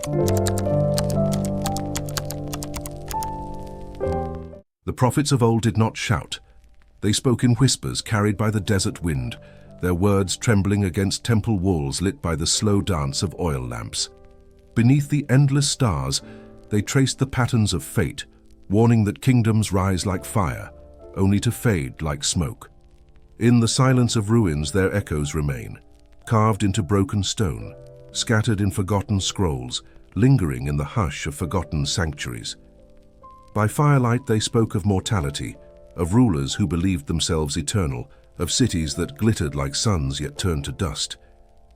The prophets of old did not shout. They spoke in whispers carried by the desert wind, their words trembling against temple walls lit by the slow dance of oil lamps. Beneath the endless stars, they traced the patterns of fate, warning that kingdoms rise like fire, only to fade like smoke. In the silence of ruins their echoes remain, carved into broken stone, scattered in forgotten scrolls, lingering in the hush of forgotten sanctuaries. By firelight they spoke of mortality, of rulers who believed themselves eternal, of cities that glittered like suns yet turned to dust.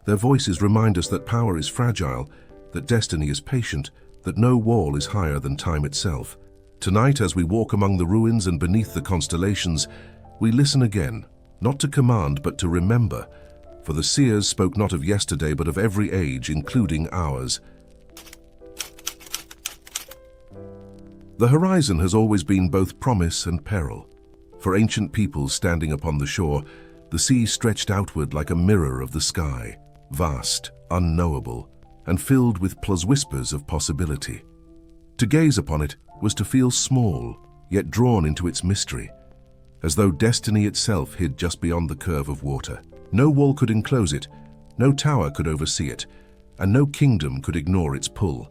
Their voices remind us that power is fragile, that destiny is patient, that no wall is higher than time itself. Tonight, as we walk among the ruins and beneath the constellations, we listen again, not to command but to remember, for the seers spoke not of yesterday but of every age, including ours. The horizon has always been both promise and peril. For ancient peoples standing upon the shore, the sea stretched outward like a mirror of the sky, vast, unknowable, and filled with whispers of possibility. To gaze upon it was to feel small, yet drawn into its mystery, as though destiny itself hid just beyond the curve of water. No wall could enclose it, no tower could oversee it, and no kingdom could ignore its pull.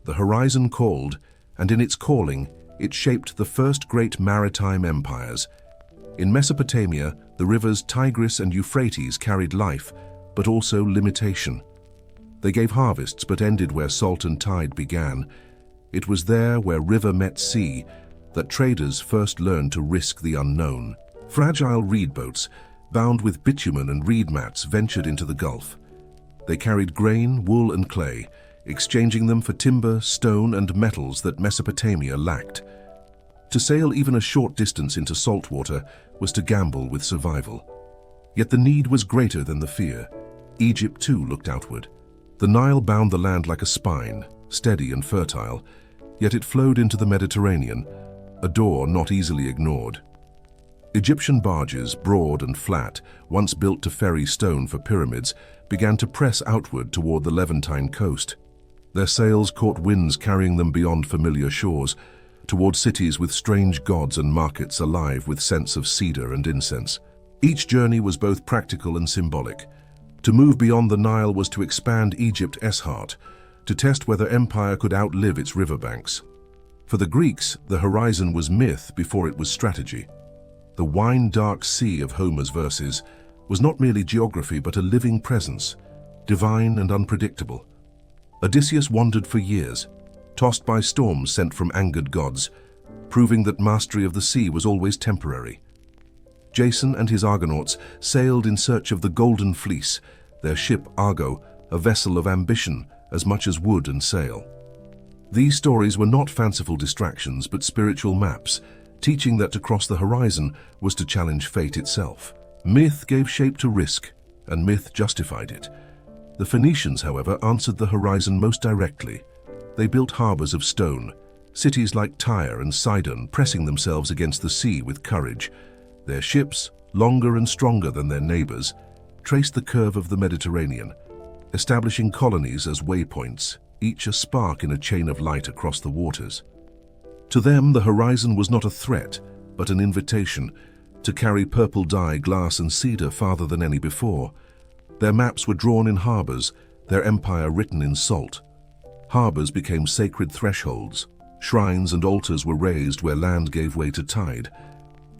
The horizon called, and in its calling, it shaped the first great maritime empires. In Mesopotamia, the rivers Tigris and Euphrates carried life, but also limitation. They gave harvests but ended where salt and tide began. It was there where river met sea that traders first learned to risk the unknown. Fragile reed boats, bound with bitumen and reed mats, ventured into the Gulf. They carried grain, wool and clay, exchanging them for timber, stone and metals that Mesopotamia lacked. To sail even a short distance into salt water was to gamble with survival. Yet the need was greater than the fear. Egypt too looked outward. The Nile bound the land like a spine, steady and fertile, yet it flowed into the Mediterranean, a door not easily ignored. Egyptian barges, broad and flat, once built to ferry stone for pyramids, began to press outward toward the Levantine coast. Their sails caught winds carrying them beyond familiar shores, toward cities with strange gods and markets alive with scents of cedar and incense. Each journey was both practical and symbolic. To move beyond the Nile was to expand Egypt's heart, to test whether empire could outlive its riverbanks. For the Greeks, the horizon was myth before it was strategy. The wine-dark sea of Homer's verses was not merely geography but a living presence, divine and unpredictable. Odysseus wandered for years, tossed by storms sent from angered gods, proving that mastery of the sea was always temporary. Jason and his Argonauts sailed in search of the Golden Fleece, their ship Argo, a vessel of ambition as much as wood and sail. These stories were not fanciful distractions but spiritual maps, teaching that to cross the horizon was to challenge fate itself. Myth gave shape to risk, and myth justified it. The Phoenicians, however, answered the horizon most directly. They built harbors of stone, cities like Tyre and Sidon pressing themselves against the sea with courage. Their ships, longer and stronger than their neighbors, traced the curve of the Mediterranean, establishing colonies as waypoints, each a spark in a chain of light across the waters. To them, the horizon was not a threat, but an invitation to carry purple dye, glass and cedar farther than any before. Their maps were drawn in harbors, their empire written in salt. Harbors became sacred thresholds. Shrines and altars were raised where land gave way to tide.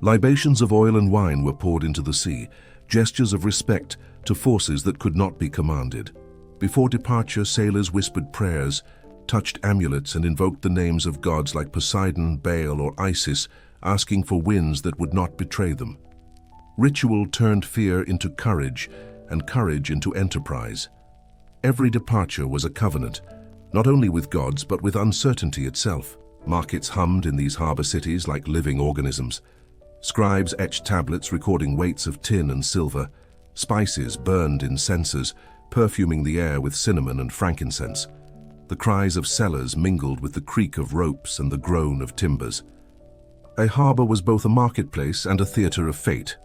Libations of oil and wine were poured into the sea, gestures of respect to forces that could not be commanded. Before departure, sailors whispered prayers, touched amulets and invoked the names of gods like Poseidon, Baal or Isis, asking for winds that would not betray them. Ritual turned fear into courage and courage into enterprise. Every departure was a covenant, not only with gods but with uncertainty itself. Markets hummed in these harbor cities like living organisms. Scribes etched tablets recording weights of tin and silver. Spices burned in censers, perfuming the air with cinnamon and frankincense. The cries of sellers mingled with the creak of ropes and the groan of timbers. A harbor was both a marketplace and a theater of fate.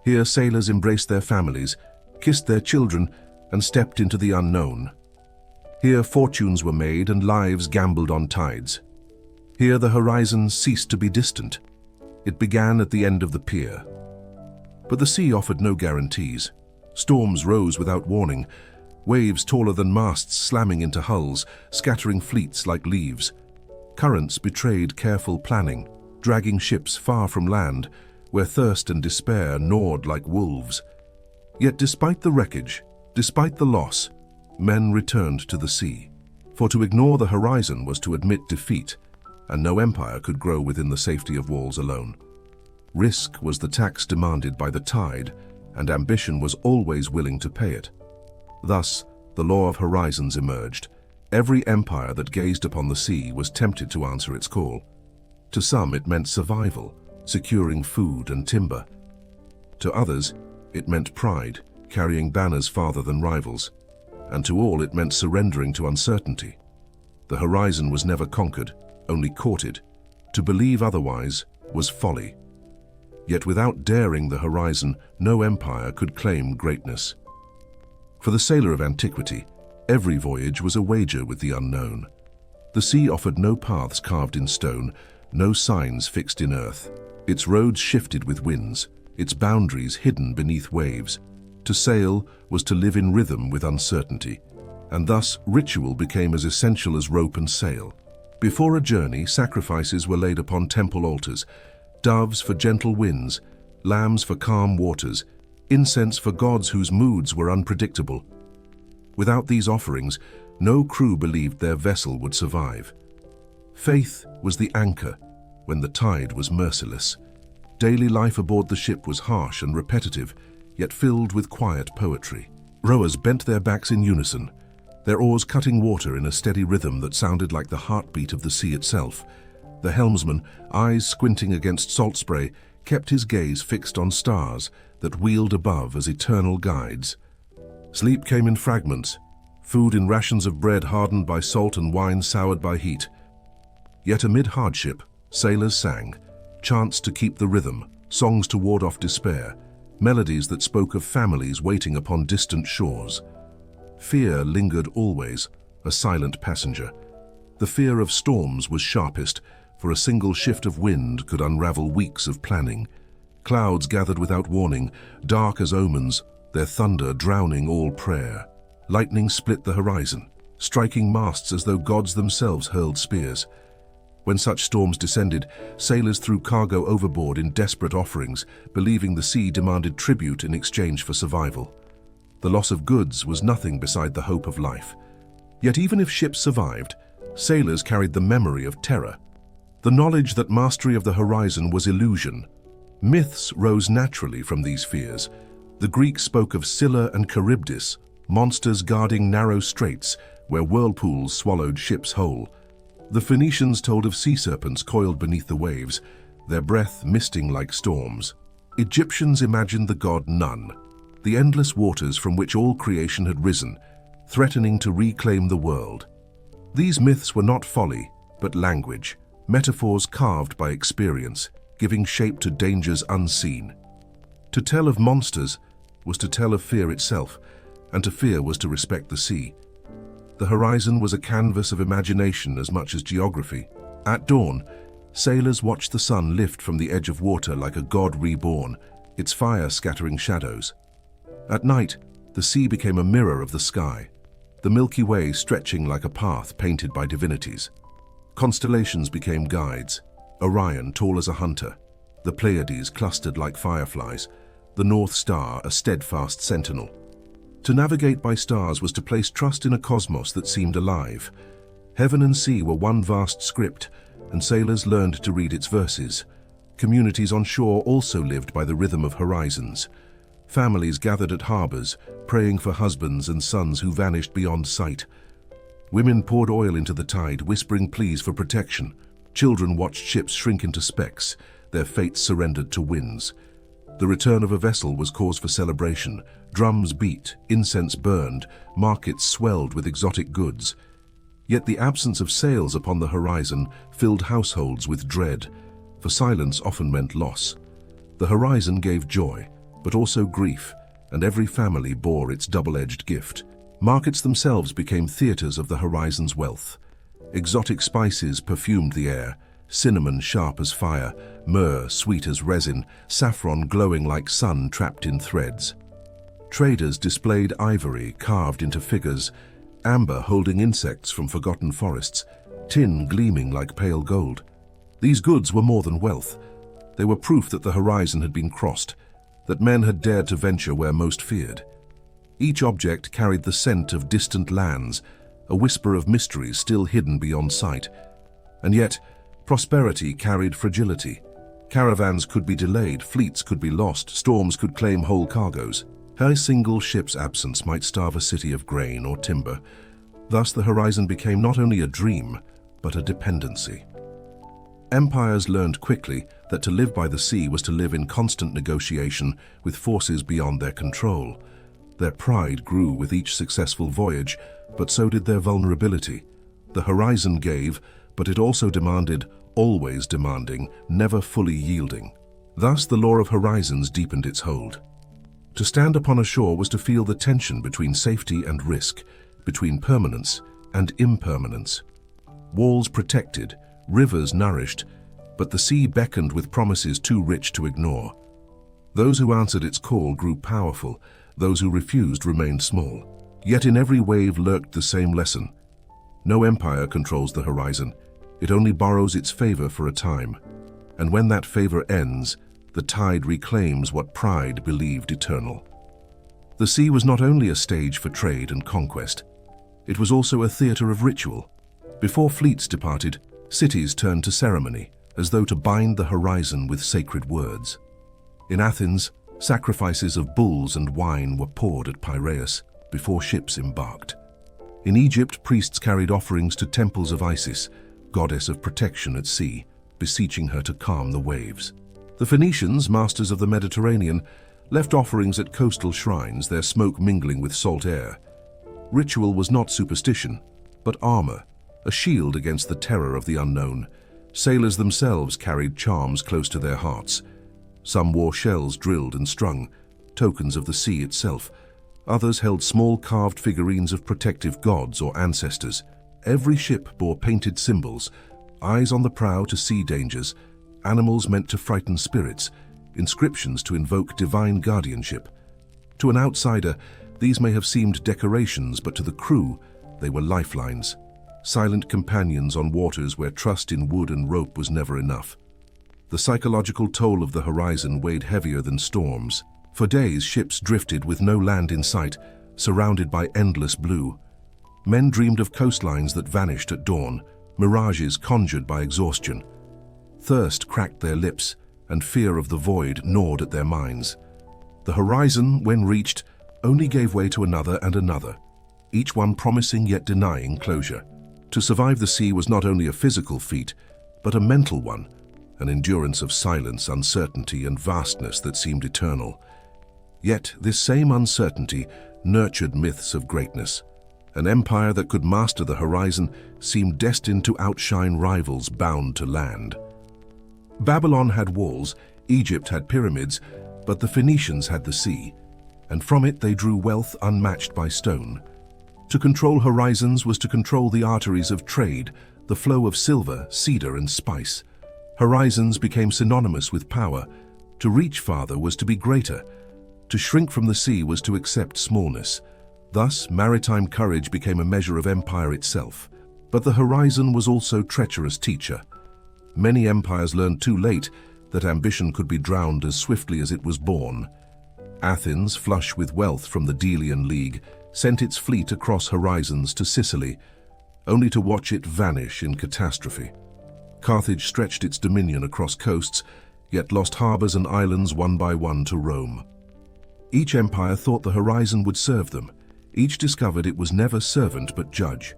Here sailors embraced their families, kissed their children, and stepped into the unknown. Here fortunes were made and lives gambled on tides. Here the horizon ceased to be distant. It began at the end of the pier. But the sea offered no guarantees. Storms rose without warning, waves taller than masts slamming into hulls, scattering fleets like leaves. Currents betrayed careful planning, dragging ships far from land, where thirst and despair gnawed like wolves. Yet despite the wreckage, despite the loss, men returned to the sea. For to ignore the horizon was to admit defeat, and no empire could grow within the safety of walls alone. Risk was the tax demanded by the tide, and ambition was always willing to pay it. Thus, the law of horizons emerged. Every empire that gazed upon the sea was tempted to answer its call. To some it meant survival, securing food and timber. To others, it meant pride, carrying banners farther than rivals. And to all it meant surrendering to uncertainty. The horizon was never conquered, only courted. To believe otherwise was folly. Yet without daring the horizon, no empire could claim greatness. For the sailor of antiquity, every voyage was a wager with the unknown. The sea offered no paths carved in stone, no signs fixed in earth. Its roads shifted with winds, its boundaries hidden beneath waves. To sail was to live in rhythm with uncertainty, and thus ritual became as essential as rope and sail. Before a journey, sacrifices were laid upon temple altars, doves for gentle winds, lambs for calm waters, incense for gods whose moods were unpredictable. Without these offerings, no crew believed their vessel would survive. Faith was the anchor when the tide was merciless. Daily life aboard the ship was harsh and repetitive, yet filled with quiet poetry. Rowers bent their backs in unison, their oars cutting water in a steady rhythm that sounded like the heartbeat of the sea itself. The helmsman, eyes squinting against salt spray, kept his gaze fixed on stars that wheeled above as eternal guides. Sleep came in fragments, food in rations of bread hardened by salt and wine soured by heat. Yet amid hardship, sailors sang, chants to keep the rhythm, songs to ward off despair, melodies that spoke of families waiting upon distant shores. Fear lingered always, a silent passenger. The fear of storms was sharpest, for a single shift of wind could unravel weeks of planning. Clouds gathered without warning, dark as omens, their thunder drowning all prayer. Lightning split the horizon, striking masts as though gods themselves hurled spears. When such storms descended, sailors threw cargo overboard in desperate offerings, believing the sea demanded tribute in exchange for survival. The loss of goods was nothing beside the hope of life. Yet even if ships survived, sailors carried the memory of terror, the knowledge that mastery of the horizon was illusion. Myths rose naturally from these fears. The Greeks spoke of Scylla and Charybdis, monsters guarding narrow straits where whirlpools swallowed ships whole. The Phoenicians told of sea serpents coiled beneath the waves, their breath misting like storms. Egyptians imagined the god Nun, the endless waters from which all creation had risen, threatening to reclaim the world. These myths were not folly, but language, metaphors carved by experience, giving shape to dangers unseen. To tell of monsters was to tell of fear itself, and to fear was to respect the sea. The horizon was a canvas of imagination as much as geography. At dawn, sailors watched the sun lift from the edge of water like a god reborn, its fire scattering shadows. At night, the sea became a mirror of the sky, the Milky Way stretching like a path painted by divinities. Constellations became guides, Orion tall as a hunter, the Pleiades clustered like fireflies, the North Star a steadfast sentinel. To navigate by stars was to place trust in a cosmos that seemed alive. Heaven and sea were one vast script, and sailors learned to read its verses. Communities on shore also lived by the rhythm of horizons. Families gathered at harbors, praying for husbands and sons who vanished beyond sight. Women poured oil into the tide, whispering pleas for protection. Children watched ships shrink into specks, their fates surrendered to winds. The return of a vessel was cause for celebration. Drums beat, incense burned, markets swelled with exotic goods. Yet the absence of sails upon the horizon filled households with dread, for silence often meant loss. The horizon gave joy, but also grief, and every family bore its double-edged gift. Markets themselves became theaters of the horizon's wealth. Exotic spices perfumed the air, cinnamon sharp as fire, myrrh sweet as resin, saffron glowing like sun trapped in threads. Traders displayed ivory carved into figures, amber holding insects from forgotten forests, tin gleaming like pale gold. These goods were more than wealth. They were proof that the horizon had been crossed, that men had dared to venture where most feared. Each object carried the scent of distant lands, a whisper of mysteries still hidden beyond sight. And yet, prosperity carried fragility. Caravans could be delayed, fleets could be lost, storms could claim whole cargoes. A single ship's absence might starve a city of grain or timber. Thus the horizon became not only a dream, but a dependency. Empires learned quickly that to live by the sea was to live in constant negotiation with forces beyond their control. Their pride grew with each successful voyage, but so did their vulnerability. The horizon gave, but it also demanded, always demanding, never fully yielding. Thus the law of horizons deepened its hold. To stand upon a shore was to feel the tension between safety and risk, between permanence and impermanence. Walls protected, rivers nourished, but the sea beckoned with promises too rich to ignore. Those who answered its call grew powerful, those who refused remained small. Yet in every wave lurked the same lesson. No empire controls the horizon. It only borrows its favor for a time. And when that favor ends, the tide reclaims what pride believed eternal. The sea was not only a stage for trade and conquest. It was also a theater of ritual. Before fleets departed, cities turned to ceremony, as though to bind the horizon with sacred words. In Athens, sacrifices of bulls and wine were poured at Piraeus before ships embarked. In Egypt, priests carried offerings to temples of Isis, goddess of protection at sea, beseeching her to calm the waves. The Phoenicians, masters of the Mediterranean, left offerings at coastal shrines, their smoke mingling with salt air. Ritual was not superstition, but armor, a shield against the terror of the unknown. Sailors themselves carried charms close to their hearts. Some wore shells drilled and strung, tokens of the sea itself. Others held small carved figurines of protective gods or ancestors. Every ship bore painted symbols, eyes on the prow to see dangers, animals meant to frighten spirits, inscriptions to invoke divine guardianship. To an outsider, these may have seemed decorations, but to the crew, they were lifelines, silent companions on waters where trust in wood and rope was never enough. The psychological toll of the horizon weighed heavier than storms. For days, ships drifted with no land in sight, surrounded by endless blue. Men dreamed of coastlines that vanished at dawn, mirages conjured by exhaustion. Thirst cracked their lips, and fear of the void gnawed at their minds. The horizon, when reached, only gave way to another and another, each one promising yet denying closure. To survive the sea was not only a physical feat, but a mental one, an endurance of silence, uncertainty, and vastness that seemed eternal. Yet this same uncertainty nurtured myths of greatness. An empire that could master the horizon seemed destined to outshine rivals bound to land. Babylon had walls, Egypt had pyramids, but the Phoenicians had the sea, and from it they drew wealth unmatched by stone. To control horizons was to control the arteries of trade, the flow of silver, cedar, and spice. Horizons became synonymous with power. To reach farther was to be greater. To shrink from the sea was to accept smallness. Thus, maritime courage became a measure of empire itself. But the horizon was also treacherous teacher. Many empires learned too late that ambition could be drowned as swiftly as it was born. Athens, flush with wealth from the Delian League, sent its fleet across horizons to Sicily, only to watch it vanish in catastrophe. Carthage stretched its dominion across coasts, yet lost harbors and islands one by one to Rome. Each empire thought the horizon would serve them. Each discovered it was never servant but judge.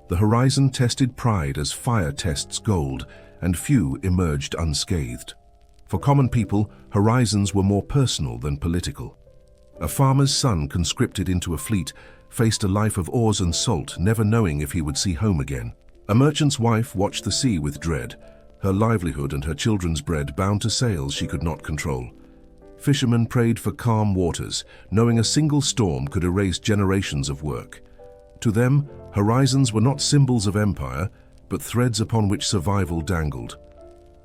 The horizon tested pride as fire tests gold, and few emerged unscathed. For common people, horizons were more personal than political. A farmer's son conscripted into a fleet faced a life of oars and salt, never knowing if he would see home again. A merchant's wife watched the sea with dread, her livelihood and her children's bread bound to sails she could not control. Fishermen prayed for calm waters, knowing a single storm could erase generations of work. To them, horizons were not symbols of empire, but threads upon which survival dangled.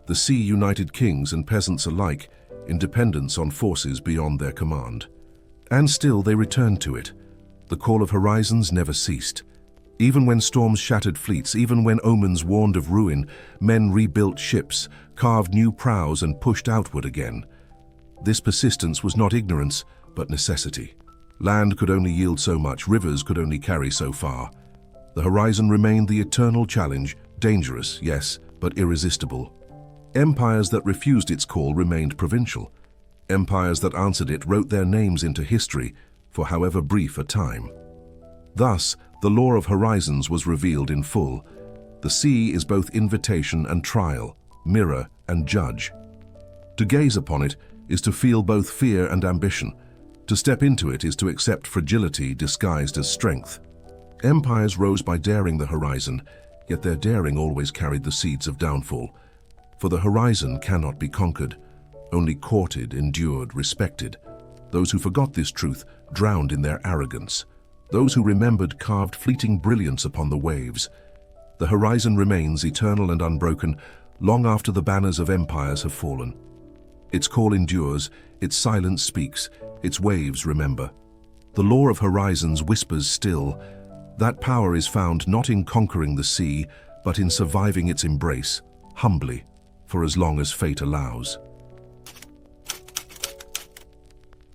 The sea united kings and peasants alike in dependence on forces beyond their command. And still they returned to it. The call of horizons never ceased. Even when storms shattered fleets, even when omens warned of ruin, men rebuilt ships, carved new prows and pushed outward again. This persistence was not ignorance, but necessity. Land could only yield so much, rivers could only carry so far. The horizon remained the eternal challenge, dangerous, yes, but irresistible. Empires that refused its call remained provincial. Empires that answered it wrote their names into history, for however brief a time. Thus, the law of horizons was revealed in full. The sea is both invitation and trial, mirror and judge. To gaze upon it is to feel both fear and ambition. To step into it is to accept fragility disguised as strength. Empires rose by daring the horizon, yet their daring always carried the seeds of downfall. For the horizon cannot be conquered, only courted, endured, respected. Those who forgot this truth drowned in their arrogance. Those who remembered carved fleeting brilliance upon the waves. The horizon remains eternal and unbroken long after the banners of empires have fallen. Its call endures, its silence speaks, its waves remember. The law of horizons whispers still. That power is found not in conquering the sea, but in surviving its embrace, humbly, for as long as fate allows.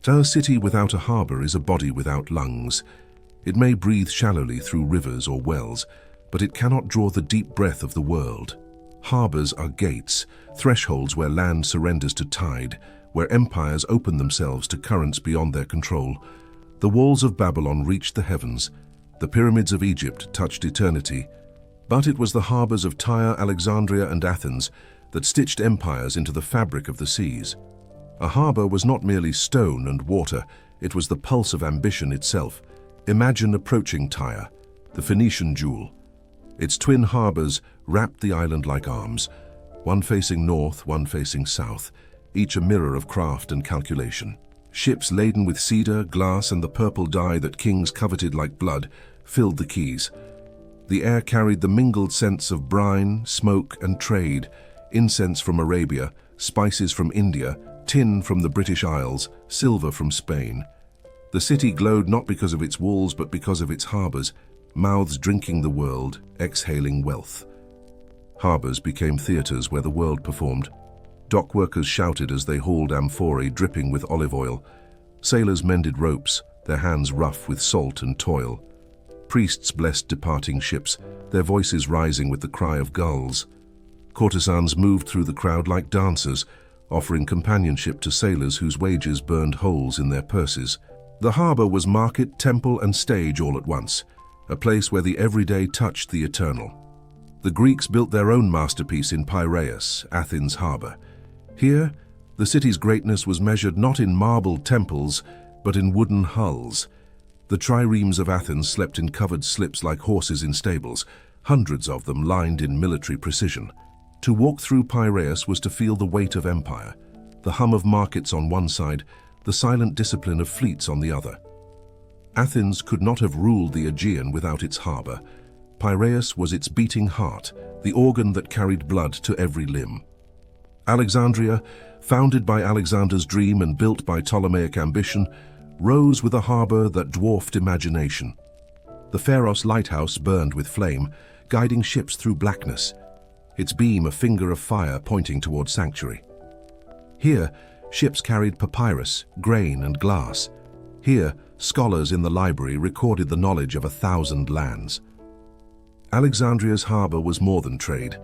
A city without a harbor is a body without lungs. It may breathe shallowly through rivers or wells, but it cannot draw the deep breath of the world. Harbors are gates, thresholds where land surrenders to tide, where empires open themselves to currents beyond their control. The walls of Babylon reached the heavens. The pyramids of Egypt touched eternity. But it was the harbors of Tyre, Alexandria, and Athens that stitched empires into the fabric of the seas. A harbor was not merely stone and water, it was the pulse of ambition itself. Imagine approaching Tyre, the Phoenician jewel. Its twin harbors wrapped the island like arms, one facing north, one facing south, each a mirror of craft and calculation. Ships laden with cedar, glass, and the purple dye that kings coveted like blood filled the quays. The air carried the mingled scents of brine, smoke, and trade, incense from Arabia, spices from India, tin from the British Isles, silver from Spain. The city glowed not because of its walls, but because of its harbors, mouths drinking the world, exhaling wealth. Harbors became theaters where the world performed. Dock workers shouted as they hauled amphorae dripping with olive oil. Sailors mended ropes, their hands rough with salt and toil. Priests blessed departing ships, their voices rising with the cry of gulls. Courtesans moved through the crowd like dancers, offering companionship to sailors whose wages burned holes in their purses. The harbor was market, temple, and stage all at once, a place where the everyday touched the eternal. The Greeks built their own masterpiece in Piraeus, Athens' harbor. Here, the city's greatness was measured not in marble temples, but in wooden hulls. The triremes of Athens slept in covered slips like horses in stables, hundreds of them lined in military precision. To walk through Piraeus was to feel the weight of empire, the hum of markets on one side, the silent discipline of fleets on the other. Athens could not have ruled the Aegean without its harbor. Piraeus was its beating heart, the organ that carried blood to every limb. Alexandria, founded by Alexander's dream and built by Ptolemaic ambition, rose with a harbor that dwarfed imagination. The Pharos lighthouse burned with flame, guiding ships through blackness, its beam a finger of fire pointing toward sanctuary. Here, ships carried papyrus, grain, and glass. Here, scholars in the library recorded the knowledge of 1,000 lands. Alexandria's harbor was more than trade.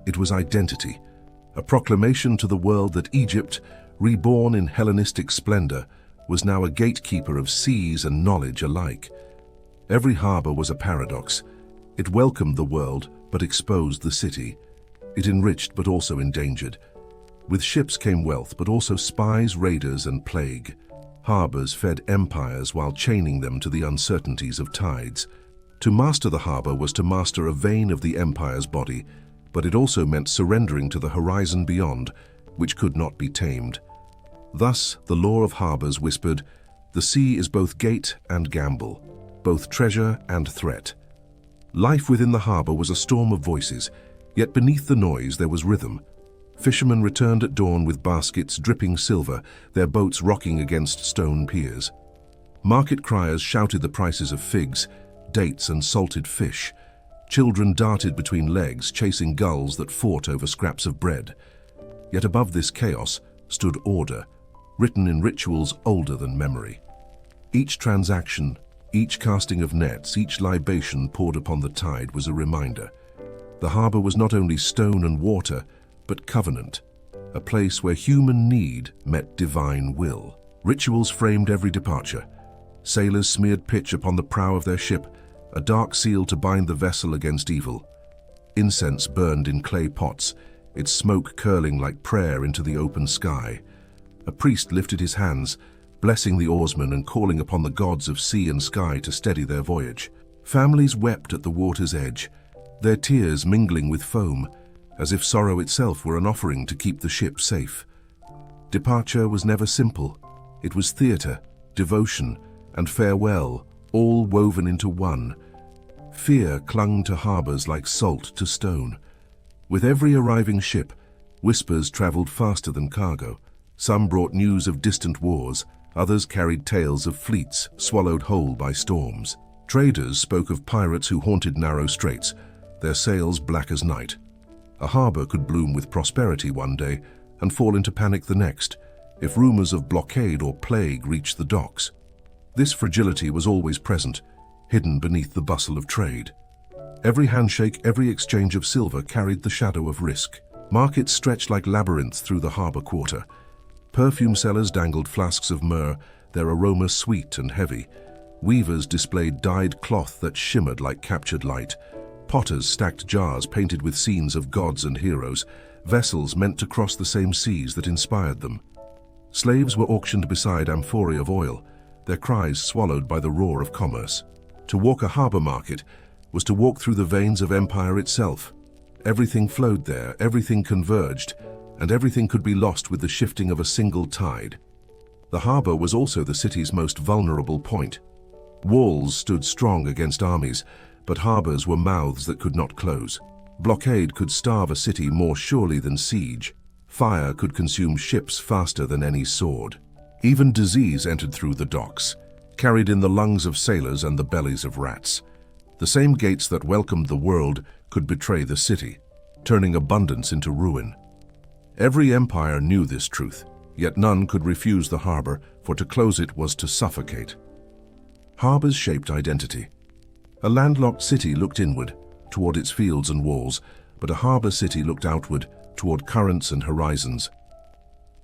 It was identity, a proclamation to the world that Egypt, reborn in Hellenistic splendor, was now a gatekeeper of seas and knowledge alike. Every harbor was a paradox. It welcomed the world, but exposed the city. It enriched, but also endangered. With ships came wealth, but also spies, raiders, and plague. Harbors fed empires while chaining them to the uncertainties of tides. To master the harbor was to master a vein of the empire's body, but it also meant surrendering to the horizon beyond, which could not be tamed. Thus, the law of harbours whispered, the sea is both gate and gamble, both treasure and threat. Life within the harbour was a storm of voices, yet beneath the noise there was rhythm. Fishermen returned at dawn with baskets dripping silver, their boats rocking against stone piers. Market criers shouted the prices of figs, dates and salted fish. Children darted between legs, chasing gulls that fought over scraps of bread. Yet above this chaos stood order, written in rituals older than memory. Each transaction, each casting of nets, each libation poured upon the tide was a reminder. The harbour was not only stone and water, but covenant, a place where human need met divine will. Rituals framed every departure. Sailors smeared pitch upon the prow of their ship, a dark seal to bind the vessel against evil. Incense burned in clay pots, its smoke curling like prayer into the open sky. A priest lifted his hands, blessing the oarsmen and calling upon the gods of sea and sky to steady their voyage. Families wept at the water's edge, their tears mingling with foam, as if sorrow itself were an offering to keep the ship safe. Departure was never simple. It was theatre, devotion, and farewell, all woven into one. Fear clung to harbours like salt to stone. With every arriving ship, whispers travelled faster than cargo. Some brought news of distant wars, others carried tales of fleets swallowed whole by storms. Traders spoke of pirates who haunted narrow straits, their sails black as night. A harbour could bloom with prosperity one day and fall into panic the next, if rumours of blockade or plague reached the docks. This fragility was always present, hidden beneath the bustle of trade. Every handshake, every exchange of silver carried the shadow of risk. Markets stretched like labyrinths through the harbour quarter. Perfume sellers dangled flasks of myrrh, their aroma sweet and heavy. Weavers displayed dyed cloth that shimmered like captured light. Potters stacked jars painted with scenes of gods and heroes, vessels meant to cross the same seas that inspired them. Slaves were auctioned beside amphorae of oil, their cries swallowed by the roar of commerce. To walk a harbour market was to walk through the veins of empire itself. Everything flowed there, everything converged, and everything could be lost with the shifting of a single tide. The harbour was also the city's most vulnerable point. Walls stood strong against armies, but harbours were mouths that could not close. Blockade could starve a city more surely than siege. Fire could consume ships faster than any sword. Even disease entered through the docks, carried in the lungs of sailors and the bellies of rats. The same gates that welcomed the world could betray the city, turning abundance into ruin. Every empire knew this truth, yet none could refuse the harbour, for to close it was to suffocate. Harbours shaped identity. A landlocked city looked inward, toward its fields and walls, but a harbour city looked outward, toward currents and horizons.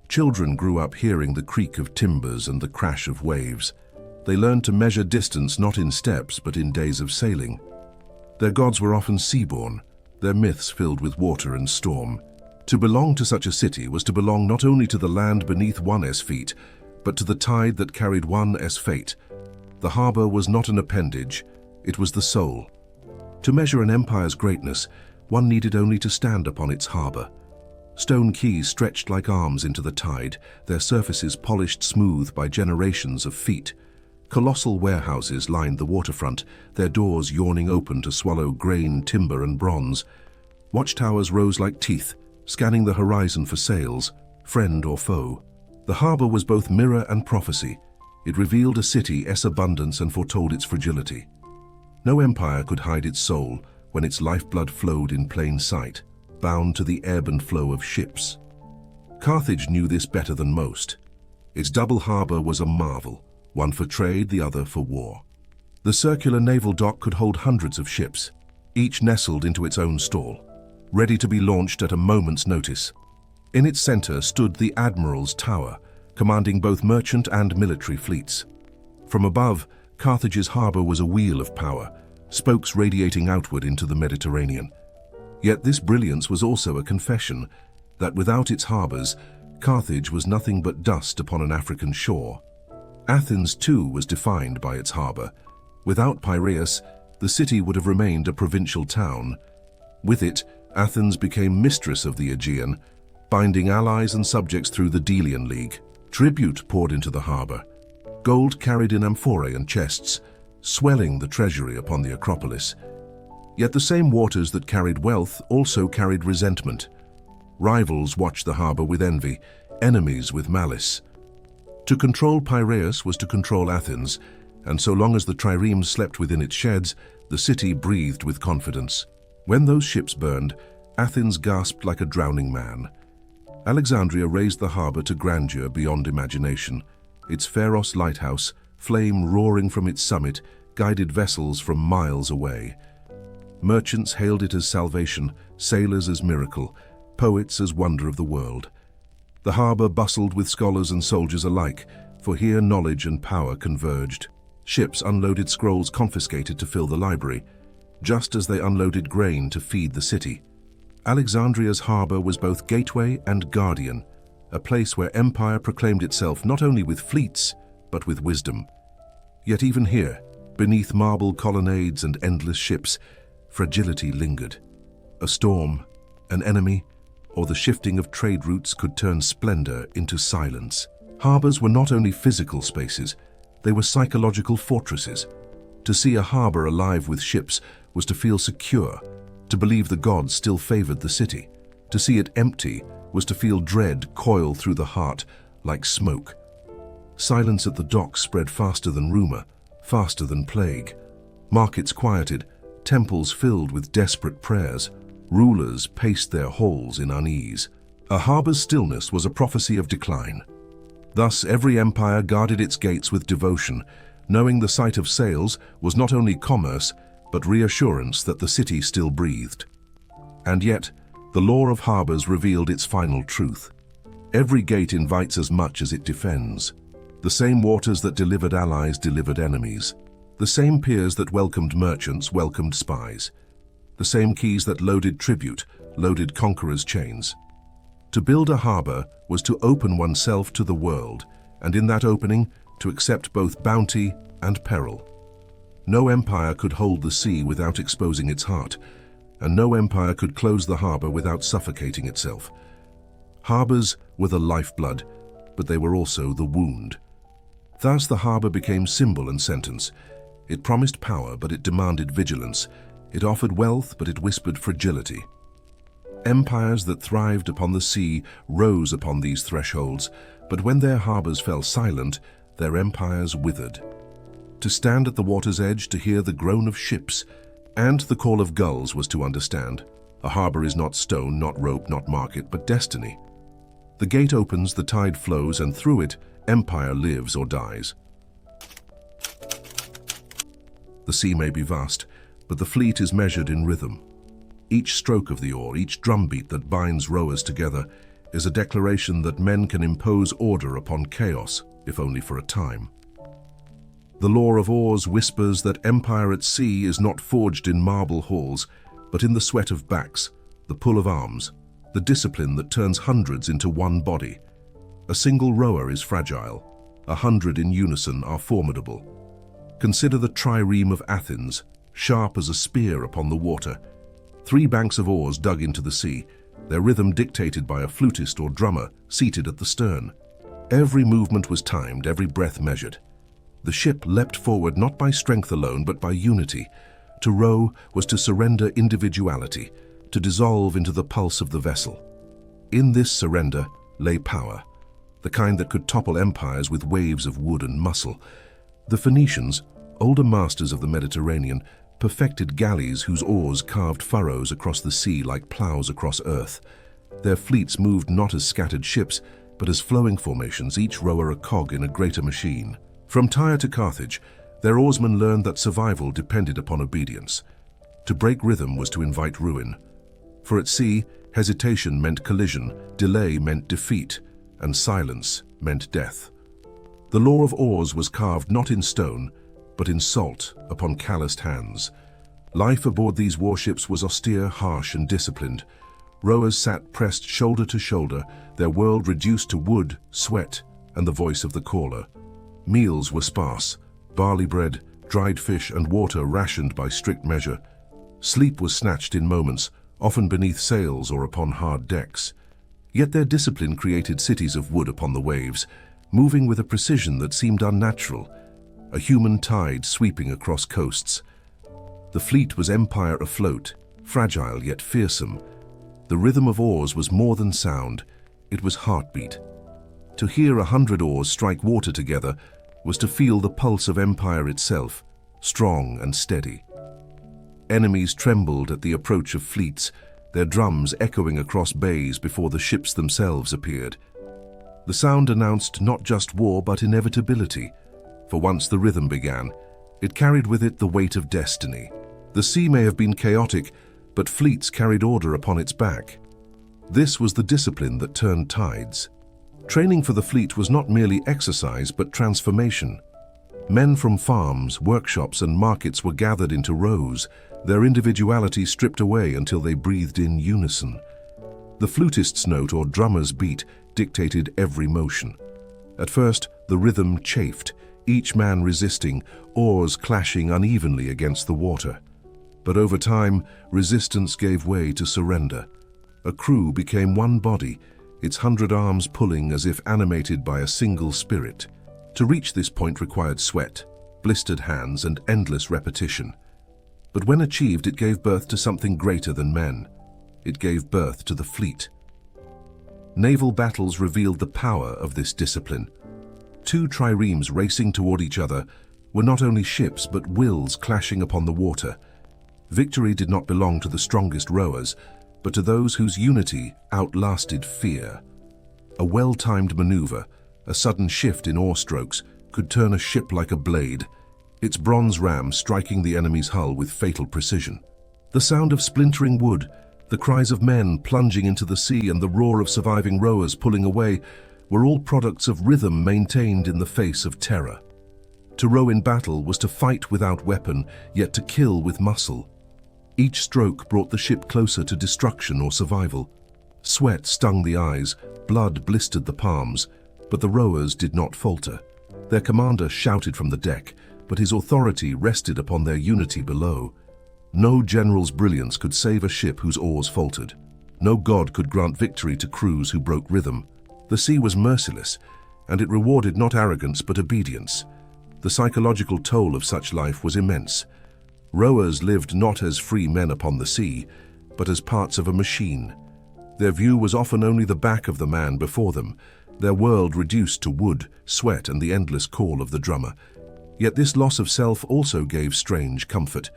Children grew up hearing the creak of timbers and the crash of waves. They learned to measure distance not in steps but in days of sailing. Their gods were often seaborne, their myths filled with water and storm. To belong to such a city was to belong not only to the land beneath one's feet, but to the tide that carried one's fate. The harbour was not an appendage, it was the soul. To measure an empire's greatness, one needed only to stand upon its harbour. Stone quays stretched like arms into the tide, their surfaces polished smooth by generations of feet. Colossal warehouses lined the waterfront, their doors yawning open to swallow grain, timber and bronze. Watchtowers rose like teeth, scanning the horizon for sails, friend or foe. The harbour was both mirror and prophecy. It revealed a city's abundance and foretold its fragility. No empire could hide its soul when its lifeblood flowed in plain sight, bound to the ebb and flow of ships. Carthage knew this better than most. Its double harbour was a marvel, one for trade, the other for war. The circular naval dock could hold hundreds of ships, each nestled into its own stall, ready to be launched at a moment's notice. In its centre stood the Admiral's Tower, commanding both merchant and military fleets. From above, Carthage's harbour was a wheel of power, spokes radiating outward into the Mediterranean. Yet this brilliance was also a confession that without its harbours, Carthage was nothing but dust upon an African shore. Athens, too, was defined by its harbour. Without Piraeus, the city would have remained a provincial town. With it, Athens became mistress of the Aegean, binding allies and subjects through the Delian League. Tribute poured into the harbour, gold carried in amphorae and chests, swelling the treasury upon the Acropolis. Yet the same waters that carried wealth also carried resentment. Rivals watched the harbour with envy, enemies with malice. To control Piraeus was to control Athens, and so long as the triremes slept within its sheds, the city breathed with confidence. When those ships burned, Athens gasped like a drowning man. Alexandria raised the harbour to grandeur beyond imagination. Its Pharos lighthouse, flame roaring from its summit, guided vessels from miles away. Merchants hailed it as salvation, sailors as miracle, poets as wonder of the world. The harbour bustled with scholars and soldiers alike, for here knowledge and power converged. Ships unloaded scrolls confiscated to fill the library, just as they unloaded grain to feed the city. Alexandria's harbour was both gateway and guardian, a place where empire proclaimed itself not only with fleets, but with wisdom. Yet even here, beneath marble colonnades and endless ships, fragility lingered. A storm, an enemy, or the shifting of trade routes could turn splendor into silence. Harbors were not only physical spaces, they were psychological fortresses. To see a harbor alive with ships was to feel secure, to believe the gods still favored the city. To see it empty was to feel dread coil through the heart like smoke. Silence at the docks spread faster than rumor, faster than plague. Markets quieted, temples filled with desperate prayers. Rulers paced their halls in unease. A harbor's stillness was a prophecy of decline. Thus every empire guarded its gates with devotion, knowing the sight of sails was not only commerce, but reassurance that the city still breathed. And yet, the law of harbors revealed its final truth. Every gate invites as much as it defends. The same waters that delivered allies delivered enemies. The same piers that welcomed merchants welcomed spies. The same keys that loaded tribute loaded conquerors' chains. To build a harbor was to open oneself to the world, and in that opening, to accept both bounty and peril. No empire could hold the sea without exposing its heart, and no empire could close the harbor without suffocating itself. Harbors were the lifeblood, but they were also the wound. Thus the harbor became symbol and sentence. It promised power, but it demanded vigilance. It offered wealth, but it whispered fragility. Empires that thrived upon the sea rose upon these thresholds, but when their harbors fell silent, their empires withered. To stand at the water's edge to hear the groan of ships and the call of gulls was to understand. A harbor is not stone, not rope, not market, but destiny. The gate opens, the tide flows, and through it, empire lives or dies. The sea may be vast, but the fleet is measured in rhythm. Each stroke of the oar, each drumbeat that binds rowers together, is a declaration that men can impose order upon chaos, if only for a time. The law of oars whispers that empire at sea is not forged in marble halls, but in the sweat of backs, the pull of arms, the discipline that turns hundreds into one body. A single rower is fragile, 100 in unison are formidable. Consider the trireme of Athens, sharp as a spear upon the water. 3 banks of oars dug into the sea, their rhythm dictated by a flutist or drummer seated at the stern. Every movement was timed, every breath measured. The ship leapt forward not by strength alone, but by unity. To row was to surrender individuality, to dissolve into the pulse of the vessel. In this surrender lay power, the kind that could topple empires with waves of wood and muscle. The Phoenicians, older masters of the Mediterranean, perfected galleys whose oars carved furrows across the sea like plows across earth. Their fleets moved not as scattered ships, but as flowing formations, each rower a cog in a greater machine. From Tyre to Carthage, their oarsmen learned that survival depended upon obedience. To break rhythm was to invite ruin. For at sea, hesitation meant collision, delay meant defeat, and silence meant death. The law of oars was carved not in stone, but in salt upon calloused hands. Life aboard these warships was austere, harsh, and disciplined. Rowers sat pressed shoulder to shoulder, their world reduced to wood, sweat, and the voice of the caller. Meals were sparse, barley bread, dried fish, and water rationed by strict measure. Sleep was snatched in moments, often beneath sails or upon hard decks. Yet their discipline created cities of wood upon the waves. moving with a precision that seemed unnatural, a human tide sweeping across coasts. The fleet was empire afloat, fragile yet fearsome. The rhythm of oars was more than sound, it was heartbeat. To hear 100 oars strike water together was to feel the pulse of empire itself, strong and steady. Enemies trembled at the approach of fleets, their drums echoing across bays before the ships themselves appeared. The sound announced not just war but inevitability, for once the rhythm began, it carried with it the weight of destiny. The sea may have been chaotic, but fleets carried order upon its back. This was the discipline that turned tides. Training for the fleet was not merely exercise but transformation. Men from farms, workshops and markets were gathered into rows, their individuality stripped away until they breathed in unison. The flutist's note or drummer's beat dictated every motion. At first, the rhythm chafed, each man resisting, oars clashing unevenly against the water. But over time, resistance gave way to surrender. A crew became one body, its 100 arms pulling as if animated by a single spirit. To reach this point required sweat, blistered hands, and endless repetition. But when achieved, it gave birth to something greater than men. It gave birth to the fleet. Naval battles revealed the power of this discipline. Two triremes racing toward each other were not only ships but wills clashing upon the water. Victory did not belong to the strongest rowers, but to those whose unity outlasted fear. A well-timed maneuver, a sudden shift in oar strokes, could turn a ship like a blade, its bronze ram striking the enemy's hull with fatal precision. The sound of splintering wood, the cries of men plunging into the sea, and the roar of surviving rowers pulling away were all products of rhythm maintained in the face of terror. To row in battle was to fight without weapon, yet to kill with muscle. Each stroke brought the ship closer to destruction or survival. Sweat stung the eyes, blood blistered the palms, but the rowers did not falter. Their commander shouted from the deck, but his authority rested upon their unity below. No general's brilliance could save a ship whose oars faltered. No god could grant victory to crews who broke rhythm. The sea was merciless, and it rewarded not arrogance but obedience. The psychological toll of such life was immense. Rowers lived not as free men upon the sea, but as parts of a machine. Their view was often only the back of the man before them, their world reduced to wood, sweat, and the endless call of the drummer. Yet this loss of self also gave strange comfort.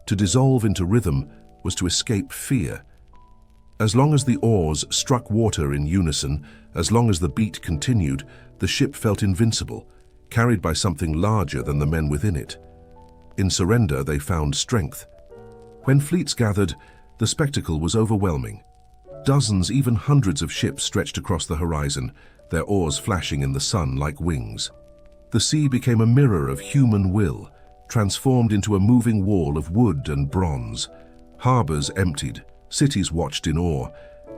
To dissolve into rhythm was to escape fear. As long as the oars struck water in unison, as long as the beat continued, the ship felt invincible, carried by something larger than the men within it. In surrender, they found strength. When fleets gathered, the spectacle was overwhelming. Dozens, even hundreds of ships stretched across the horizon, their oars flashing in the sun like wings. The sea became a mirror of human will, transformed into a moving wall of wood and bronze. Harbors emptied, cities watched in awe,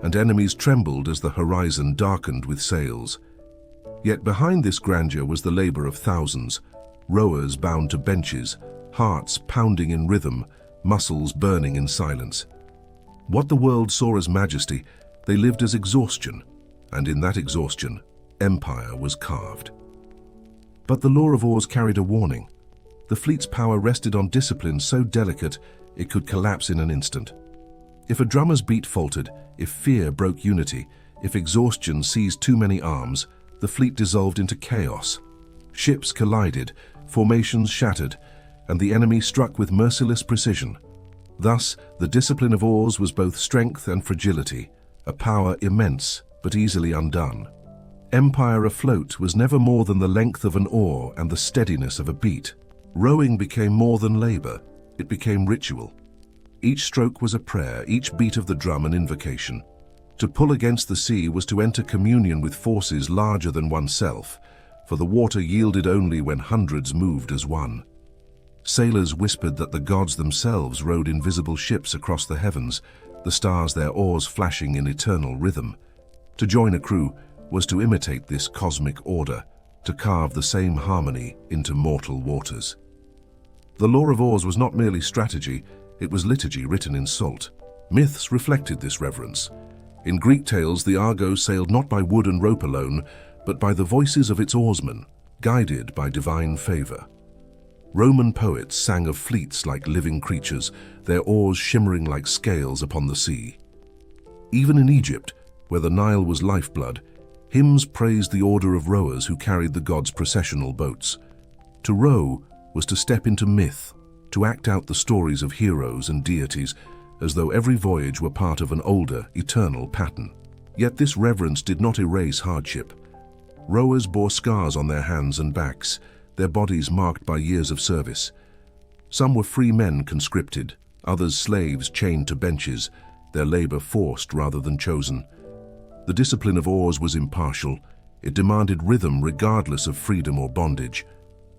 and enemies trembled as the horizon darkened with sails. Yet behind this grandeur was the labor of thousands, rowers bound to benches, hearts pounding in rhythm, muscles burning in silence. What the world saw as majesty, they lived as exhaustion, and in that exhaustion, empire was carved. But the law of oars carried a warning. The fleet's power rested on discipline so delicate it could collapse in an instant. If a drummer's beat faltered, if fear broke unity, if exhaustion seized too many arms, the fleet dissolved into chaos. Ships collided, formations shattered, and the enemy struck with merciless precision. Thus, the discipline of oars was both strength and fragility, a power immense but easily undone. Empire afloat was never more than the length of an oar and the steadiness of a beat. Rowing became more than labor, it became ritual. Each stroke was a prayer, each beat of the drum an invocation. To pull against the sea was to enter communion with forces larger than oneself, for the water yielded only when hundreds moved as one. Sailors whispered that the gods themselves rode invisible ships across the heavens, the stars their oars flashing in eternal rhythm. To join a crew was to imitate this cosmic order, to carve the same harmony into mortal waters. The law of oars was not merely strategy, it was liturgy written in salt. Myths reflected this reverence. In Greek tales, the Argo sailed not by wood and rope alone, but by the voices of its oarsmen, guided by divine favor. Roman poets sang of fleets like living creatures, their oars shimmering like scales upon the sea. Even in Egypt, where the Nile was lifeblood, hymns praised the order of rowers who carried the gods' processional boats. To row was to step into myth, to act out the stories of heroes and deities, as though every voyage were part of an older, eternal pattern. Yet this reverence did not erase hardship. Rowers bore scars on their hands and backs, their bodies marked by years of service. Some were free men conscripted, others slaves chained to benches, their labor forced rather than chosen. The discipline of oars was impartial. It demanded rhythm regardless of freedom or bondage.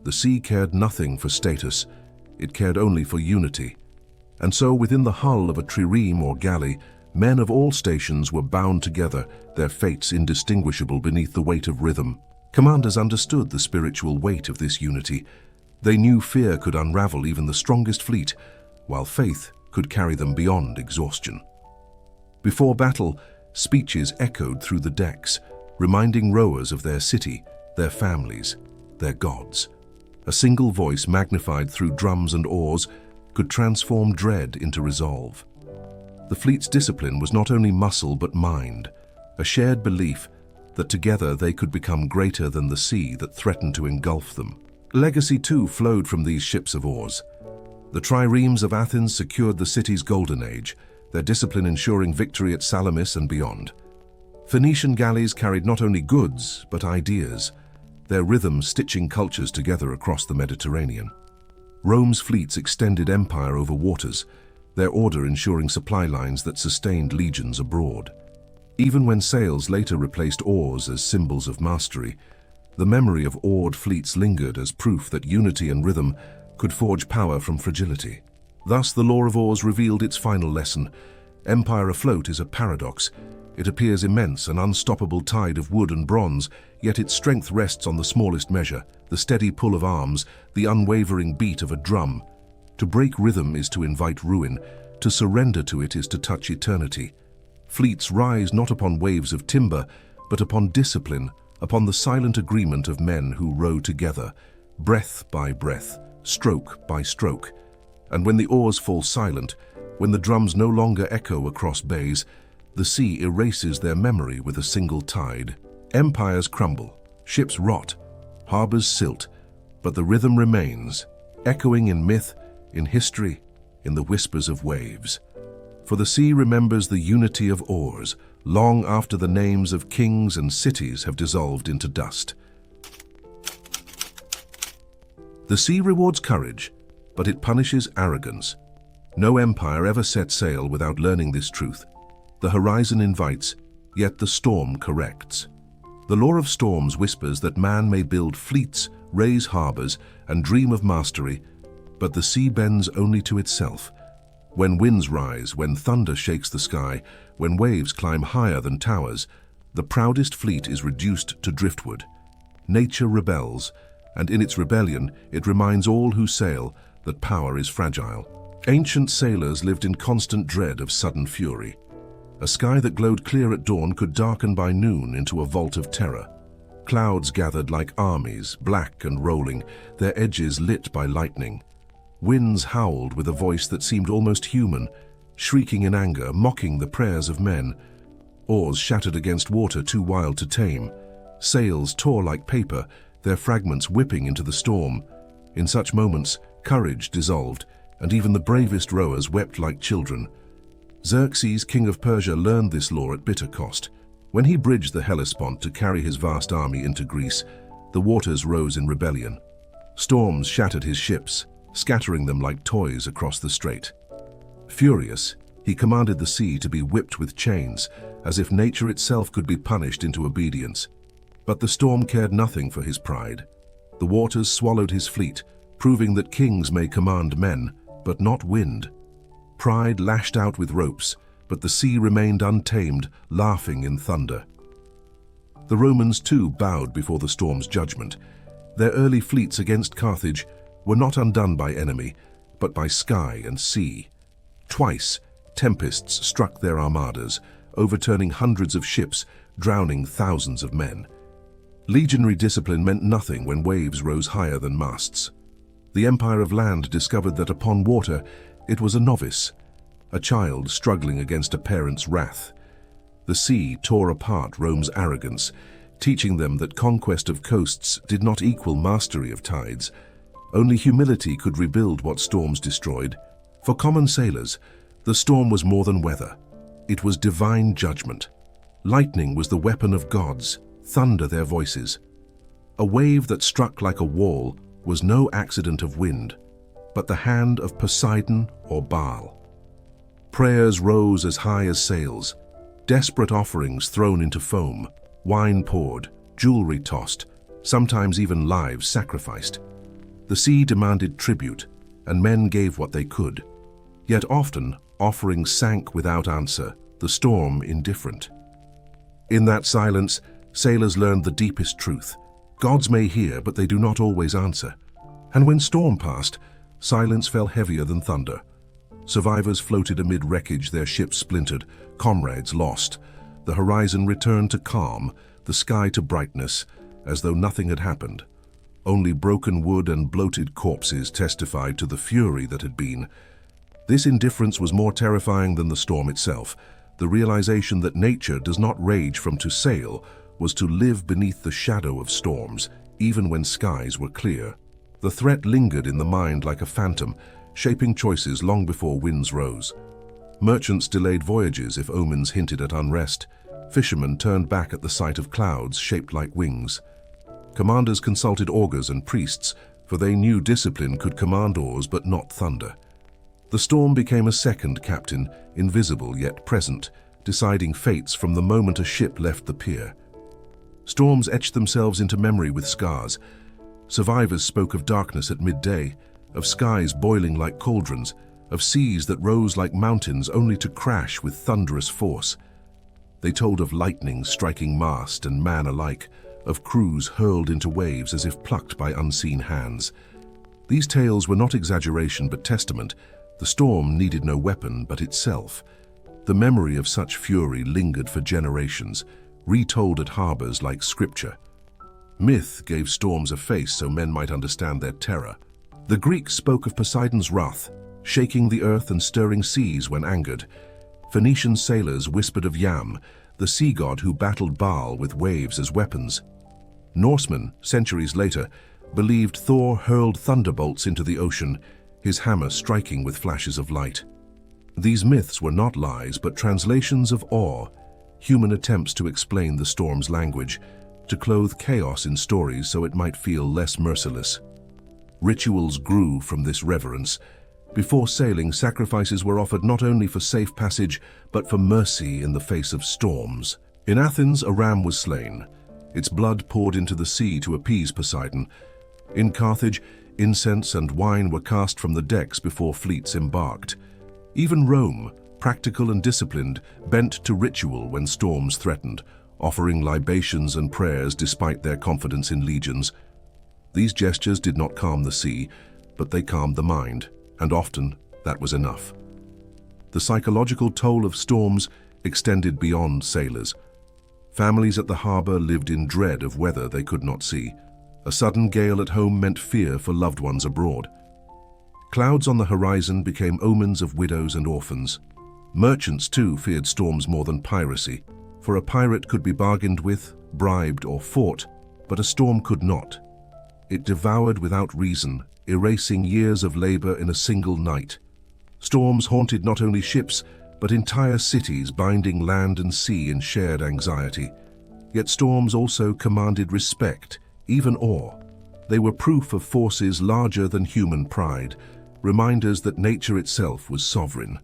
The sea cared nothing for status. It cared only for unity. And so within the hull of a trireme or galley, men of all stations were bound together, their fates indistinguishable beneath the weight of rhythm. Commanders understood the spiritual weight of this unity. They knew fear could unravel even the strongest fleet, while faith could carry them beyond exhaustion. Before battle, speeches echoed through the decks, reminding rowers of their city, their families, their gods. A single voice magnified through drums and oars could transform dread into resolve. The fleet's discipline was not only muscle but mind, a shared belief that together they could become greater than the sea that threatened to engulf them. Legacy too flowed from these ships of oars. The triremes of Athens secured the city's golden age, their discipline ensuring victory at Salamis and beyond. Phoenician galleys carried not only goods but ideas, their rhythm stitching cultures together across the Mediterranean. Rome's fleets extended empire over waters, their order ensuring supply lines that sustained legions abroad. Even when sails later replaced oars as symbols of mastery, the memory of oared fleets lingered as proof that unity and rhythm could forge power from fragility. Thus, the law of oars revealed its final lesson. Empire afloat is a paradox. It appears immense, an unstoppable tide of wood and bronze, yet its strength rests on the smallest measure, the steady pull of arms, the unwavering beat of a drum. To break rhythm is to invite ruin. To surrender to it is to touch eternity. Fleets rise not upon waves of timber, but upon discipline, upon the silent agreement of men who row together, breath by breath, stroke by stroke. And when the oars fall silent, when the drums no longer echo across bays, the sea erases their memory with a single tide. Empires crumble, ships rot, harbors silt, but the rhythm remains, echoing in myth, in history, in the whispers of waves. For the sea remembers the unity of oars, long after the names of kings and cities have dissolved into dust. The sea rewards courage, but it punishes arrogance. No empire ever set sail without learning this truth. The horizon invites, yet the storm corrects. The law of storms whispers that man may build fleets, raise harbors, and dream of mastery, but the sea bends only to itself. When winds rise, when thunder shakes the sky, when waves climb higher than towers, the proudest fleet is reduced to driftwood. Nature rebels, and in its rebellion it reminds all who sail that power is fragile. Ancient sailors lived in constant dread of sudden fury. A sky that glowed clear at dawn could darken by noon into a vault of terror. Clouds gathered like armies, black and rolling, their edges lit by lightning. Winds howled with a voice that seemed almost human, shrieking in anger, mocking the prayers of men. Oars shattered against water too wild to tame. Sails tore like paper, their fragments whipping into the storm. In such moments, courage dissolved, and even the bravest rowers wept like children. Xerxes, king of Persia, learned this law at bitter cost. When he bridged the Hellespont to carry his vast army into Greece, the waters rose in rebellion. Storms shattered his ships, scattering them like toys across the strait. Furious, he commanded the sea to be whipped with chains, as if nature itself could be punished into obedience. But the storm cared nothing for his pride. The waters swallowed his fleet, proving that kings may command men, but not wind. Pride lashed out with ropes, but the sea remained untamed, laughing in thunder. The Romans too bowed before the storm's judgment. Their early fleets against Carthage were not undone by enemy, but by sky and sea. Twice, tempests struck their armadas, overturning hundreds of ships, drowning thousands of men. Legionary discipline meant nothing when waves rose higher than masts. The Empire of Land discovered that upon water, it was a novice, a child struggling against a parent's wrath. The sea tore apart Rome's arrogance, teaching them that conquest of coasts did not equal mastery of tides. Only humility could rebuild what storms destroyed. For common sailors, the storm was more than weather. It was divine judgment. Lightning was the weapon of gods, thunder their voices. A wave that struck like a wall was no accident of wind, but the hand of Poseidon or Baal. Prayers rose as high as sails, desperate offerings thrown into foam, wine poured, jewelry tossed, sometimes even lives sacrificed. The sea demanded tribute, and men gave what they could. Yet often, offerings sank without answer, the storm indifferent. In that silence, sailors learned the deepest truth. Gods may hear, but they do not always answer. And when storm passed, silence fell heavier than thunder. Survivors floated amid wreckage, their ships splintered, comrades lost. The horizon returned to calm, the sky to brightness, as though nothing had happened. Only broken wood and bloated corpses testified to the fury that had been. This indifference was more terrifying than the storm itself. The realization that nature does not rage from to sail was to live beneath the shadow of storms, even when skies were clear. The threat lingered in the mind like a phantom, shaping choices long before winds rose. Merchants delayed voyages if omens hinted at unrest. Fishermen turned back at the sight of clouds shaped like wings. Commanders consulted augurs and priests, for they knew discipline could command oars but not thunder. The storm became a second captain, invisible yet present, deciding fates from the moment a ship left the pier. Storms etched themselves into memory with scars. Survivors spoke of darkness at midday, of skies boiling like cauldrons, of seas that rose like mountains only to crash with thunderous force. They told of lightning striking mast and man alike, of crews hurled into waves as if plucked by unseen hands. These tales were not exaggeration but testament. The storm needed no weapon but itself. The memory of such fury lingered for generations, retold at harbors like scripture. Myth gave storms a face so men might understand their terror. The Greeks spoke of Poseidon's wrath, shaking the earth and stirring seas when angered. Phoenician sailors whispered of Yam, the sea god who battled Baal with waves as weapons. Norsemen, centuries later, believed Thor hurled thunderbolts into the ocean, his hammer striking with flashes of light. These myths were not lies but translations of awe, human attempts to explain the storm's language, to clothe chaos in stories so it might feel less merciless. Rituals grew from this reverence. Before sailing, sacrifices were offered not only for safe passage, but for mercy in the face of storms. In Athens, a ram was slain. Its blood poured into the sea to appease Poseidon. In Carthage, incense and wine were cast from the decks before fleets embarked. Even Rome, practical and disciplined, bent to ritual when storms threatened, offering libations and prayers despite their confidence in legions. These gestures did not calm the sea, but they calmed the mind, and often that was enough. The psychological toll of storms extended beyond sailors. Families at the harbor lived in dread of weather they could not see. A sudden gale at home meant fear for loved ones abroad. Clouds on the horizon became omens of widows and orphans. Merchants, too, feared storms more than piracy, for a pirate could be bargained with, bribed, or fought, but a storm could not. It devoured without reason, erasing years of labor in a single night. Storms haunted not only ships, but entire cities, binding land and sea in shared anxiety. Yet storms also commanded respect, even awe. They were proof of forces larger than human pride, reminders that nature itself was sovereign.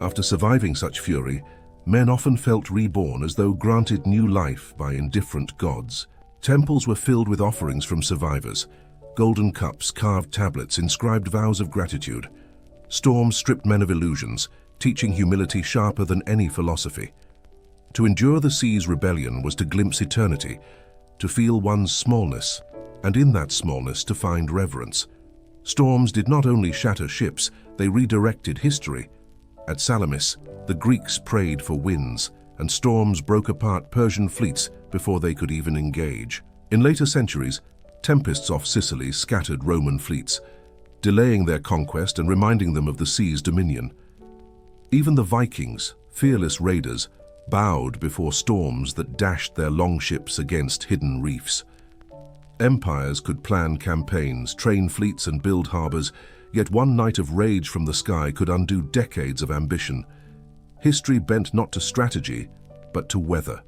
After surviving such fury, men often felt reborn as though granted new life by indifferent gods. Temples were filled with offerings from survivors. Golden cups, carved tablets, inscribed vows of gratitude. Storms stripped men of illusions, teaching humility sharper than any philosophy. To endure the sea's rebellion was to glimpse eternity, to feel one's smallness, and in that smallness to find reverence. Storms did not only shatter ships, they redirected history. At Salamis, the Greeks prayed for winds, and storms broke apart Persian fleets before they could even engage. In later centuries, tempests off Sicily scattered Roman fleets, delaying their conquest and reminding them of the sea's dominion. Even the Vikings, fearless raiders, bowed before storms that dashed their longships against hidden reefs. Empires could plan campaigns, train fleets and build harbors, yet one night of rage from the sky could undo decades of ambition. History bent not to strategy, but to weather.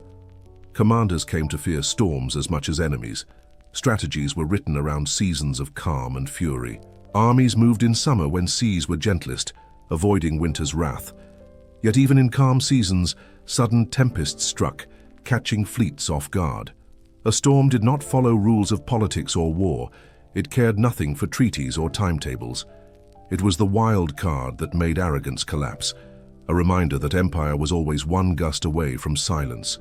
Commanders came to fear storms as much as enemies. Strategies were written around seasons of calm and fury. Armies moved in summer when seas were gentlest, avoiding winter's wrath. Yet even in calm seasons, sudden tempests struck, catching fleets off guard. A storm did not follow rules of politics or war. It cared nothing for treaties or timetables. It was the wild card that made arrogance collapse, a reminder that empire was always one gust away from silence.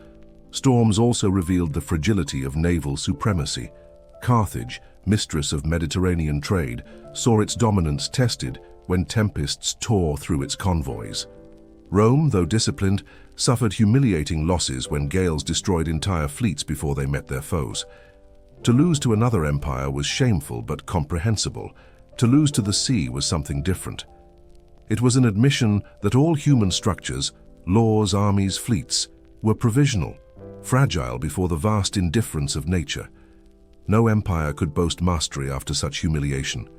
Storms also revealed the fragility of naval supremacy. Carthage, mistress of Mediterranean trade, saw its dominance tested when tempests tore through its convoys. Rome, though disciplined, suffered humiliating losses when gales destroyed entire fleets before they met their foes. To lose to another empire was shameful but comprehensible. To lose to the sea was something different. It was an admission that all human structures, laws, armies, fleets, were provisional, fragile before the vast indifference of nature. No empire could boast mastery after such humiliation.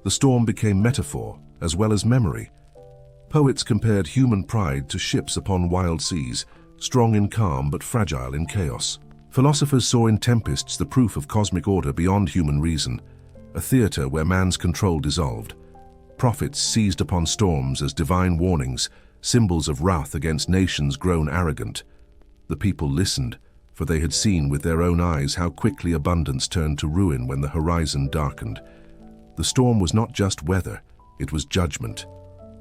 The storm became metaphor as well as memory. Poets compared human pride to ships upon wild seas, strong in calm but fragile in chaos. Philosophers saw in tempests the proof of cosmic order beyond human reason, a theater where man's control dissolved. Prophets seized upon storms as divine warnings, symbols of wrath against nations grown arrogant. The people listened, for they had seen with their own eyes how quickly abundance turned to ruin when the horizon darkened. The storm was not just weather, it was judgment.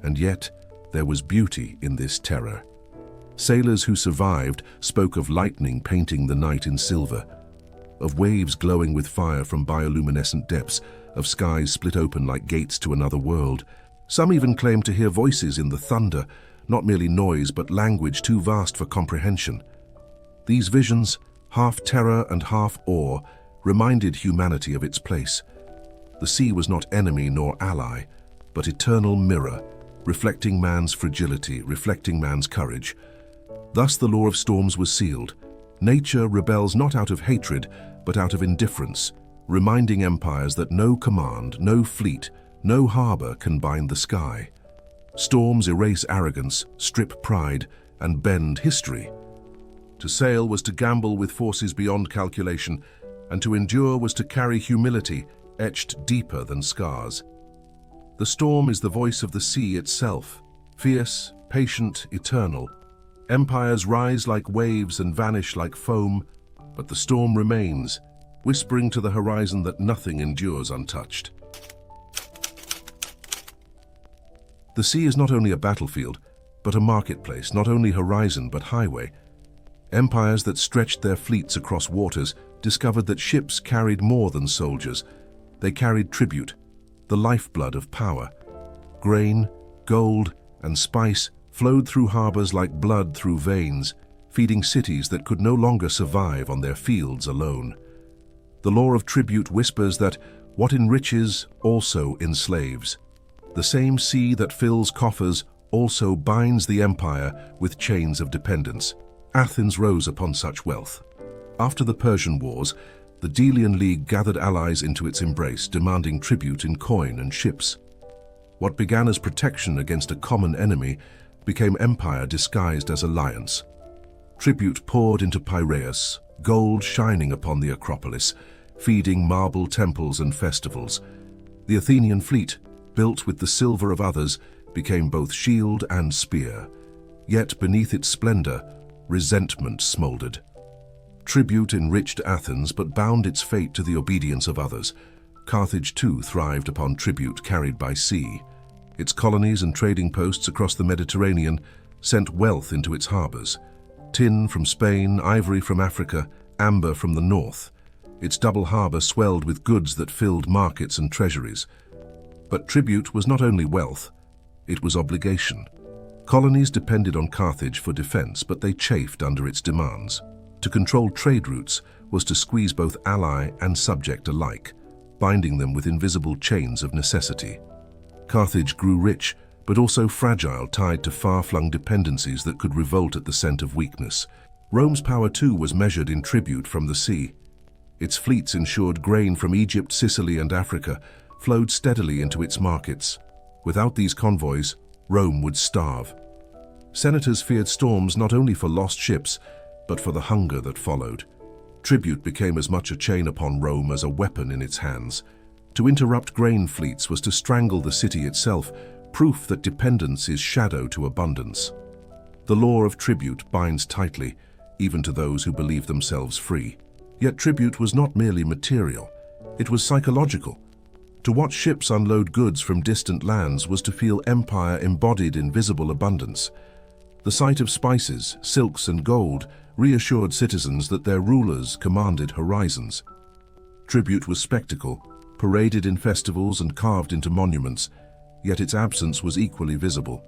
And yet, there was beauty in this terror. Sailors who survived spoke of lightning painting the night in silver, of waves glowing with fire from bioluminescent depths, of skies split open like gates to another world. Some even claimed to hear voices in the thunder, not merely noise but language too vast for comprehension. These visions, half terror and half awe, reminded humanity of its place. The sea was not enemy nor ally, but eternal mirror, reflecting man's fragility, reflecting man's courage. Thus the law of storms was sealed. Nature rebels not out of hatred, but out of indifference, reminding empires that no command, no fleet, no harbor can bind the sky. Storms erase arrogance, strip pride, and bend history. To sail was to gamble with forces beyond calculation, and to endure was to carry humility etched deeper than scars. The storm is the voice of the sea itself, fierce, patient, eternal. Empires rise like waves and vanish like foam, but the storm remains, whispering to the horizon that nothing endures untouched. The sea is not only a battlefield, but a marketplace, not only horizon but highway. Empires that stretched their fleets across waters discovered that ships carried more than soldiers. They carried tribute, the lifeblood of power. Grain, gold, and spice flowed through harbors like blood through veins, feeding cities that could no longer survive on their fields alone. The law of tribute whispers that what enriches also enslaves. The same sea that fills coffers also binds the empire with chains of dependence. Athens rose upon such wealth. After the Persian Wars, the Delian League gathered allies into its embrace, demanding tribute in coin and ships. What began as protection against a common enemy became empire disguised as alliance. Tribute poured into Piraeus, gold shining upon the Acropolis, feeding marble temples and festivals. The Athenian fleet, built with the silver of others, became both shield and spear. Yet beneath its splendor, resentment smoldered. Tribute enriched Athens but bound its fate to the obedience of others. Carthage too thrived upon tribute carried by sea. Its colonies and trading posts across the Mediterranean sent wealth into its harbors. Tin from Spain, ivory from Africa, amber from the north. Its double harbor swelled with goods that filled markets and treasuries. But tribute was not only wealth, it was obligation. Colonies depended on Carthage for defense, but they chafed under its demands. To control trade routes, was to squeeze both ally and subject alike, binding them with invisible chains of necessity. Carthage grew rich, but also fragile, tied to far-flung dependencies that could revolt at the scent of weakness. Rome's power too was measured in tribute from the sea. Its fleets ensured grain from Egypt, Sicily, and Africa flowed steadily into its markets. Without these convoys, Rome would starve. Senators feared storms not only for lost ships, but for the hunger that followed. Tribute became as much a chain upon Rome as a weapon in its hands. To interrupt grain fleets was to strangle the city itself, proof that dependence is shadow to abundance. The law of tribute binds tightly, even to those who believe themselves free. Yet tribute was not merely material, it was psychological. To watch ships unload goods from distant lands was to feel empire embodied in visible abundance. The sight of spices, silks, and gold reassured citizens that their rulers commanded horizons. Tribute was spectacle, paraded in festivals and carved into monuments, yet its absence was equally visible.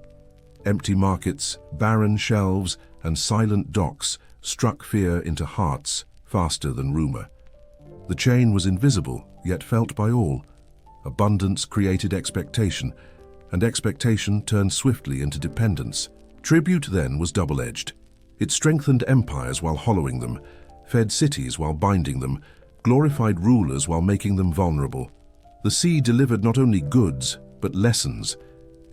Empty markets, barren shelves, and silent docks struck fear into hearts faster than rumor. The chain was invisible, yet felt by all. Abundance created expectation, and expectation turned swiftly into dependence. Tribute then was double-edged. It strengthened empires while hollowing them, fed cities while binding them, glorified rulers while making them vulnerable. The sea delivered not only goods, but lessons.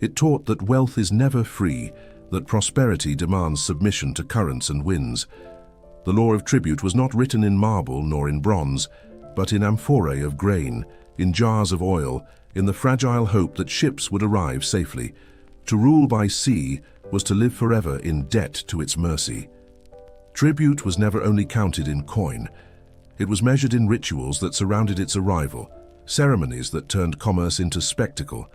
It taught that wealth is never free, that prosperity demands submission to currents and winds. The law of tribute was not written in marble nor in bronze, but in amphorae of grain, in jars of oil, in the fragile hope that ships would arrive safely. To rule by sea was to live forever in debt to its mercy. Tribute was never only counted in coin. It was measured in rituals that surrounded its arrival, ceremonies that turned commerce into spectacle.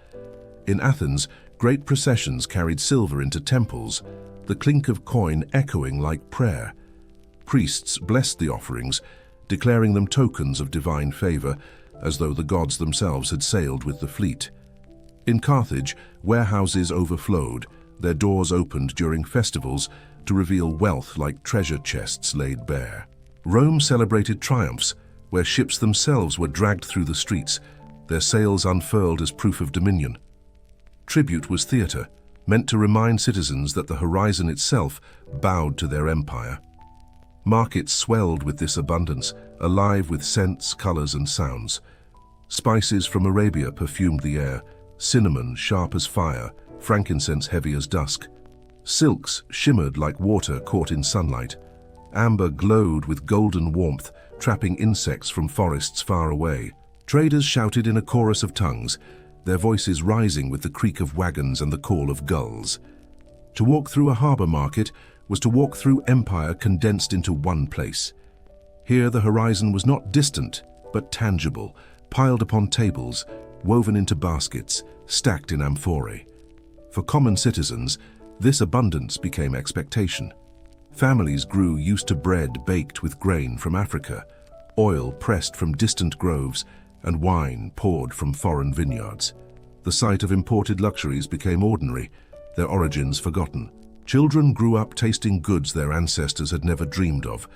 In Athens, great processions carried silver into temples, the clink of coin echoing like prayer. Priests blessed the offerings, declaring them tokens of divine favor, as though the gods themselves had sailed with the fleet. In Carthage, warehouses overflowed, their doors opened during festivals to reveal wealth like treasure chests laid bare. Rome celebrated triumphs, where ships themselves were dragged through the streets, their sails unfurled as proof of dominion. Tribute was theater, meant to remind citizens that the horizon itself bowed to their empire. Markets swelled with this abundance, alive with scents, colors, and sounds. Spices from Arabia perfumed the air, cinnamon sharp as fire, frankincense heavy as dusk. Silks shimmered like water caught in sunlight. Amber glowed with golden warmth, trapping insects from forests far away. Traders shouted in a chorus of tongues, their voices rising with the creak of wagons and the call of gulls. To walk through a harbor market was to walk through empire condensed into one place. Here the horizon was not distant, but tangible, piled upon tables, woven into baskets, stacked in amphorae. For common citizens, this abundance became expectation. Families grew used to bread baked with grain from Africa, oil pressed from distant groves, and wine poured from foreign vineyards. The sight of imported luxuries became ordinary, their origins forgotten. Children grew up tasting goods their ancestors had never dreamed of,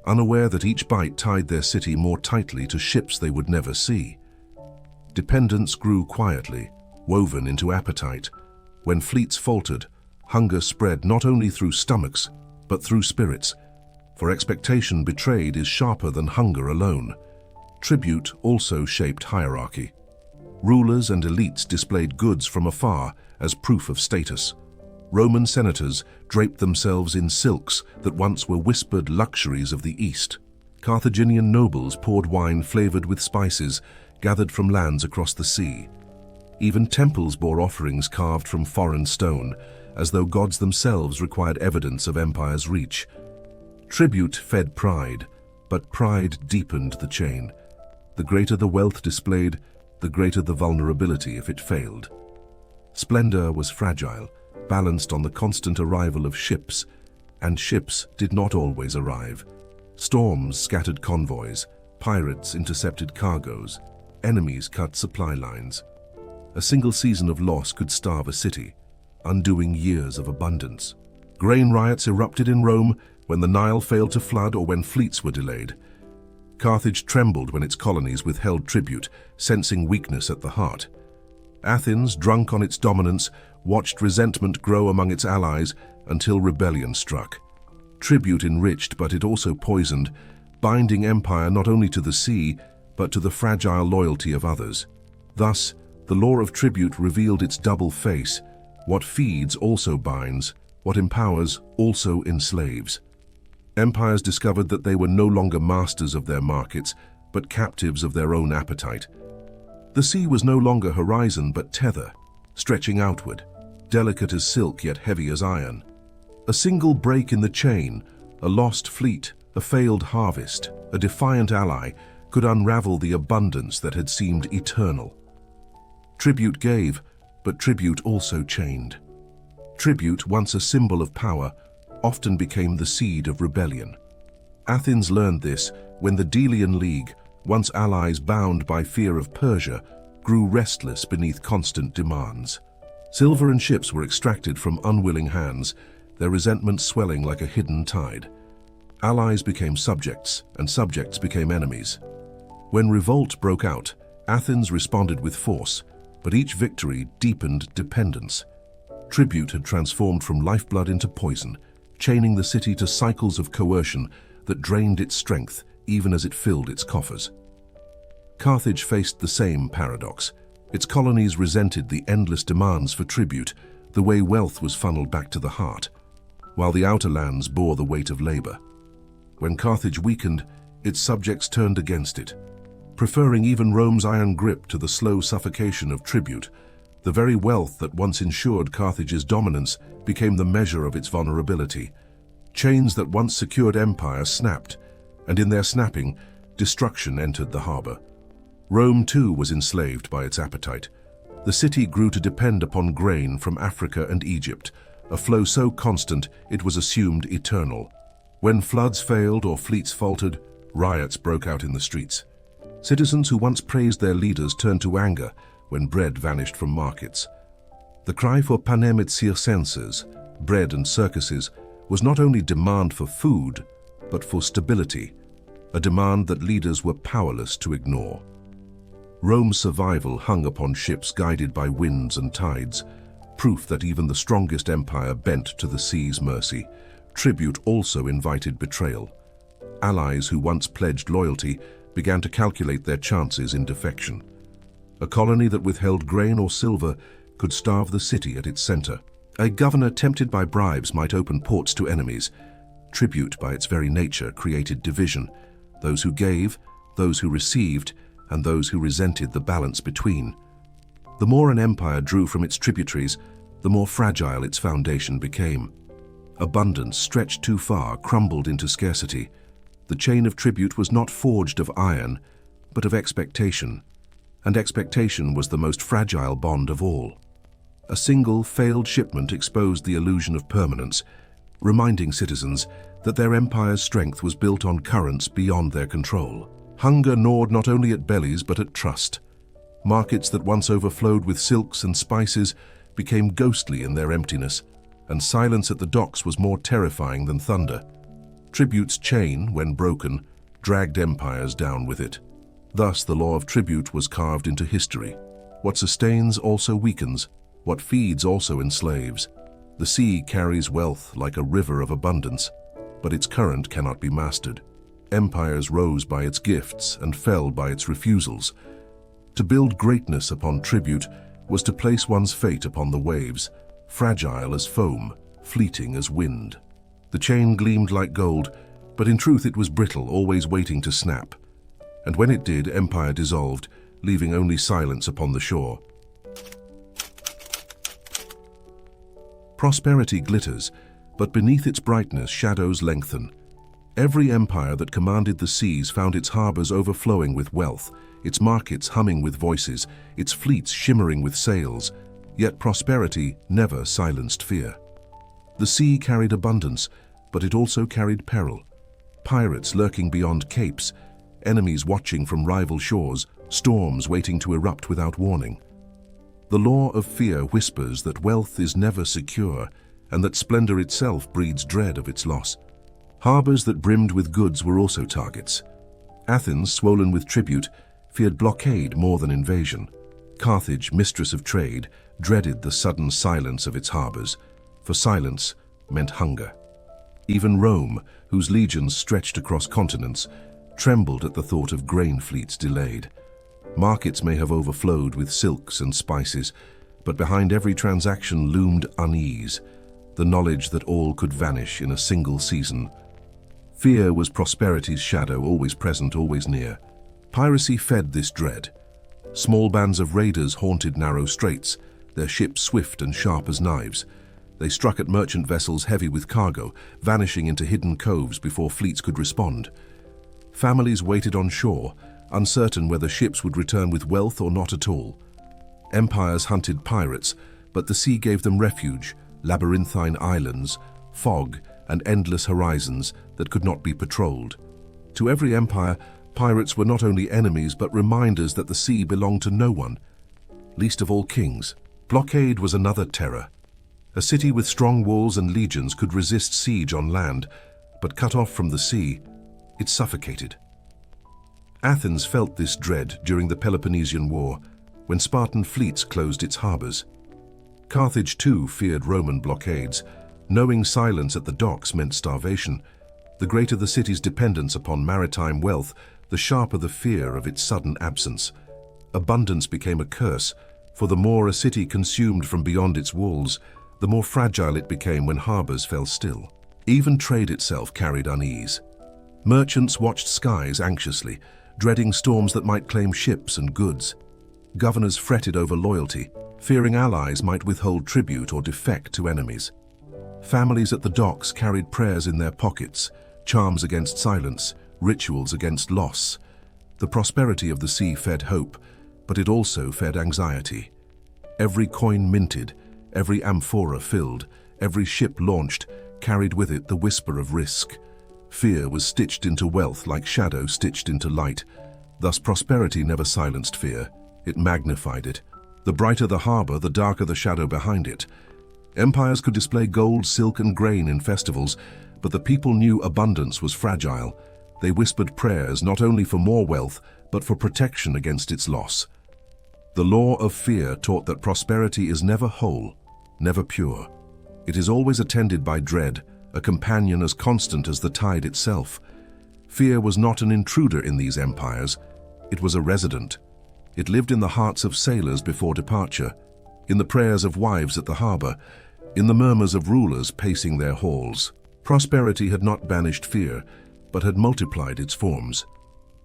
unaware that each bite tied their city more tightly to ships they would never see. Dependence grew quietly, woven into appetite. When fleets faltered, hunger spread not only through stomachs, but through spirits, for expectation betrayed is sharper than hunger alone. Tribute also shaped hierarchy. Rulers and elites displayed goods from afar as proof of status. Roman senators draped themselves in silks that once were whispered luxuries of the East. Carthaginian nobles poured wine flavored with spices gathered from lands across the sea. Even temples bore offerings carved from foreign stone, as though gods themselves required evidence of empire's reach. Tribute fed pride, but pride deepened the chain. The greater the wealth displayed, the greater the vulnerability if it failed. Splendor was fragile, balanced on the constant arrival of ships, and ships did not always arrive. Storms scattered convoys, pirates intercepted cargoes, enemies cut supply lines. A single season of loss could starve a city, undoing years of abundance. Grain riots erupted in Rome when the Nile failed to flood or when fleets were delayed. Carthage trembled when its colonies withheld tribute, sensing weakness at the heart. Athens, drunk on its dominance, watched resentment grow among its allies until rebellion struck. Tribute enriched, but it also poisoned, binding empire not only to the sea, but to the fragile loyalty of others. Thus, the law of tribute revealed its double face. What feeds also binds, what empowers also enslaves. Empires discovered that they were no longer masters of their markets, but captives of their own appetite. The sea was no longer horizon but tether, stretching outward, delicate as silk yet heavy as iron. A single break in the chain, a lost fleet, a failed harvest, a defiant ally, could unravel the abundance that had seemed eternal. Tribute gave, but tribute also chained. Tribute, once a symbol of power, often became the seed of rebellion. Athens learned this when the Delian League, once allies bound by fear of Persia, grew restless beneath constant demands. Silver and ships were extracted from unwilling hands, their resentment swelling like a hidden tide. Allies became subjects, and subjects became enemies. When revolt broke out, Athens responded with force, but each victory deepened dependence. Tribute had transformed from lifeblood into poison, chaining the city to cycles of coercion that drained its strength even as it filled its coffers. Carthage faced the same paradox. Its colonies resented the endless demands for tribute, the way wealth was funneled back to the heart, while the outer lands bore the weight of labor. When Carthage weakened, its subjects turned against it, preferring even Rome's iron grip to the slow suffocation of tribute. The very wealth that once ensured Carthage's dominance became the measure of its vulnerability. Chains that once secured empire snapped, and in their snapping, destruction entered the harbor. Rome too was enslaved by its appetite. The city grew to depend upon grain from Africa and Egypt, a flow so constant it was assumed eternal. When floods failed or fleets faltered, riots broke out in the streets. Citizens who once praised their leaders turned to anger when bread vanished from markets. The cry for panem et circenses, bread and circuses, was not only demand for food, but for stability, a demand that leaders were powerless to ignore. Rome's survival hung upon ships guided by winds and tides, proof that even the strongest empire bent to the sea's mercy. Tribute also invited betrayal. Allies who once pledged loyalty began to calculate their chances in defection. A colony that withheld grain or silver could starve the city at its center. A governor tempted by bribes might open ports to enemies. Tribute, by its very nature, created division. Those who gave, those who received, and those who resented the balance between. The more an empire drew from its tributaries, the more fragile its foundation became. Abundance stretched too far crumbled into scarcity. The chain of tribute was not forged of iron, but of expectation. And expectation was the most fragile bond of all. A single failed shipment exposed the illusion of permanence, reminding citizens that their empire's strength was built on currents beyond their control. Hunger gnawed not only at bellies but at trust. Markets that once overflowed with silks and spices became ghostly in their emptiness, and silence at the docks was more terrifying than thunder. Tribute's chain, when broken, dragged empires down with it. Thus the law of tribute was carved into history. What sustains also weakens, what feeds also enslaves. The sea carries wealth like a river of abundance, but its current cannot be mastered. Empires rose by its gifts and fell by its refusals. To build greatness upon tribute was to place one's fate upon the waves, fragile as foam, fleeting as wind. The chain gleamed like gold, but in truth it was brittle, always waiting to snap. And when it did, empire dissolved, leaving only silence upon the shore. Prosperity glitters, but beneath its brightness shadows lengthen. Every empire that commanded the seas found its harbors overflowing with wealth, its markets humming with voices, its fleets shimmering with sails. Yet prosperity never silenced fear. The sea carried abundance, but it also carried peril. Pirates lurking beyond capes, enemies watching from rival shores, storms waiting to erupt without warning. The law of fear whispers that wealth is never secure, and that splendor itself breeds dread of its loss. Harbors that brimmed with goods were also targets. Athens, swollen with tribute, feared blockade more than invasion. Carthage, mistress of trade, dreaded the sudden silence of its harbors, for silence meant hunger. Even Rome, whose legions stretched across continents, trembled at the thought of grain fleets delayed. Markets may have overflowed with silks and spices, but behind every transaction loomed unease, the knowledge that all could vanish in a single season. Fear was prosperity's shadow, always present, always near. Piracy fed this dread. Small bands of raiders haunted narrow straits, their ships swift and sharp as knives. They struck at merchant vessels heavy with cargo, vanishing into hidden coves before fleets could respond. Families waited on shore, uncertain whether ships would return with wealth or not at all. Empires hunted pirates, but the sea gave them refuge, labyrinthine islands, fog, and endless horizons that could not be patrolled. To every empire, pirates were not only enemies but reminders that the sea belonged to no one, least of all kings. Blockade was another terror. A city with strong walls and legions could resist siege on land, but cut off from the sea, it suffocated. Athens felt this dread during the Peloponnesian War, when Spartan fleets closed its harbors. Carthage too feared Roman blockades. Knowing silence at the docks meant starvation. The greater the city's dependence upon maritime wealth, the sharper the fear of its sudden absence. Abundance became a curse, for the more a city consumed from beyond its walls, the more fragile it became when harbors fell still. Even trade itself carried unease. Merchants watched skies anxiously, dreading storms that might claim ships and goods. Governors fretted over loyalty, fearing allies might withhold tribute or defect to enemies. Families at the docks carried prayers in their pockets, charms against silence, rituals against loss. The prosperity of the sea fed hope, but it also fed anxiety. Every coin minted, every amphora filled, every ship launched, carried with it the whisper of risk. Fear was stitched into wealth like shadow stitched into light. Thus prosperity never silenced fear, it magnified it. The brighter the harbor, the darker the shadow behind it. Empires could display gold, silk, and grain in festivals, but the people knew abundance was fragile. They whispered prayers not only for more wealth, but for protection against its loss. The law of fear taught that prosperity is never whole, never pure. It is always attended by dread, a companion as constant as the tide itself. Fear was not an intruder in these empires, it was a resident. It lived in the hearts of sailors before departure, in the prayers of wives at the harbor, in the murmurs of rulers pacing their halls. Prosperity had not banished fear, but had multiplied its forms.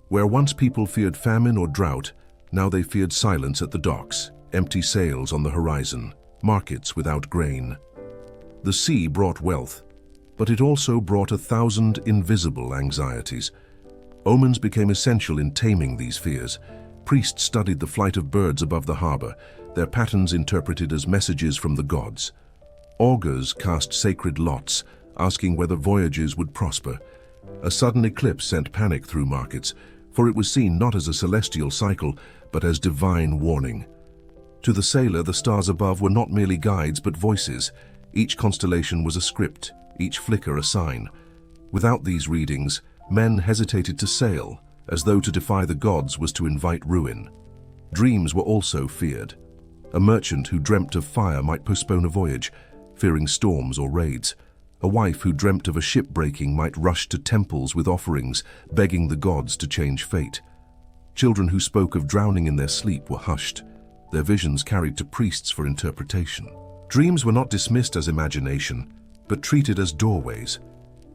Where once people feared famine or drought, now they feared silence at the docks, empty sails on the horizon, markets without grain. The sea brought wealth, but it also brought 1,000 invisible anxieties. Omens became essential in taming these fears. Priests studied the flight of birds above the harbor, their patterns interpreted as messages from the gods. Augurs cast sacred lots, asking whether voyages would prosper. A sudden eclipse sent panic through markets, for it was seen not as a celestial cycle, but as divine warning. To the sailor, the stars above were not merely guides, but voices. Each constellation was a script, each flicker a sign. Without these readings, men hesitated to sail, as though to defy the gods was to invite ruin. Dreams were also feared. A merchant who dreamt of fire might postpone a voyage, fearing storms or raids. A wife who dreamt of a ship breaking might rush to temples with offerings, begging the gods to change fate. Children who spoke of drowning in their sleep were hushed, their visions carried to priests for interpretation. Dreams were not dismissed as imagination, but treated as doorways,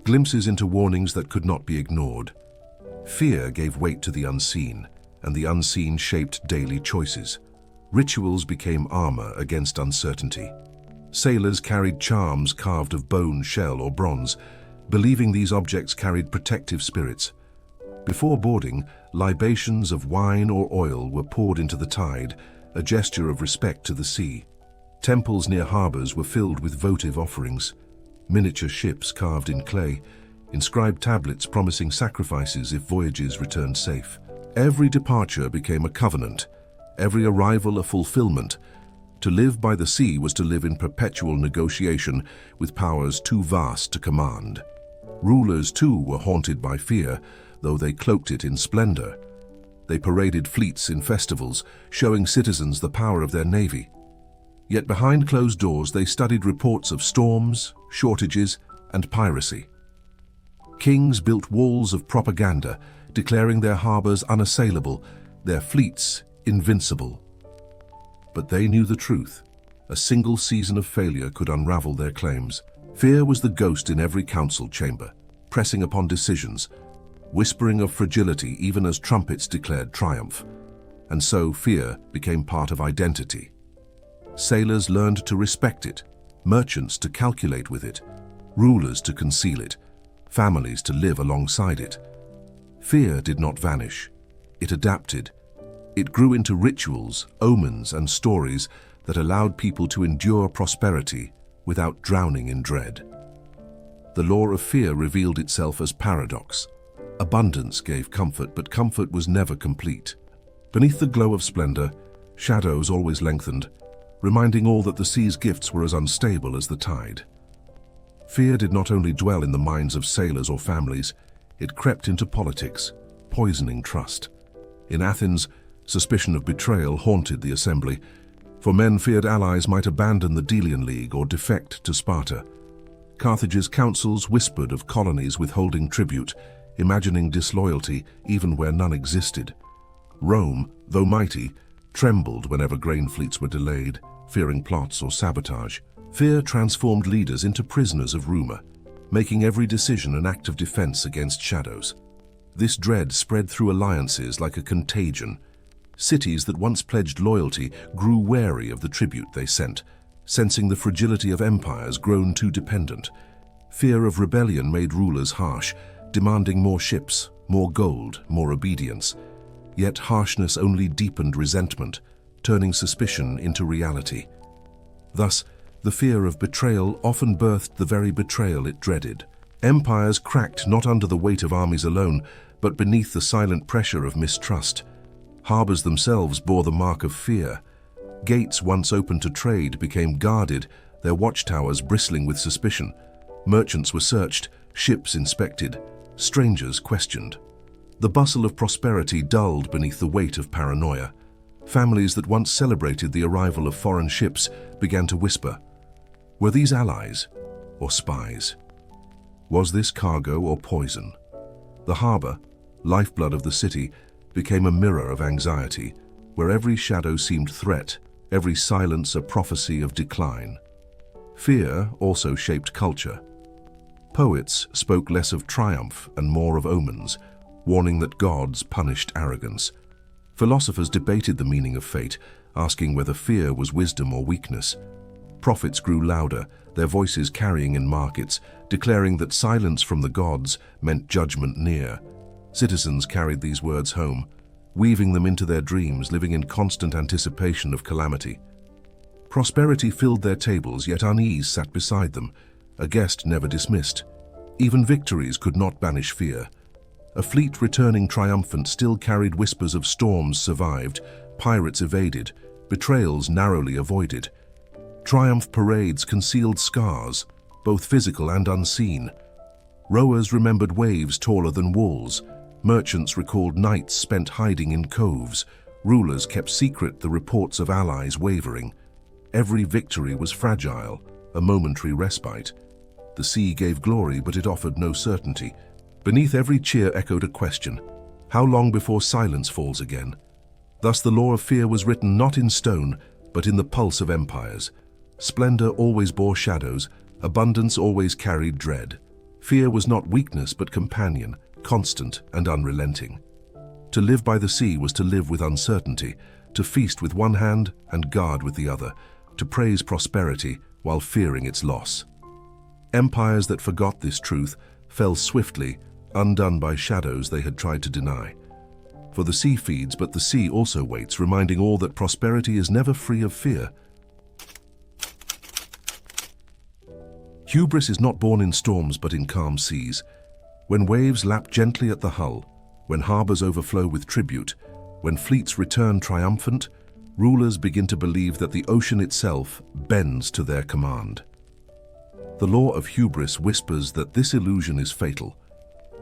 glimpses into warnings that could not be ignored. Fear gave weight to the unseen, and the unseen shaped daily choices. Rituals became armor against uncertainty. Sailors carried charms carved of bone, shell, or bronze, believing these objects carried protective spirits. Before boarding, libations of wine or oil were poured into the tide, a gesture of respect to the sea. Temples near harbors were filled with votive offerings. Miniature ships carved in clay, inscribed tablets promising sacrifices if voyages returned safe. Every departure became a covenant, every arrival a fulfillment. To live by the sea was to live in perpetual negotiation with powers too vast to command. Rulers too were haunted by fear, though they cloaked it in splendor. They paraded fleets in festivals, showing citizens the power of their navy. Yet behind closed doors they studied reports of storms, shortages, and piracy. Kings built walls of propaganda, declaring their harbors unassailable, their fleets invincible. But they knew the truth. A single season of failure could unravel their claims. Fear was the ghost in every council chamber, pressing upon decisions, whispering of fragility even as trumpets declared triumph. And so fear became part of identity. Sailors learned to respect it, merchants to calculate with it, rulers to conceal it, families to live alongside it. Fear did not vanish. It adapted. It grew into rituals, omens, and stories that allowed people to endure prosperity without drowning in dread. The law of fear revealed itself as paradox. Abundance gave comfort, but comfort was never complete. Beneath the glow of splendor, shadows always lengthened, reminding all that the sea's gifts were as unstable as the tide. Fear did not only dwell in the minds of sailors or families, it crept into politics, poisoning trust. In Athens, suspicion of betrayal haunted the assembly, for men feared allies might abandon the Delian League or defect to Sparta. Carthage's councils whispered of colonies withholding tribute, imagining disloyalty even where none existed. Rome, though mighty, trembled whenever grain fleets were delayed, fearing plots or sabotage. Fear transformed leaders into prisoners of rumor, making every decision an act of defense against shadows. This dread spread through alliances like a contagion. Cities that once pledged loyalty grew wary of the tribute they sent, sensing the fragility of empires grown too dependent. Fear of rebellion made rulers harsh, demanding more ships, more gold, more obedience. Yet harshness only deepened resentment, turning suspicion into reality. Thus, the fear of betrayal often birthed the very betrayal it dreaded. Empires cracked not under the weight of armies alone, but beneath the silent pressure of mistrust. Harbors themselves bore the mark of fear. Gates once open to trade became guarded, their watchtowers bristling with suspicion. Merchants were searched, ships inspected, strangers questioned. The bustle of prosperity dulled beneath the weight of paranoia. Families that once celebrated the arrival of foreign ships began to whisper. Were these allies or spies? Was this cargo or poison? The harbor, lifeblood of the city, became a mirror of anxiety, where every shadow seemed threat, every silence a prophecy of decline. Fear also shaped culture. Poets spoke less of triumph and more of omens, warning that gods punished arrogance. Philosophers debated the meaning of fate, asking whether fear was wisdom or weakness. Prophets grew louder, their voices carrying in markets, declaring that silence from the gods meant judgment near. Citizens carried these words home, weaving them into their dreams, living in constant anticipation of calamity. Prosperity filled their tables, yet unease sat beside them, a guest never dismissed. Even victories could not banish fear. A fleet returning triumphant still carried whispers of storms survived, pirates evaded, betrayals narrowly avoided. Triumph parades concealed scars, both physical and unseen. Rowers remembered waves taller than walls. Merchants recalled nights spent hiding in coves. Rulers kept secret the reports of allies wavering. Every victory was fragile, a momentary respite. The sea gave glory, but it offered no certainty. Beneath every cheer echoed a question: how long before silence falls again? Thus the law of fear was written not in stone, but in the pulse of empires. Splendor always bore shadows, abundance always carried dread. Fear was not weakness but companion, constant and unrelenting. To live by the sea was to live with uncertainty, to feast with one hand and guard with the other, to praise prosperity while fearing its loss. Empires that forgot this truth fell swiftly, undone by shadows they had tried to deny. For the sea feeds, but the sea also waits, reminding all that prosperity is never free of fear. Hubris is not born in storms but in calm seas. When waves lap gently at the hull, when harbors overflow with tribute, when fleets return triumphant, rulers begin to believe that the ocean itself bends to their command. The law of hubris whispers that this illusion is fatal.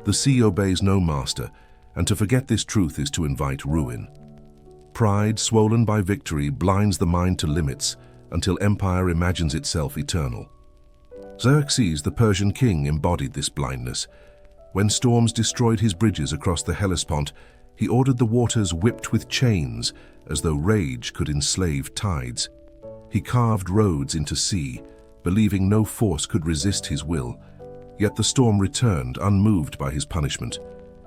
The sea obeys no master, and to forget this truth is to invite ruin. Pride, swollen by victory, blinds the mind to limits until empire imagines itself eternal. Xerxes, the Persian king, embodied this blindness. When storms destroyed his bridges across the Hellespont, he ordered the waters whipped with chains, as though rage could enslave tides. He carved roads into sea, believing no force could resist his will. Yet the storm returned, unmoved by his punishment.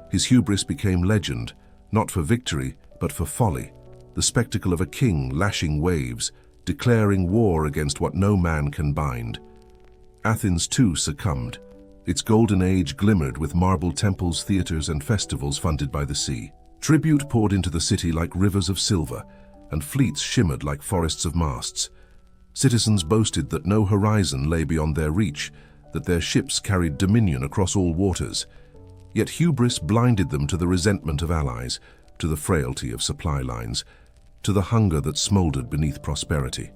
His hubris became legend, not for victory, but for folly, the spectacle of a king lashing waves, declaring war against what no man can bind. Athens too succumbed. Its golden age glimmered with marble temples, theaters, and festivals funded by the sea. Tribute poured into the city like rivers of silver, and fleets shimmered like forests of masts. Citizens boasted that no horizon lay beyond their reach, that their ships carried dominion across all waters. Yet hubris blinded them to the resentment of allies, to the frailty of supply lines, to the hunger that smoldered beneath prosperity.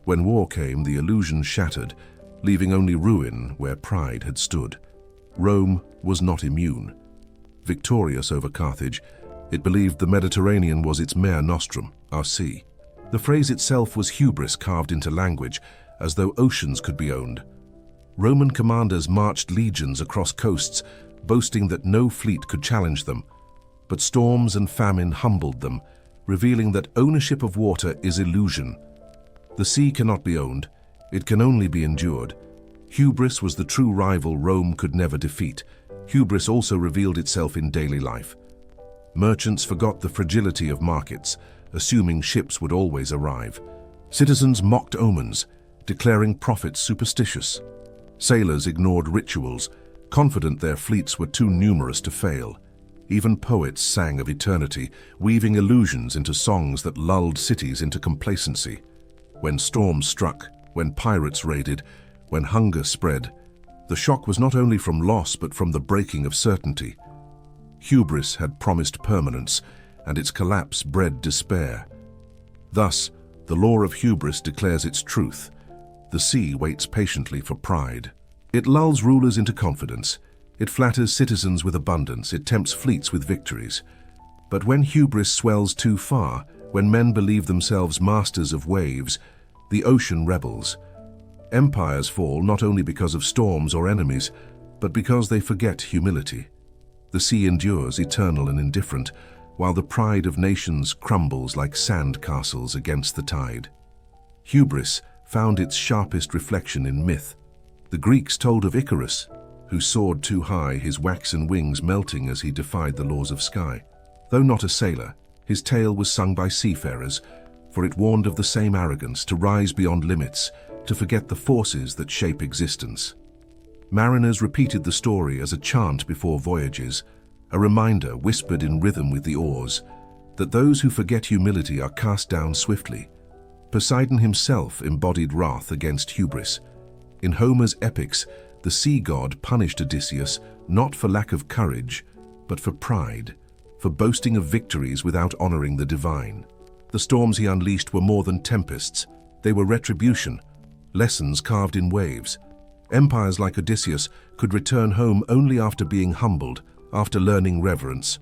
When war came, the illusion shattered, leaving only ruin where pride had stood. Rome was not immune. Victorious over Carthage, it believed the Mediterranean was its mare nostrum, our sea. The phrase itself was hubris carved into language, as though oceans could be owned. Roman commanders marched legions across coasts, boasting that no fleet could challenge them. But storms and famine humbled them, revealing that ownership of water is illusion. The sea cannot be owned, it can only be endured. Hubris was the true rival Rome could never defeat. Hubris also revealed itself in daily life. Merchants forgot the fragility of markets, assuming ships would always arrive. Citizens mocked omens, declaring prophets superstitious. Sailors ignored rituals, confident their fleets were too numerous to fail. Even poets sang of eternity, weaving illusions into songs that lulled cities into complacency. When storms struck, when pirates raided, when hunger spread, the shock was not only from loss but from the breaking of certainty. Hubris had promised permanence, and its collapse bred despair. Thus, the law of hubris declares its truth. The sea waits patiently for pride. It lulls rulers into confidence. It flatters citizens with abundance. It tempts fleets with victories. But when hubris swells too far, when men believe themselves masters of waves, the ocean rebels. Empires fall not only because of storms or enemies, but because they forget humility. The sea endures, eternal and indifferent, while the pride of nations crumbles like sand castles against the tide. Hubris found its sharpest reflection in myth. The Greeks told of Icarus, who soared too high, his waxen wings melting as he defied the laws of sky. Though not a sailor, his tale was sung by seafarers, for it warned of the same arrogance, to rise beyond limits, to forget the forces that shape existence. Mariners repeated the story as a chant before voyages, a reminder whispered in rhythm with the oars, that those who forget humility are cast down swiftly. Poseidon himself embodied wrath against hubris. In Homer's epics, the sea god punished Odysseus not for lack of courage, but for pride, for boasting of victories without honoring the divine. The storms he unleashed were more than tempests. They were retribution, lessons carved in waves. Empires like Odysseus could return home only after being humbled, after learning reverence.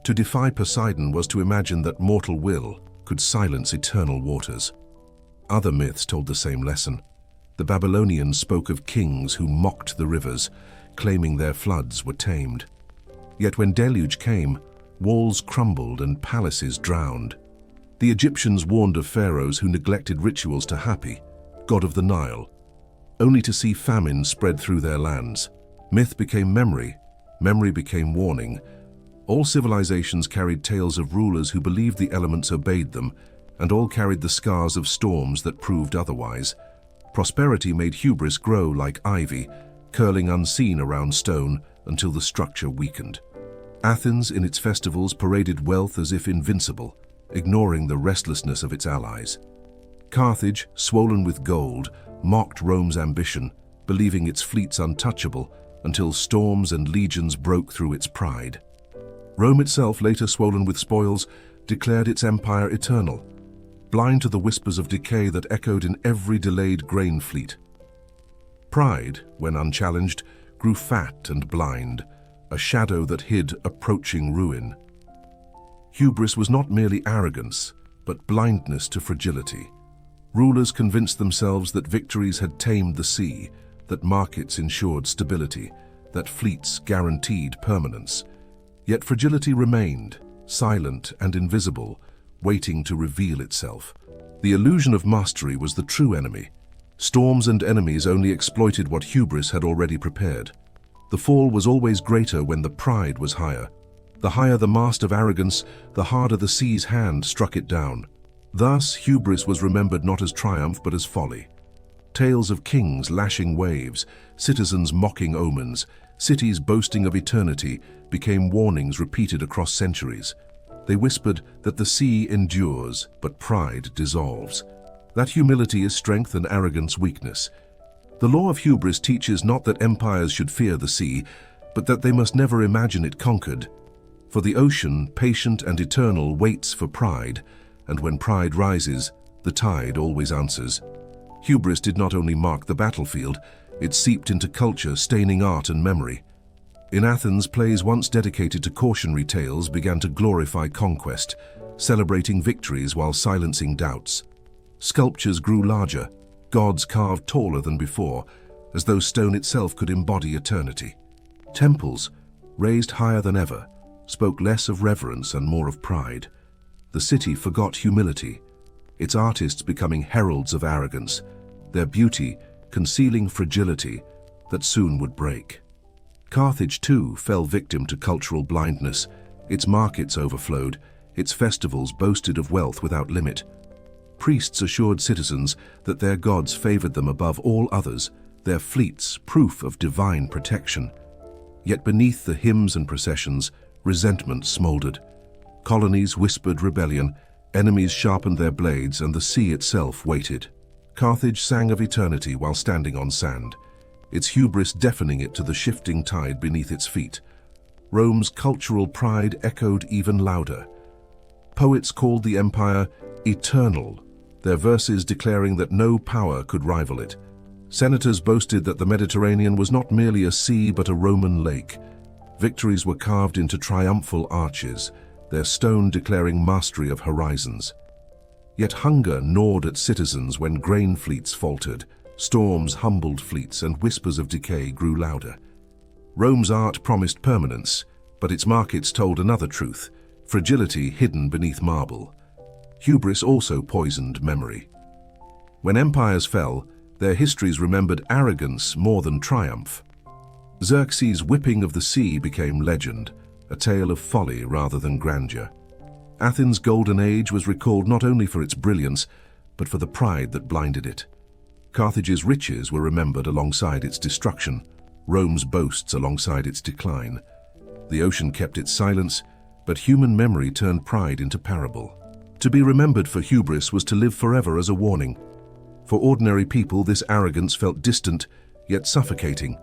To defy Poseidon was to imagine that mortal will could silence eternal waters. Other myths told the same lesson. The Babylonians spoke of kings who mocked the rivers, claiming their floods were tamed. Yet when deluge came, walls crumbled and palaces drowned. The Egyptians warned of pharaohs who neglected rituals to Hapi, god of the Nile, only to see famine spread through their lands. Myth became memory, memory became warning. All civilizations carried tales of rulers who believed the elements obeyed them, and all carried the scars of storms that proved otherwise. Prosperity made hubris grow like ivy, curling unseen around stone until the structure weakened. Athens, in its festivals, paraded wealth as if invincible, ignoring the restlessness of its allies. Carthage, swollen with gold, mocked Rome's ambition, believing its fleets untouchable until storms and legions broke through its pride. Rome itself, later swollen with spoils, declared its empire eternal, blind to the whispers of decay that echoed in every delayed grain fleet. Pride, when unchallenged, grew fat and blind, a shadow that hid approaching ruin. Hubris was not merely arrogance, but blindness to fragility. Rulers convinced themselves that victories had tamed the sea, that markets ensured stability, that fleets guaranteed permanence. Yet fragility remained, silent and invisible, waiting to reveal itself. The illusion of mastery was the true enemy. Storms and enemies only exploited what hubris had already prepared. The fall was always greater when the pride was higher. The higher the mast of arrogance, the harder the sea's hand struck it down. Thus, hubris was remembered not as triumph but as folly. Tales of kings lashing waves, citizens mocking omens, cities boasting of eternity became warnings repeated across centuries. They whispered that the sea endures, but pride dissolves. That humility is strength and arrogance weakness. The law of hubris teaches not that empires should fear the sea, but that they must never imagine it conquered. For the ocean, patient and eternal, waits for pride, and when pride rises, the tide always answers. Hubris did not only mark the battlefield, it seeped into culture, staining art and memory. In Athens, plays once dedicated to cautionary tales began to glorify conquest, celebrating victories while silencing doubts. Sculptures grew larger, gods carved taller than before, as though stone itself could embody eternity. Temples, raised higher than ever, spoke less of reverence and more of pride. The city forgot humility, its artists becoming heralds of arrogance, their beauty concealing fragility that soon would break. Carthage, too, fell victim to cultural blindness. Its markets overflowed, its festivals boasted of wealth without limit. Priests assured citizens that their gods favored them above all others, their fleets proof of divine protection. Yet beneath the hymns and processions, resentment smoldered. Colonies whispered rebellion, enemies sharpened their blades, and the sea itself waited. Carthage sang of eternity while standing on sand, its hubris deafening it to the shifting tide beneath its feet. Rome's cultural pride echoed even louder. Poets called the empire eternal, their verses declaring that no power could rival it. Senators boasted that the Mediterranean was not merely a sea but a Roman lake. Victories were carved into triumphal arches, their stone declaring mastery of horizons. Yet hunger gnawed at citizens when grain fleets faltered, storms humbled fleets, and whispers of decay grew louder. Rome's art promised permanence, but its markets told another truth, fragility hidden beneath marble. Hubris also poisoned memory. When empires fell, their histories remembered arrogance more than triumph. Xerxes' whipping of the sea became legend, a tale of folly rather than grandeur. Athens' golden age was recalled not only for its brilliance, but for the pride that blinded it. Carthage's riches were remembered alongside its destruction, Rome's boasts alongside its decline. The ocean kept its silence, but human memory turned pride into parable. To be remembered for hubris was to live forever as a warning. For ordinary people, this arrogance felt distant, yet suffocating.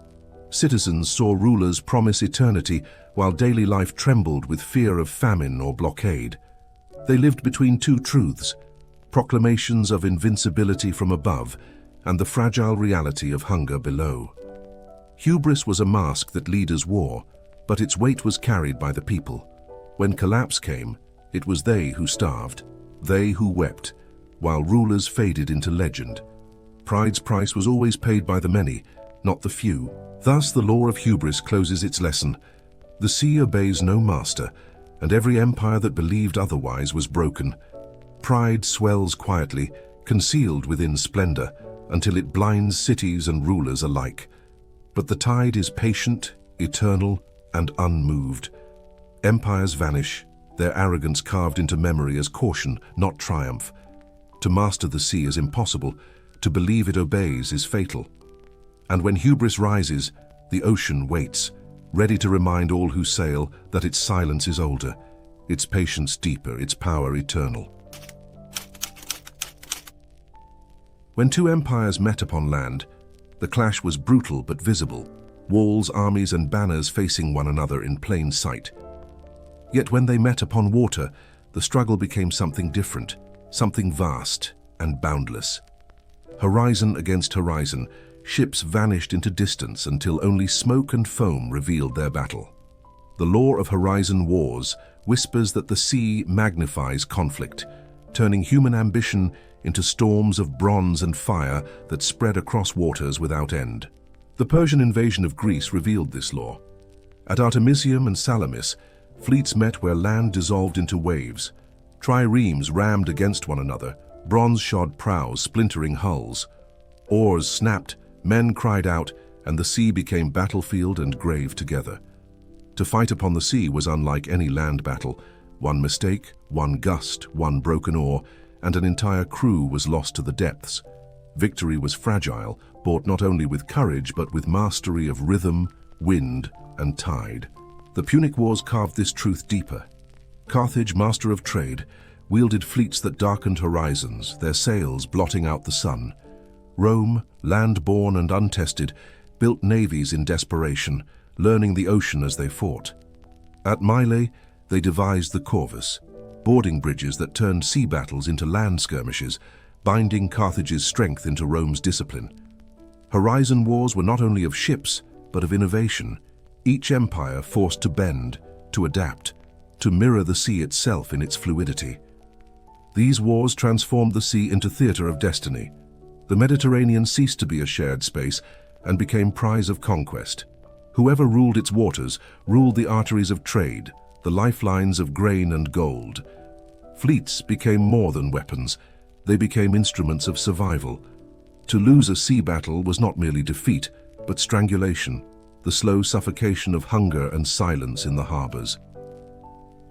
Citizens saw rulers promise eternity, while daily life trembled with fear of famine or blockade. They lived between two truths, proclamations of invincibility from above and the fragile reality of hunger below. Hubris was a mask that leaders wore, but its weight was carried by the people. When collapse came, it was they who starved, they who wept, while rulers faded into legend. Pride's price was always paid by the many, not the few. Thus the law of hubris closes its lesson. The sea obeys no master, and every empire that believed otherwise was broken. Pride swells quietly, concealed within splendor, until it blinds cities and rulers alike. But the tide is patient, eternal, and unmoved. Empires vanish, their arrogance carved into memory as caution, not triumph. To master the sea is impossible, to believe it obeys is fatal. And when hubris rises, the ocean waits, ready to remind all who sail that its silence is older, its patience deeper, its power eternal. When two empires met upon land, the clash was brutal but visible, walls, armies, and banners facing one another in plain sight. Yet when they met upon water, the struggle became something different, something vast and boundless. Horizon against horizon, ships vanished into distance until only smoke and foam revealed their battle. The law of horizon wars whispers that the sea magnifies conflict, turning human ambition into storms of bronze and fire that spread across waters without end. The Persian invasion of Greece revealed this law. At Artemisium and Salamis, fleets met where land dissolved into waves. Triremes rammed against one another, bronze-shod prows splintering hulls. Oars snapped, men cried out, and the sea became battlefield and grave together. To fight upon the sea was unlike any land battle. One mistake, one gust, one broken oar, and an entire crew was lost to the depths. Victory was fragile, bought not only with courage but with mastery of rhythm, wind, and tide. The Punic Wars carved this truth deeper. Carthage, master of trade, wielded fleets that darkened horizons, their sails blotting out the sun. Rome, land-born and untested, built navies in desperation, learning the ocean as they fought. At Mylae, they devised the Corvus, boarding bridges that turned sea battles into land skirmishes, binding Carthage's strength into Rome's discipline. Horizon wars were not only of ships, but of innovation, each empire forced to bend, to adapt, to mirror the sea itself in its fluidity. These wars transformed the sea into theater of destiny. The Mediterranean ceased to be a shared space and became prize of conquest. Whoever ruled its waters ruled the arteries of trade, the lifelines of grain and gold. Fleets became more than weapons. They became instruments of survival. To lose a sea battle was not merely defeat, but strangulation, the slow suffocation of hunger and silence in the harbors.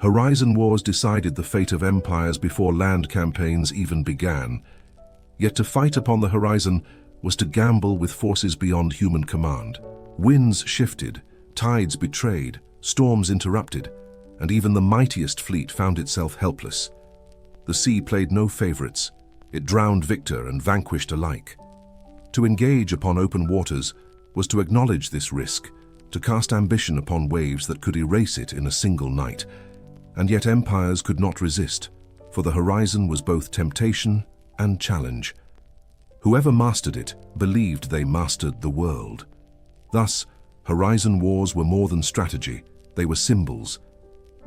Horizon wars decided the fate of empires before land campaigns even began. Yet to fight upon the horizon was to gamble with forces beyond human command. Winds shifted, tides betrayed, storms interrupted, and even the mightiest fleet found itself helpless. The sea played no favorites. It drowned victor and vanquished alike. To engage upon open waters was to acknowledge this risk, to cast ambition upon waves that could erase it in a single night. And yet empires could not resist, for the horizon was both temptation and challenge. Whoever mastered it believed they mastered the world. Thus, horizon wars were more than strategy, they were symbols.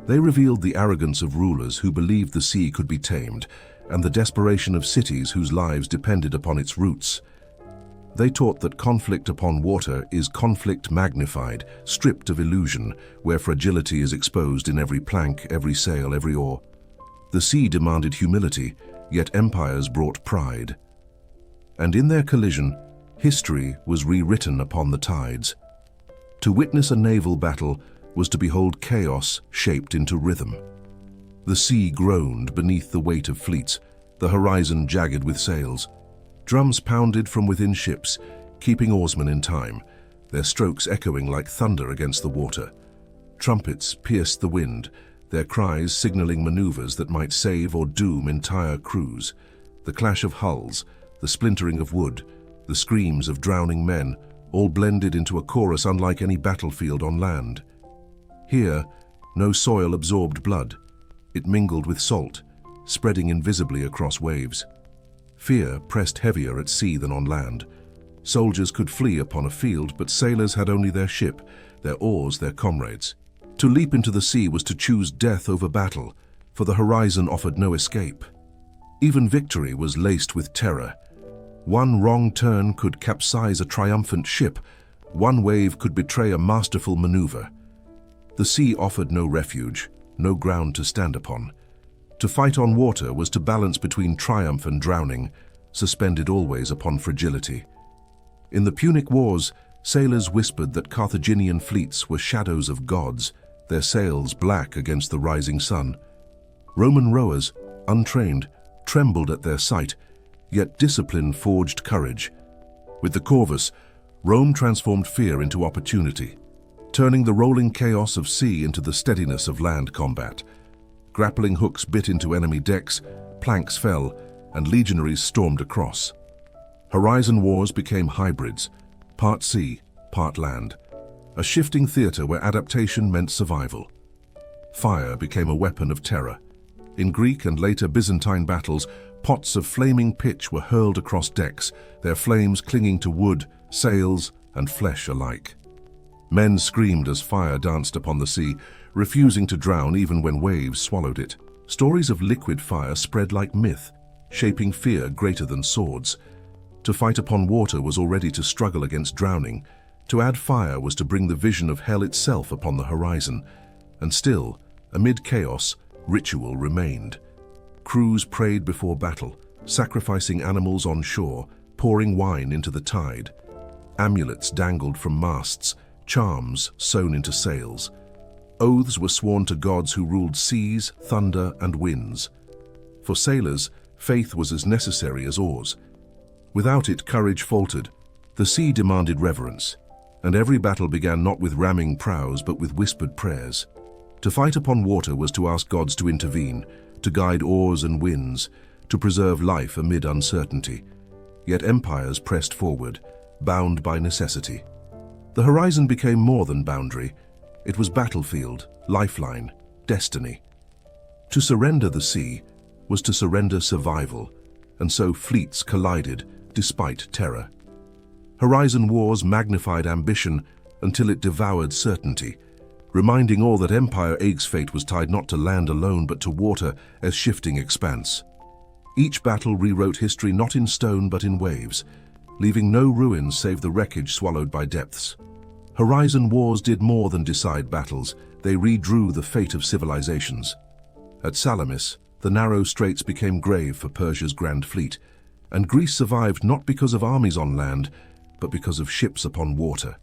They revealed the arrogance of rulers who believed the sea could be tamed, and the desperation of cities whose lives depended upon its roots. They taught that conflict upon water is conflict magnified, stripped of illusion, where fragility is exposed in every plank, every sail, every oar. The sea demanded humility, yet empires brought pride. And in their collision, history was rewritten upon the tides. To witness a naval battle was to behold chaos shaped into rhythm. The sea groaned beneath the weight of fleets, the horizon jagged with sails. Drums pounded from within ships, keeping oarsmen in time, their strokes echoing like thunder against the water. Trumpets pierced the wind, their cries signaling maneuvers that might save or doom entire crews. The clash of hulls, the splintering of wood, the screams of drowning men, all blended into a chorus unlike any battlefield on land. Here, no soil absorbed blood. It mingled with salt, spreading invisibly across waves. Fear pressed heavier at sea than on land. Soldiers could flee upon a field, but sailors had only their ship, their oars, their comrades. To leap into the sea was to choose death over battle, for the horizon offered no escape. Even victory was laced with terror. One wrong turn could capsize a triumphant ship. One wave could betray a masterful maneuver. The sea offered no refuge, no ground to stand upon. To fight on water was to balance between triumph and drowning, suspended always upon fragility. In the Punic Wars, sailors whispered that Carthaginian fleets were shadows of gods, their sails black against the rising sun. Roman rowers, untrained, trembled at their sight, yet discipline forged courage. With the Corvus, Rome transformed fear into opportunity, turning the rolling chaos of sea into the steadiness of land combat. Grappling hooks bit into enemy decks, planks fell, and legionaries stormed across. Horizon wars became hybrids, part sea, part land, a shifting theater where adaptation meant survival. Fire became a weapon of terror. In Greek and later Byzantine battles, pots of flaming pitch were hurled across decks, their flames clinging to wood, sails, and flesh alike. Men screamed as fire danced upon the sea, refusing to drown even when waves swallowed it. Stories of liquid fire spread like myth, shaping fear greater than swords. To fight upon water was already to struggle against drowning. To add fire was to bring the vision of hell itself upon the horizon. And still, amid chaos, ritual remained. Crews prayed before battle, sacrificing animals on shore, pouring wine into the tide. Amulets dangled from masts, charms sewn into sails. Oaths were sworn to gods who ruled seas, thunder, and winds. For sailors, faith was as necessary as oars. Without it, courage faltered. The sea demanded reverence, and every battle began not with ramming prows but with whispered prayers. To fight upon water was to ask gods to intervene, to guide oars and winds, to preserve life amid uncertainty. Yet empires pressed forward, bound by necessity. The horizon became more than boundary. It was battlefield, lifeline, destiny. To surrender the sea was to surrender survival, and so fleets collided despite terror. Horizon wars magnified ambition until it devoured certainty, reminding all that Empire Aeg's fate was tied not to land alone but to water as shifting expanse. Each battle rewrote history not in stone but in waves, leaving no ruins save the wreckage swallowed by depths. Horizon wars did more than decide battles, they redrew the fate of civilizations. At Salamis, the narrow straits became grave for Persia's grand fleet, and Greece survived not because of armies on land, but because of ships upon water.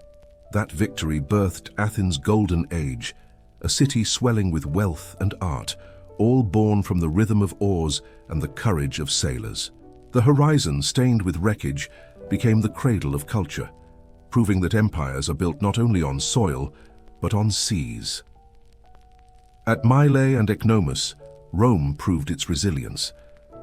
That victory birthed Athens' golden age, a city swelling with wealth and art, all born from the rhythm of oars and the courage of sailors. The horizon, stained with wreckage, became the cradle of culture, proving that empires are built not only on soil, but on seas. At Mylae and Ecnomus, Rome proved its resilience.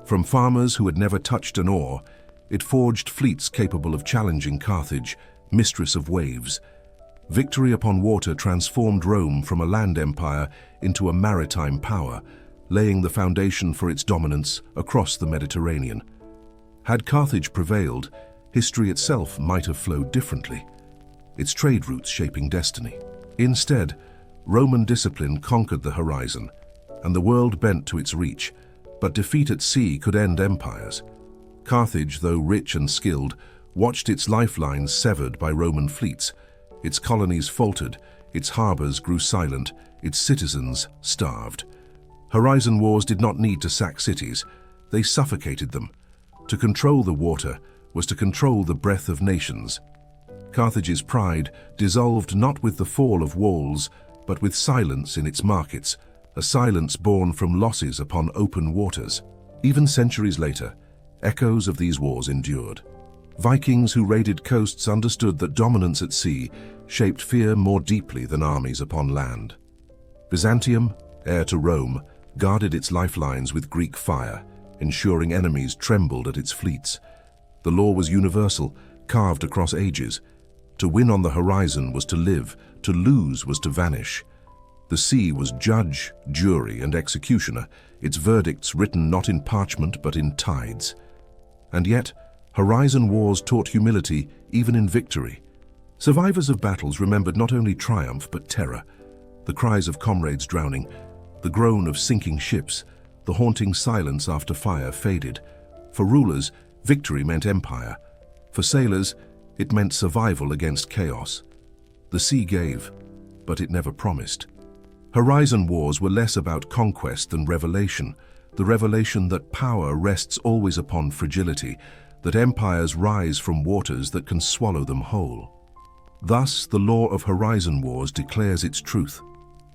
From farmers who had never touched an oar, it forged fleets capable of challenging Carthage, mistress of waves. Victory upon water transformed Rome from a land empire into a maritime power, laying the foundation for its dominance across the Mediterranean. Had Carthage prevailed, history itself might have flowed differently, its trade routes shaping destiny. Instead, Roman discipline conquered the horizon, and the world bent to its reach, but defeat at sea could end empires. Carthage, though rich and skilled, watched its lifelines severed by Roman fleets. Its colonies faltered, its harbors grew silent, its citizens starved. Horizon wars did not need to sack cities, they suffocated them. To control the water was to control the breath of nations. Carthage's pride dissolved not with the fall of walls, but with silence in its markets, a silence born from losses upon open waters. Even centuries later, echoes of these wars endured. Vikings who raided coasts understood that dominance at sea shaped fear more deeply than armies upon land. Byzantium, heir to Rome, guarded its lifelines with Greek fire, ensuring enemies trembled at its fleets. The law was universal, carved across ages. To win on the horizon was to live, to lose was to vanish. The sea was judge, jury, and executioner, its verdicts written not in parchment but in tides. And yet, horizon wars taught humility even in victory. Survivors of battles remembered not only triumph but terror. The cries of comrades drowning, the groan of sinking ships, the haunting silence after fire faded. For rulers, victory meant empire. For sailors, it meant survival against chaos. The sea gave, but it never promised. Horizon wars were less about conquest than revelation, the revelation that power rests always upon fragility, that empires rise from waters that can swallow them whole. Thus, the law of horizon wars declares its truth.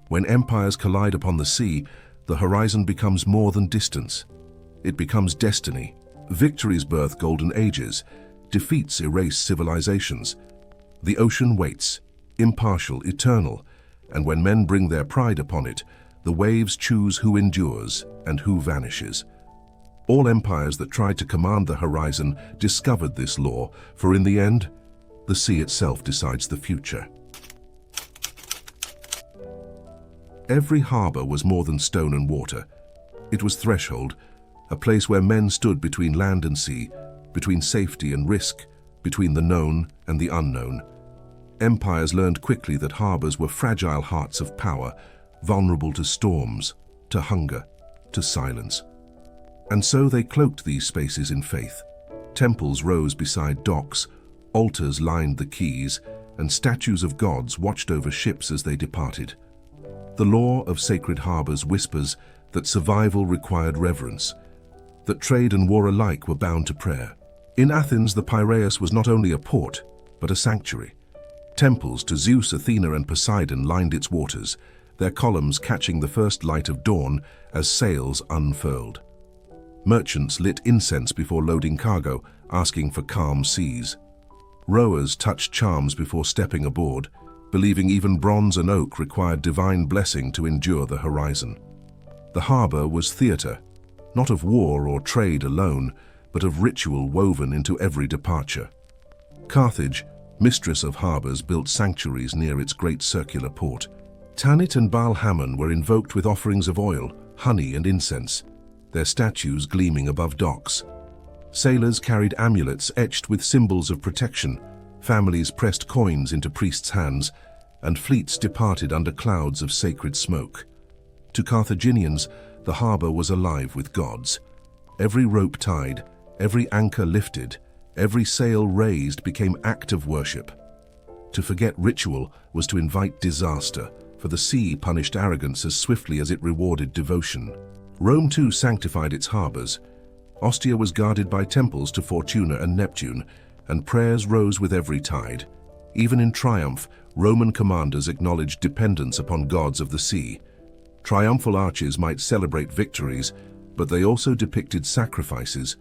When empires collide upon the sea, the horizon becomes more than distance. It becomes destiny. Victories birth golden ages, defeats erase civilizations. The ocean waits, impartial, eternal, and when men bring their pride upon it, the waves choose who endures and who vanishes. All empires that tried to command the horizon discovered this law, for in the end, the sea itself decides the future. Every harbor was more than stone and water. It was threshold, a place where men stood between land and sea, between safety and risk, between the known and the unknown. Empires learned quickly that harbors were fragile hearts of power, vulnerable to storms, to hunger, to silence. And so they cloaked these spaces in faith. Temples rose beside docks, altars lined the quays, and statues of gods watched over ships as they departed. The law of sacred harbors whispers that survival required reverence, that trade and war alike were bound to prayer. In Athens, the Piraeus was not only a port, but a sanctuary. Temples to Zeus, Athena, and Poseidon lined its waters, their columns catching the first light of dawn as sails unfurled. Merchants lit incense before loading cargo, asking for calm seas. Rowers touched charms before stepping aboard, believing even bronze and oak required divine blessing to endure the horizon. The harbor was theater, not of war or trade alone, but of ritual woven into every departure. Carthage, mistress of harbors, built sanctuaries near its great circular port. Tanit and Baal-Hamon were invoked with offerings of oil, honey, and incense, their statues gleaming above docks. Sailors carried amulets etched with symbols of protection, families pressed coins into priests' hands, and fleets departed under clouds of sacred smoke. To Carthaginians, the harbor was alive with gods. Every rope tied, every anchor lifted, every sail raised became act of worship. To forget ritual was to invite disaster, for the sea punished arrogance as swiftly as it rewarded devotion. Rome too sanctified its harbors. Ostia was guarded by temples to Fortuna and Neptune, and prayers rose with every tide. Even in triumph, Roman commanders acknowledged dependence upon gods of the sea. Triumphal arches might celebrate victories, but they also depicted sacrifices,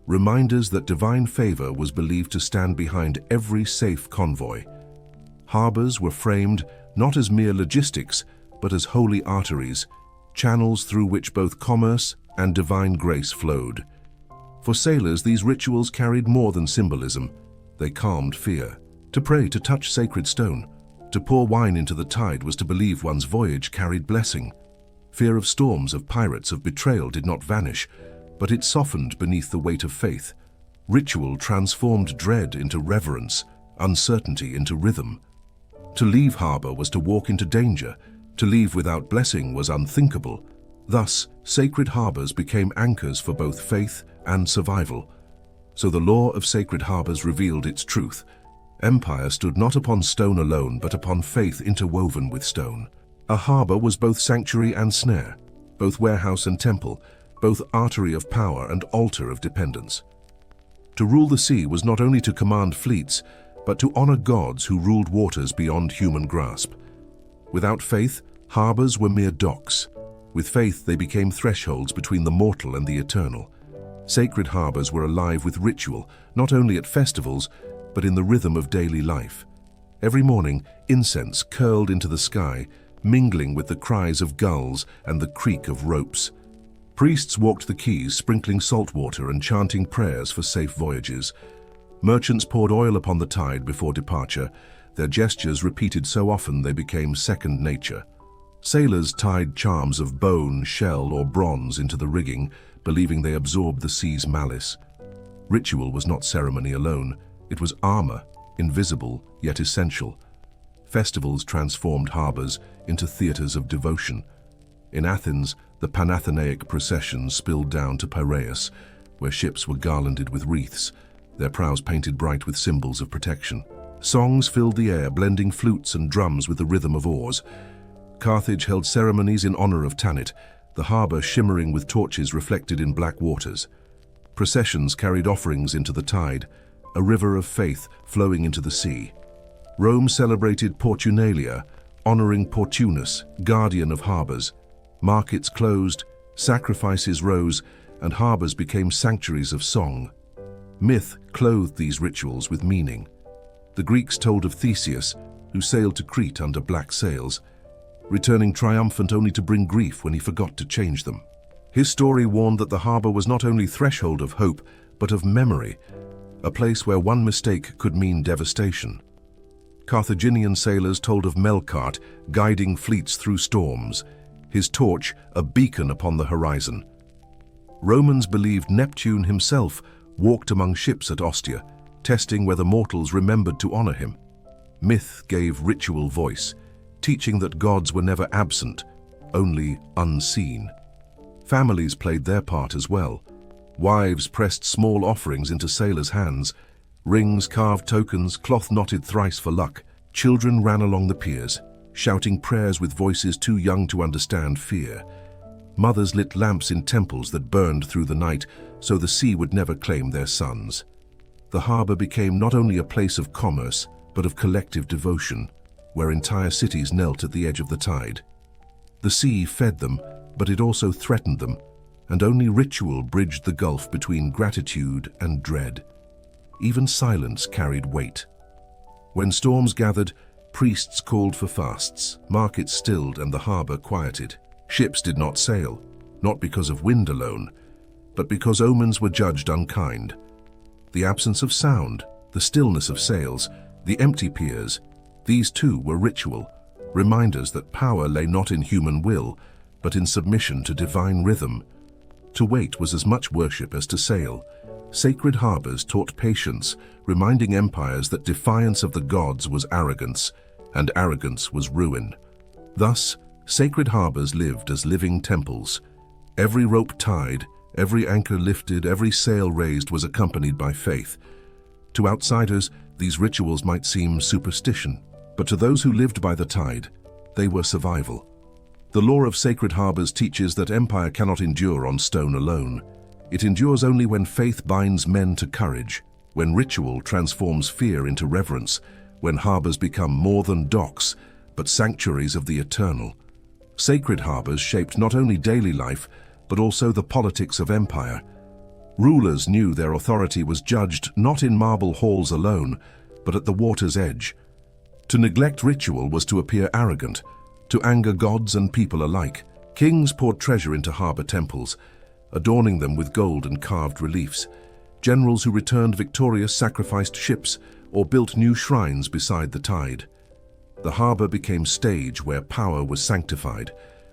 reminders that divine favor was believed to stand behind every safe convoy. Harbors were framed not as mere logistics, but as holy arteries, channels through which both commerce and divine grace flowed. For sailors, these rituals carried more than symbolism. They calmed fear. To pray, to touch sacred stone, to pour wine into the tide was to believe one's voyage carried blessing. Fear of storms, of pirates, of betrayal did not vanish, but it softened beneath the weight of faith. Ritual transformed dread into reverence, uncertainty into rhythm. To leave harbor was to walk into danger. To leave without blessing was unthinkable. Thus, sacred harbors became anchors for both faith and survival. So the law of sacred harbors revealed its truth. Empire stood not upon stone alone, but upon faith interwoven with stone. A harbor was both sanctuary and snare, both warehouse and temple, both artery of power and altar of dependence. To rule the sea was not only to command fleets, but to honor gods who ruled waters beyond human grasp. Without faith, harbors were mere docks. With faith, they became thresholds between the mortal and the eternal. Sacred harbors were alive with ritual, not only at festivals, but in the rhythm of daily life. Every morning, incense curled into the sky, mingling with the cries of gulls and the creak of ropes. Priests walked the quays, sprinkling salt water and chanting prayers for safe voyages. Merchants poured oil upon the tide before departure, their gestures repeated so often they became second nature. Sailors tied charms of bone, shell, or bronze into the rigging, believing they absorbed the sea's malice. Ritual was not ceremony alone, it was armor, invisible yet essential. Festivals transformed harbors into theaters of devotion. In Athens, the Panathenaic processions spilled down to Piraeus, where ships were garlanded with wreaths, their prows painted bright with symbols of protection. Songs filled the air, blending flutes and drums with the rhythm of oars. Carthage held ceremonies in honor of Tanit, the harbor shimmering with torches reflected in black waters. Processions carried offerings into the tide, a river of faith flowing into the sea. Rome celebrated Portunalia, honoring Portunus, guardian of harbors. Markets closed, sacrifices rose, and harbors became sanctuaries of song. Myth clothed these rituals with meaning. The Greeks told of Theseus, who sailed to Crete under black sails, returning triumphant only to bring grief when he forgot to change them. His story warned that the harbor was not only threshold of hope, but of memory, a place where one mistake could mean devastation. Carthaginian sailors told of Melkart guiding fleets through storms, his torch a beacon upon the horizon. Romans believed Neptune himself walked among ships at Ostia, testing whether mortals remembered to honor him. Myth gave ritual voice, teaching that gods were never absent, only unseen. Families played their part as well. Wives pressed small offerings into sailors' hands. Rings carved tokens, cloth knotted thrice for luck. Children ran along the piers, shouting prayers with voices too young to understand fear. Mothers lit lamps in temples that burned through the night, so the sea would never claim their sons. The harbor became not only a place of commerce, but of collective devotion, where entire cities knelt at the edge of the tide. The sea fed them, but it also threatened them, and only ritual bridged the gulf between gratitude and dread. Even silence carried weight. When storms gathered, priests called for fasts, markets stilled, and the harbor quieted. Ships did not sail, not because of wind alone, but because omens were judged unkind. The absence of sound, the stillness of sails, the empty piers, these too were ritual, reminders that power lay not in human will, but in submission to divine rhythm. To wait was as much worship as to sail. Sacred harbors taught patience, reminding empires that defiance of the gods was arrogance, and arrogance was ruin. Thus, sacred harbors lived as living temples. Every rope tied, every anchor lifted, every sail raised was accompanied by faith. To outsiders, these rituals might seem superstition, but to those who lived by the tide, they were survival. The law of sacred harbors teaches that empire cannot endure on stone alone. It endures only when faith binds men to courage, when ritual transforms fear into reverence, when harbors become more than docks, but sanctuaries of the eternal. Sacred harbors shaped not only daily life, but also the politics of empire. Rulers knew their authority was judged not in marble halls alone, but at the water's edge. To neglect ritual was to appear arrogant, to anger gods and people alike. Kings poured treasure into harbor temples, adorning them with gold and carved reliefs. Generals who returned victorious sacrificed ships or built new shrines beside the tide. The harbor became stage where power was sanctified,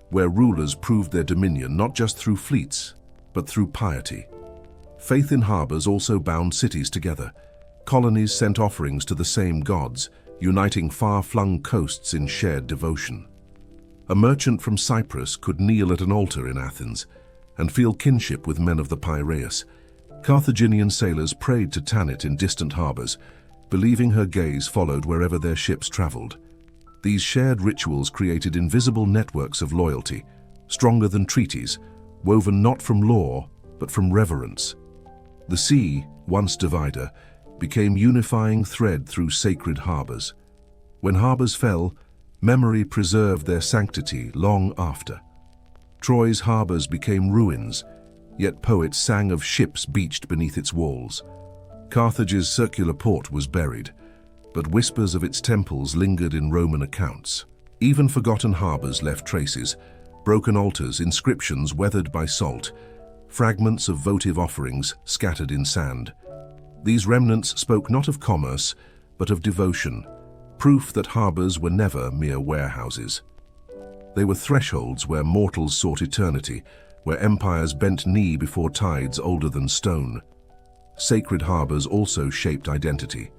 where rulers proved their dominion not just through fleets, but through piety. Faith in harbors also bound cities together. Colonies sent offerings to the same gods, uniting far-flung coasts in shared devotion. A merchant from Cyprus could kneel at an altar in Athens and feel kinship with men of the Piraeus. Carthaginian sailors prayed to Tanit in distant harbors, believing her gaze followed wherever their ships traveled. These shared rituals created invisible networks of loyalty, stronger than treaties, woven not from law, but from reverence. The sea, once divider, became unifying thread through sacred harbors. When harbors fell, memory preserved their sanctity long after. Troy's harbors became ruins, yet poets sang of ships beached beneath its walls. Carthage's circular port was buried, but whispers of its temples lingered in Roman accounts. Even forgotten harbors left traces, broken altars, inscriptions weathered by salt, fragments of votive offerings scattered in sand. These remnants spoke not of commerce, but of devotion, proof that harbors were never mere warehouses. They were thresholds where mortals sought eternity, where empires bent knee before tides older than stone. Sacred harbors also shaped identity.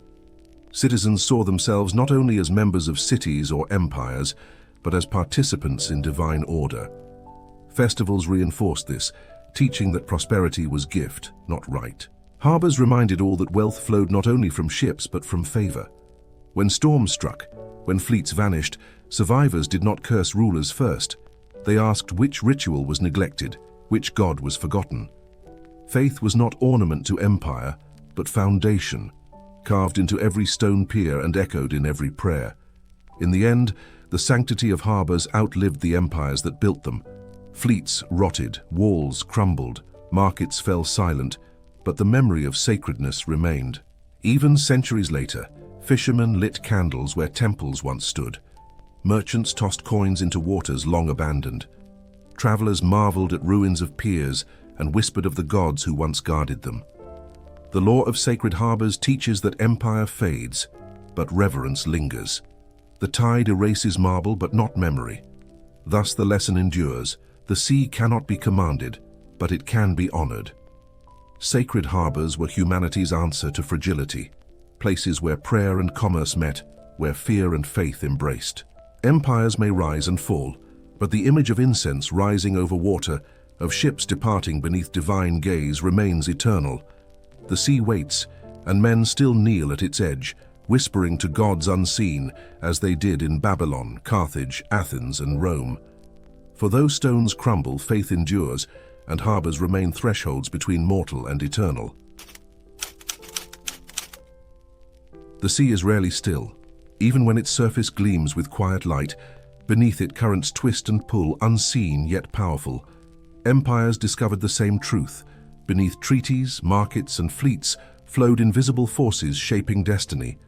Citizens saw themselves not only as members of cities or empires, but as participants in divine order. Festivals reinforced this, teaching that prosperity was gift, not right. Harbors reminded all that wealth flowed not only from ships, but from favor. When storms struck, when fleets vanished, survivors did not curse rulers first. They asked which ritual was neglected, which god was forgotten. Faith was not ornament to empire, but foundation, carved into every stone pier and echoed in every prayer. In the end, the sanctity of harbors outlived the empires that built them. Fleets rotted, walls crumbled, markets fell silent, but the memory of sacredness remained. Even centuries later, fishermen lit candles where temples once stood. Merchants tossed coins into waters long abandoned. Travelers marveled at ruins of piers and whispered of the gods who once guarded them. The law of sacred harbors teaches that empire fades, but reverence lingers. The tide erases marble, but not memory. Thus the lesson endures. The sea cannot be commanded, but it can be honored. Sacred harbors were humanity's answer to fragility, places where prayer and commerce met, where fear and faith embraced. Empires may rise and fall, but the image of incense rising over water, of ships departing beneath divine gaze, remains eternal. The sea waits, and men still kneel at its edge, whispering to gods unseen, as they did in Babylon, Carthage, Athens, and Rome. For though stones crumble, faith endures, and harbors remain thresholds between mortal and eternal. The sea is rarely still. Even when its surface gleams with quiet light, beneath it currents twist and pull, unseen yet powerful. Empires discovered the same truth. Beneath treaties, markets, and fleets flowed invisible forces shaping destiny.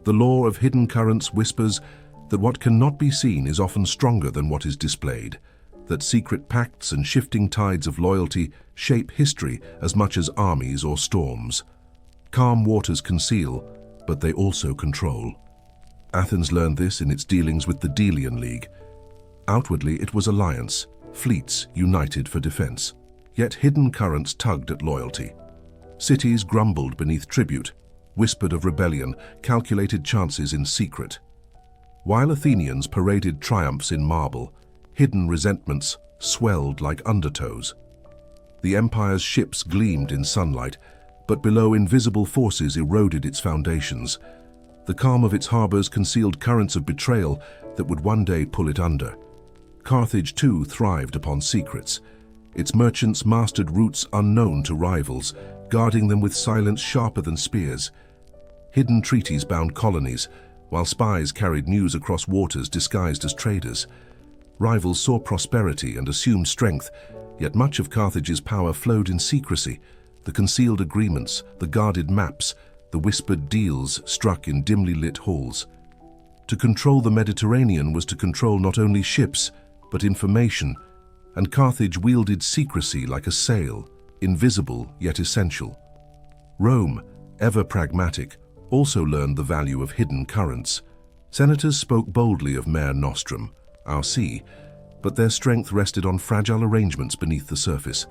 The law of hidden currents whispers that what cannot be seen is often stronger than what is displayed, that secret pacts and shifting tides of loyalty shape history as much as armies or storms. Calm waters conceal, but they also control. Athens learned this in its dealings with the Delian League. Outwardly, it was alliance, fleets united for defense. Yet hidden currents tugged at loyalty. Cities grumbled beneath tribute, whispered of rebellion, calculated chances in secret. While Athenians paraded triumphs in marble, hidden resentments swelled like undertows. The empire's ships gleamed in sunlight, but below invisible forces eroded its foundations. The calm of its harbors concealed currents of betrayal that would one day pull it under. Carthage, too, thrived upon secrets. Its merchants mastered routes unknown to rivals, guarding them with silence sharper than spears. Hidden treaties bound colonies, while spies carried news across waters disguised as traders. Rivals saw prosperity and assumed strength, yet much of Carthage's power flowed in secrecy. The concealed agreements, the guarded maps, the whispered deals struck in dimly lit halls. To control the Mediterranean was to control not only ships, but information, and Carthage wielded secrecy like a sail, invisible yet essential. Rome, ever pragmatic, also learned the value of hidden currents. Senators spoke boldly of Mare Nostrum, our sea, but their strength rested on fragile arrangements beneath the surface.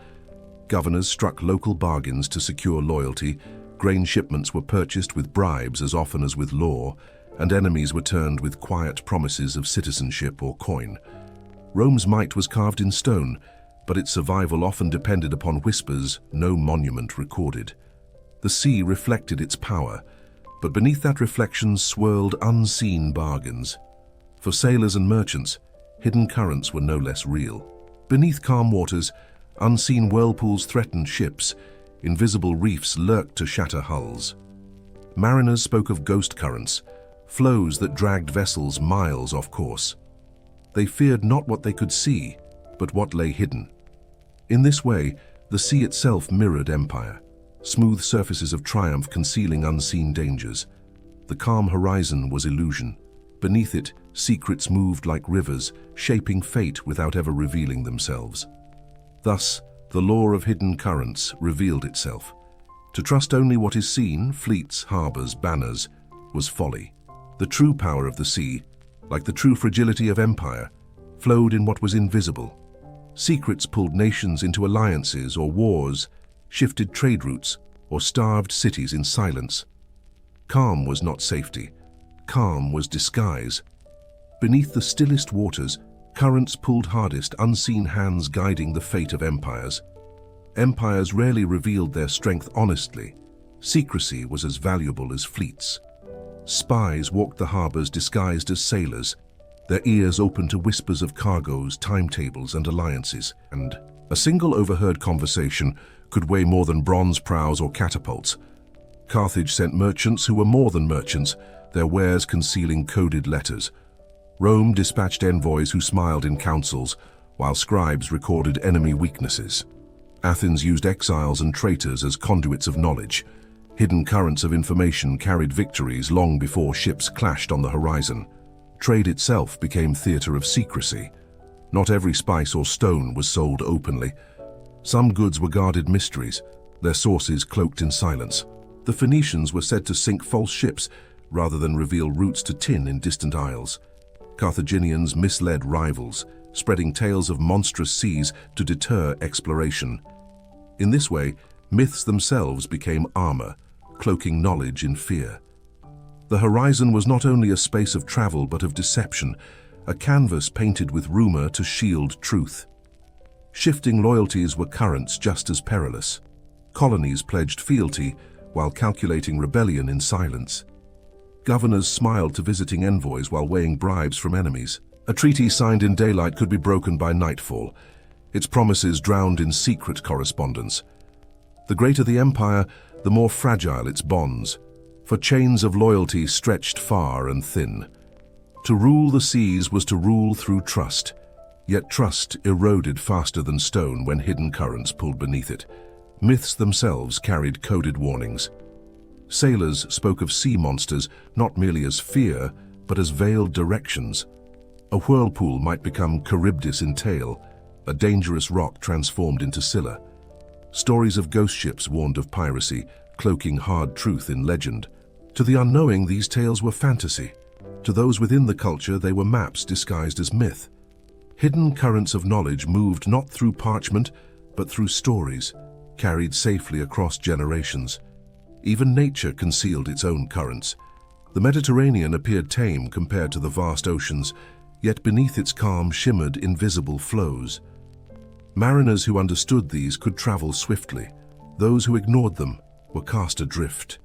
Governors struck local bargains to secure loyalty, grain shipments were purchased with bribes as often as with law, and enemies were turned with quiet promises of citizenship or coin. Rome's might was carved in stone, but its survival often depended upon whispers no monument recorded. The sea reflected its power, but beneath that reflection swirled unseen bargains. For sailors and merchants, hidden currents were no less real. Beneath calm waters, unseen whirlpools threatened ships, invisible reefs lurked to shatter hulls. Mariners spoke of ghost currents, flows that dragged vessels miles off course. They feared not what they could see, but what lay hidden. In this way, the sea itself mirrored empire, smooth surfaces of triumph concealing unseen dangers. The calm horizon was illusion. Beneath it, secrets moved like rivers, shaping fate without ever revealing themselves. Thus, the law of hidden currents revealed itself. To trust only what is seen, fleets, harbors, banners, was folly. The true power of the sea, like the true fragility of empire, flowed in what was invisible. Secrets pulled nations into alliances or wars, shifted trade routes, or starved cities in silence. Calm was not safety. Calm was disguise. Beneath the stillest waters, currents pulled hardest, unseen hands guiding the fate of empires. Empires rarely revealed their strength honestly. Secrecy was as valuable as fleets. Spies walked the harbors disguised as sailors, their ears open to whispers of cargoes, timetables, and alliances. And a single overheard conversation could weigh more than bronze prows or catapults. Carthage sent merchants who were more than merchants, their wares concealing coded letters. Rome dispatched envoys who smiled in councils, while scribes recorded enemy weaknesses. Athens used exiles and traitors as conduits of knowledge. Hidden currents of information carried victories long before ships clashed on the horizon. Trade itself became theater of secrecy. Not every spice or stone was sold openly. Some goods were guarded mysteries, their sources cloaked in silence. The Phoenicians were said to sink false ships rather than reveal routes to tin in distant isles. Carthaginians misled rivals, spreading tales of monstrous seas to deter exploration. In this way, myths themselves became armor, cloaking knowledge in fear. The horizon was not only a space of travel but of deception, a canvas painted with rumor to shield truth. Shifting loyalties were currents just as perilous. Colonies pledged fealty while calculating rebellion in silence. Governors smiled to visiting envoys while weighing bribes from enemies. A treaty signed in daylight could be broken by nightfall, its promises drowned in secret correspondence. The greater the empire, the more fragile its bonds, for chains of loyalty stretched far and thin. To rule the seas was to rule through trust, yet trust eroded faster than stone when hidden currents pulled beneath it. Myths themselves carried coded warnings. Sailors spoke of sea monsters not merely as fear, but as veiled directions. A whirlpool might become Charybdis in tale, a dangerous rock transformed into Scylla. Stories of ghost ships warned of piracy, cloaking hard truth in legend. To the unknowing, these tales were fantasy. To those within the culture, they were maps disguised as myth. Hidden currents of knowledge moved not through parchment, but through stories, carried safely across generations. Even nature concealed its own currents. The Mediterranean appeared tame compared to the vast oceans, yet beneath its calm shimmered invisible flows. Mariners who understood these could travel swiftly. Those who ignored them were cast adrift.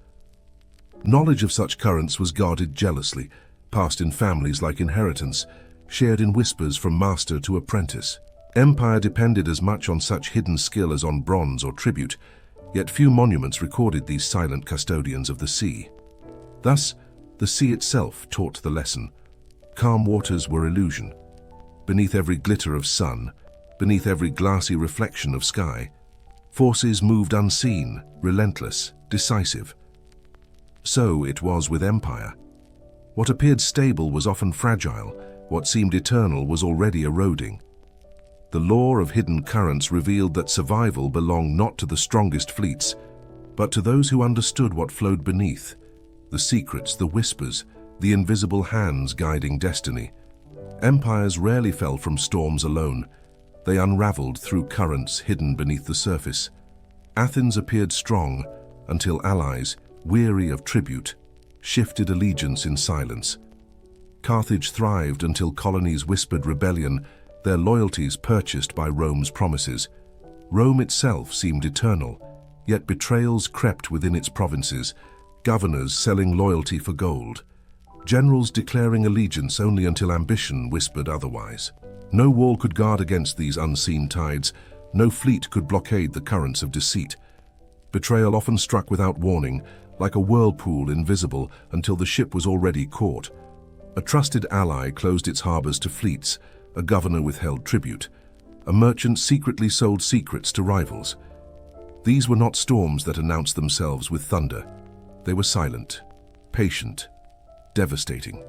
Knowledge of such currents was guarded jealously, passed in families like inheritance, shared in whispers from master to apprentice. Empire depended as much on such hidden skill as on bronze or tribute, yet few monuments recorded these silent custodians of the sea. Thus, the sea itself taught the lesson. Calm waters were illusion. Beneath every glitter of sun, beneath every glassy reflection of sky, forces moved unseen, relentless, decisive. So it was with empire. What appeared stable was often fragile, what seemed eternal was already eroding. The lore of hidden currents revealed that survival belonged not to the strongest fleets, but to those who understood what flowed beneath, the secrets, the whispers, the invisible hands guiding destiny. Empires rarely fell from storms alone. They unraveled through currents hidden beneath the surface. Athens appeared strong until allies, weary of tribute, shifted allegiance in silence. Carthage thrived until colonies whispered rebellion, their loyalties purchased by Rome's promises. Rome itself seemed eternal, yet betrayals crept within its provinces, governors selling loyalty for gold, generals declaring allegiance only until ambition whispered otherwise. No wall could guard against these unseen tides, no fleet could blockade the currents of deceit. Betrayal often struck without warning, like a whirlpool invisible until the ship was already caught. A trusted ally closed its harbors to fleets, a governor withheld tribute, a merchant secretly sold secrets to rivals. These were not storms that announced themselves with thunder. They were silent, patient, devastating.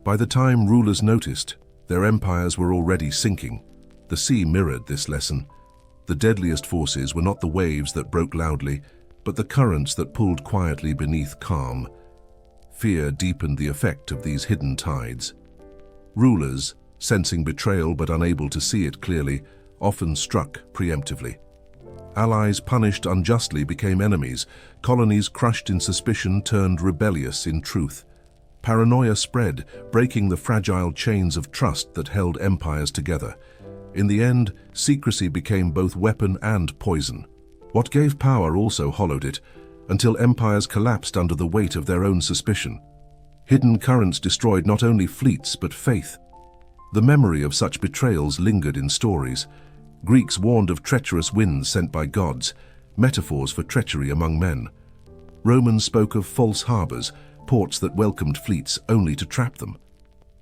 By the time rulers noticed, their empires were already sinking. The sea mirrored this lesson. The deadliest forces were not the waves that broke loudly, but the currents that pulled quietly beneath calm. Fear deepened the effect of these hidden tides. Rulers, sensing betrayal but unable to see it clearly, often struck preemptively. Allies punished unjustly became enemies. Colonies crushed in suspicion turned rebellious in truth. Paranoia spread, breaking the fragile chains of trust that held empires together. In the end, secrecy became both weapon and poison. What gave power also hollowed it, until empires collapsed under the weight of their own suspicion. Hidden currents destroyed not only fleets but faith. The memory of such betrayals lingered in stories. Greeks warned of treacherous winds sent by gods, metaphors for treachery among men. Romans spoke of false harbors, ports that welcomed fleets only to trap them.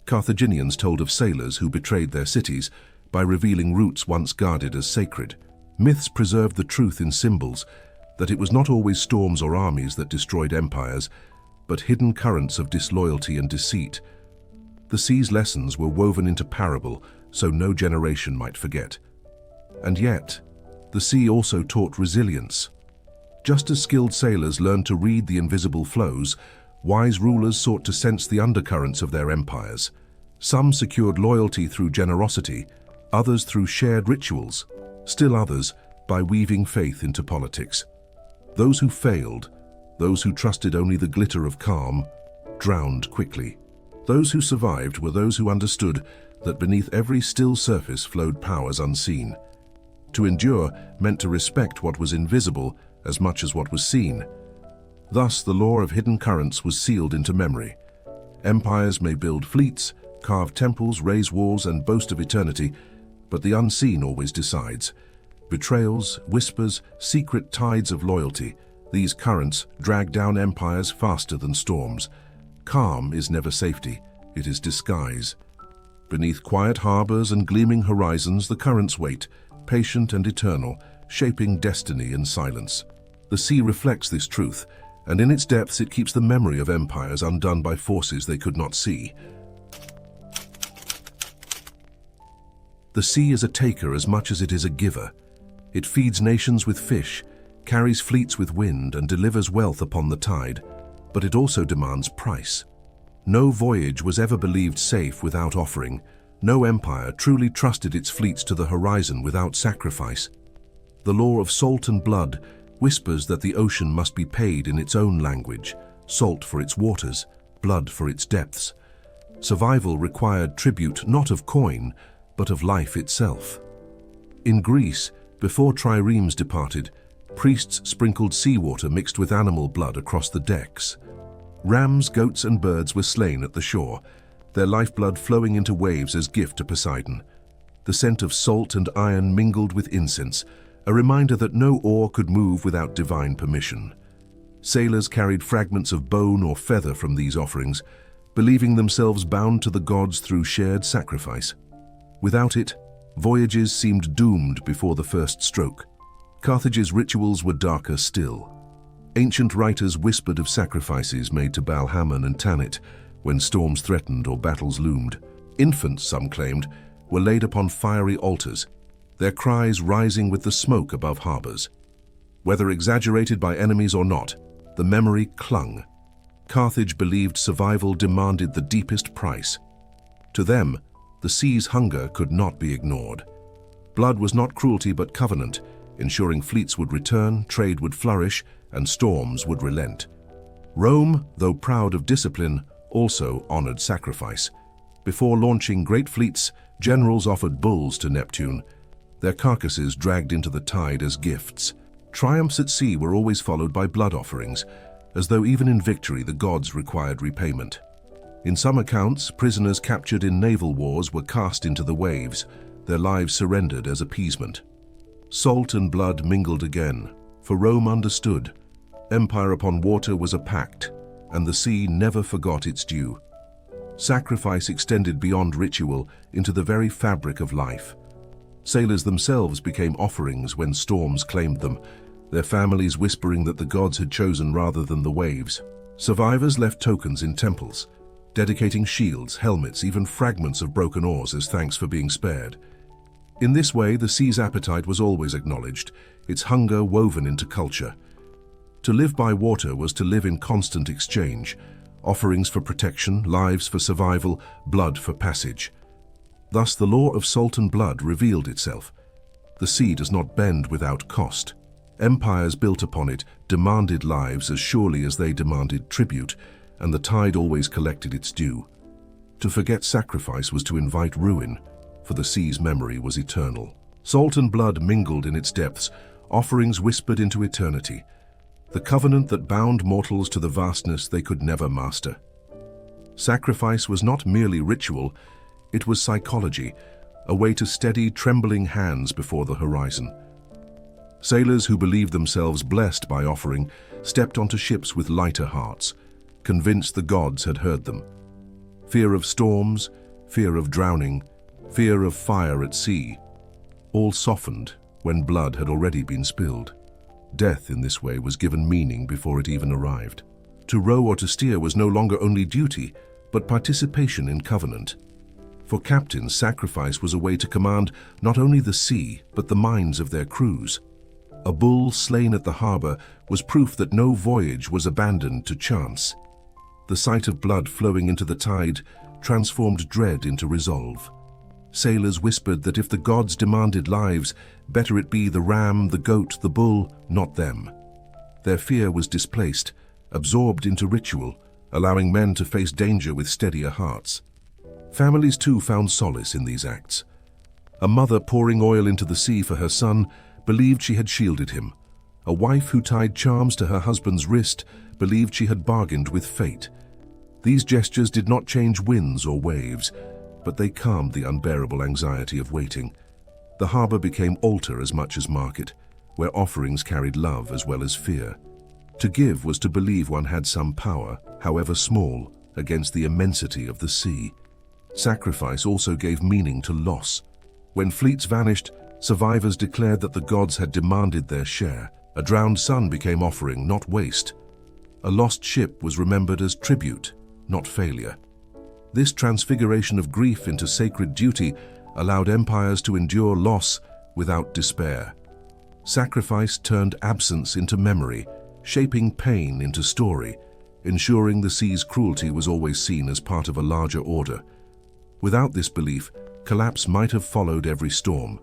Carthaginians told of sailors who betrayed their cities by revealing routes once guarded as sacred. Myths preserved the truth in symbols, that it was not always storms or armies that destroyed empires, but hidden currents of disloyalty and deceit. The sea's lessons were woven into parable, so no generation might forget. And yet, the sea also taught resilience. Just as skilled sailors learned to read the invisible flows, wise rulers sought to sense the undercurrents of their empires. Some secured loyalty through generosity, others through shared rituals, still others by weaving faith into politics. Those who failed, those who trusted only the glitter of calm, drowned quickly. Those who survived were those who understood that beneath every still surface flowed powers unseen. To endure meant to respect what was invisible as much as what was seen. Thus, the law of hidden currents was sealed into memory. Empires may build fleets, carve temples, raise walls, and boast of eternity, but the unseen always decides. Betrayals, whispers, secret tides of loyalty, these currents drag down empires faster than storms. Calm is never safety, it is disguise. Beneath quiet harbors and gleaming horizons, the currents wait, patient and eternal, shaping destiny in silence. The sea reflects this truth, and in its depths it keeps the memory of empires undone by forces they could not see. The sea is a taker as much as it is a giver. It feeds nations with fish, carries fleets with wind, and delivers wealth upon the tide, but it also demands price. No voyage was ever believed safe without offering. No empire truly trusted its fleets to the horizon without sacrifice. The law of salt and blood whispers that the ocean must be paid in its own language, salt for its waters, blood for its depths. Survival required tribute not of coin, but of life itself. In Greece, before triremes departed, priests sprinkled seawater mixed with animal blood across the decks. Rams, goats, and birds were slain at the shore, their lifeblood flowing into waves as gift to Poseidon. The scent of salt and iron mingled with incense, a reminder that no oar could move without divine permission. Sailors carried fragments of bone or feather from these offerings, believing themselves bound to the gods through shared sacrifice. Without it, voyages seemed doomed before the first stroke. Carthage's rituals were darker still. Ancient writers whispered of sacrifices made to Balhaman and Tanit when storms threatened or battles loomed. Infants, some claimed, were laid upon fiery altars, their cries rising with the smoke above harbors. Whether exaggerated by enemies or not, the memory clung. Carthage believed survival demanded the deepest price. To them, the sea's hunger could not be ignored. Blood was not cruelty but covenant, ensuring fleets would return, trade would flourish, and storms would relent. Rome, though proud of discipline, also honored sacrifice. Before launching great fleets, generals offered bulls to Neptune, their carcasses dragged into the tide as gifts. Triumphs at sea were always followed by blood offerings, as though even in victory the gods required repayment. In some accounts, prisoners captured in naval wars were cast into the waves, their lives surrendered as appeasement. Salt and blood mingled again, for Rome understood. Empire upon water was a pact, and the sea never forgot its due. Sacrifice extended beyond ritual into the very fabric of life. Sailors themselves became offerings when storms claimed them, their families whispering that the gods had chosen rather than the waves. Survivors left tokens in temples, dedicating shields, helmets, even fragments of broken oars as thanks for being spared. In this way, the sea's appetite was always acknowledged, its hunger woven into culture. To live by water was to live in constant exchange, offerings for protection, lives for survival, blood for passage. Thus, the law of salt and blood revealed itself. The sea does not bend without cost. Empires built upon it demanded lives as surely as they demanded tribute, and the tide always collected its due. To forget sacrifice was to invite ruin, for the sea's memory was eternal. Salt and blood mingled in its depths, offerings whispered into eternity, the covenant that bound mortals to the vastness they could never master. Sacrifice was not merely ritual, it was psychology, a way to steady trembling hands before the horizon. Sailors who believed themselves blessed by offering stepped onto ships with lighter hearts, convinced the gods had heard them. Fear of storms, fear of drowning, fear of fire at sea, all softened when blood had already been spilled. Death in this way was given meaning before it even arrived. To row or to steer was no longer only duty, but participation in covenant. For captains, sacrifice was a way to command not only the sea, but the minds of their crews. A bull slain at the harbor was proof that no voyage was abandoned to chance. The sight of blood flowing into the tide transformed dread into resolve. Sailors whispered that if the gods demanded lives, better it be the ram, the goat, the bull, not them. Their fear was displaced, absorbed into ritual, allowing men to face danger with steadier hearts. Families too found solace in these acts. A mother pouring oil into the sea for her son believed she had shielded him. A wife who tied charms to her husband's wrist believed she had bargained with fate. These gestures did not change winds or waves, but they calmed the unbearable anxiety of waiting. The harbor became altar as much as market, where offerings carried love as well as fear. To give was to believe one had some power, however small, against the immensity of the sea. Sacrifice also gave meaning to loss. When fleets vanished, survivors declared that the gods had demanded their share. A drowned son became offering, not waste. A lost ship was remembered as tribute, not failure. This transfiguration of grief into sacred duty allowed empires to endure loss without despair. Sacrifice turned absence into memory, shaping pain into story, ensuring the sea's cruelty was always seen as part of a larger order. Without this belief, collapse might have followed every storm.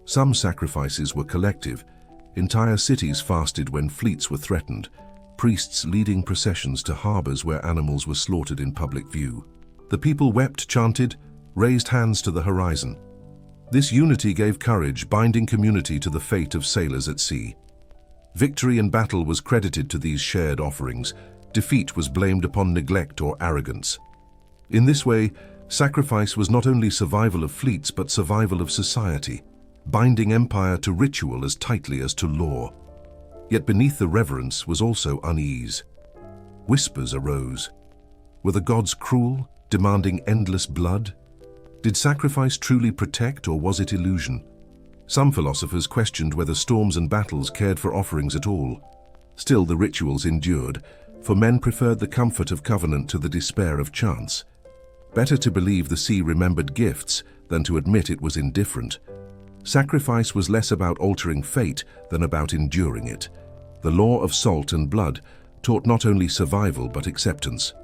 Some sacrifices were collective. Entire cities fasted when fleets were threatened, priests leading processions to harbors where animals were slaughtered in public view. The people wept, chanted, raised hands to the horizon. This unity gave courage, binding community to the fate of sailors at sea. Victory in battle was credited to these shared offerings. Defeat was blamed upon neglect or arrogance. In this way, sacrifice was not only survival of fleets but survival of society, binding empire to ritual as tightly as to law. Yet beneath the reverence was also unease. Whispers arose. Were the gods cruel, demanding endless blood? Did sacrifice truly protect, or was it illusion? Some philosophers questioned whether storms and battles cared for offerings at all. Still, the rituals endured, for men preferred the comfort of covenant to the despair of chance. Better to believe the sea remembered gifts than to admit it was indifferent. Sacrifice was less about altering fate than about enduring it. The law of salt and blood taught not only survival but acceptance.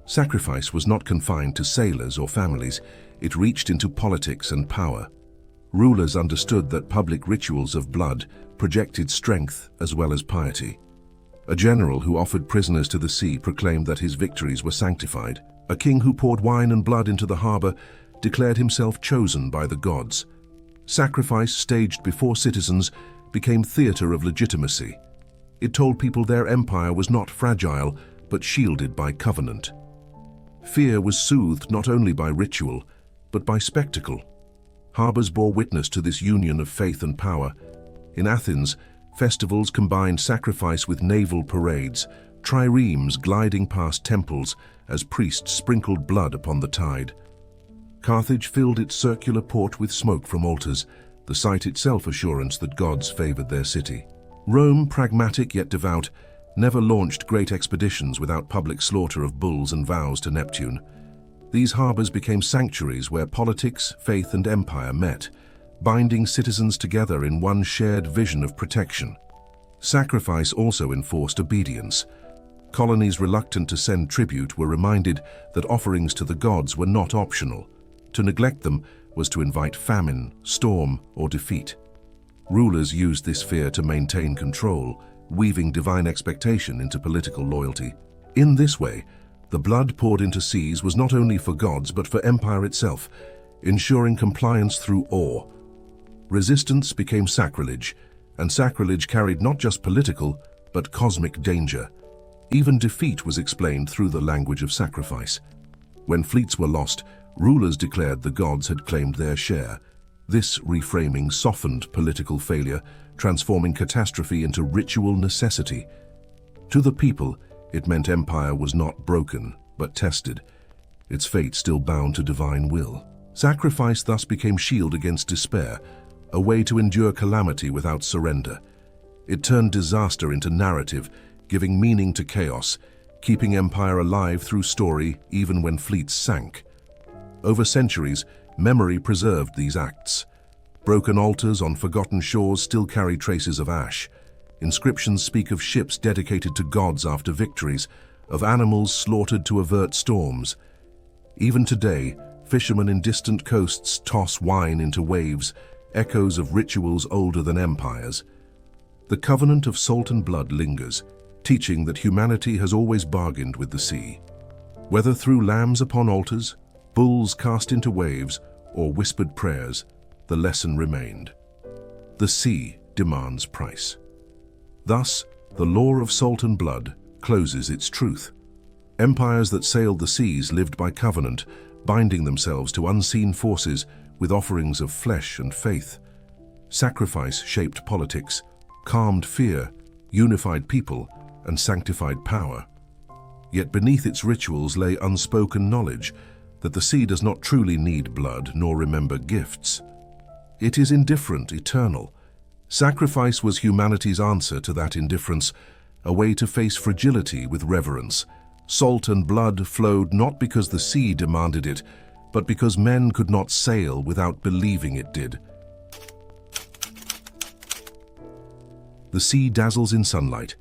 Sacrifice was not confined to sailors or families, it reached into politics and power. Rulers understood that public rituals of blood projected strength as well as piety. A general who offered prisoners to the sea proclaimed that his victories were sanctified. A king who poured wine and blood into the harbor declared himself chosen by the gods. Sacrifice staged before citizens became theater of legitimacy. It told people their empire was not fragile, but shielded by covenant. Fear was soothed not only by ritual, but by spectacle. Harbors bore witness to this union of faith and power. In Athens, festivals combined sacrifice with naval parades, triremes gliding past temples as priests sprinkled blood upon the tide. Carthage filled its circular port with smoke from altars, the site itself assurance that gods favored their city. Rome, pragmatic yet devout, never launched great expeditions without public slaughter of bulls and vows to Neptune. These harbors became sanctuaries where politics, faith, and empire met, binding citizens together in one shared vision of protection. Sacrifice also enforced obedience. Colonies reluctant to send tribute were reminded that offerings to the gods were not optional. To neglect them was to invite famine, storm, or defeat. Rulers used this fear to maintain control, weaving divine expectation into political loyalty. In this way, the blood poured into seas was not only for gods but for empire itself, ensuring compliance through awe. Resistance became sacrilege, and sacrilege carried not just political but cosmic danger. Even defeat was explained through the language of sacrifice. When fleets were lost, rulers declared the gods had claimed their share. This reframing softened political failure, transforming catastrophe into ritual necessity. To the people, it meant empire was not broken, but tested, its fate still bound to divine will. Sacrifice thus became shield against despair, a way to endure calamity without surrender. It turned disaster into narrative, giving meaning to chaos, keeping empire alive through story even when fleets sank. Over centuries, memory preserved these acts. Broken altars on forgotten shores still carry traces of ash. Inscriptions speak of ships dedicated to gods after victories, of animals slaughtered to avert storms. Even today, fishermen in distant coasts toss wine into waves, echoes of rituals older than empires. The covenant of salt and blood lingers, teaching that humanity has always bargained with the sea. Whether through lambs upon altars, bulls cast into waves, or whispered prayers, the lesson remained. The sea demands price. Thus, the law of salt and blood closes its truth. Empires that sailed the seas lived by covenant, binding themselves to unseen forces with offerings of flesh and faith. Sacrifice shaped politics, calmed fear, unified people, and sanctified power. Yet beneath its rituals lay unspoken knowledge that the sea does not truly need blood nor remember gifts. It is indifferent, eternal. Sacrifice was humanity's answer to that indifference, a way to face fragility with reverence. Salt and blood flowed not because the sea demanded it, but because men could not sail without believing it did. The sea dazzles in sunlight,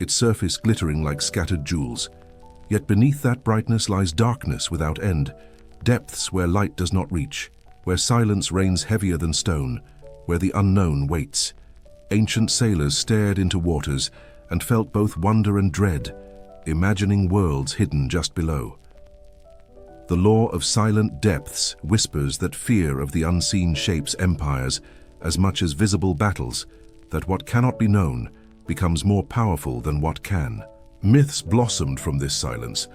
its surface glittering like scattered jewels. Yet beneath that brightness lies darkness without end, depths where light does not reach, where silence reigns heavier than stone, where the unknown waits. Ancient sailors stared into waters and felt both wonder and dread, imagining worlds hidden just below. The law of silent depths whispers that fear of the unseen shapes empires as much as visible battles, that what cannot be known becomes more powerful than what can. Myths blossomed from this silence.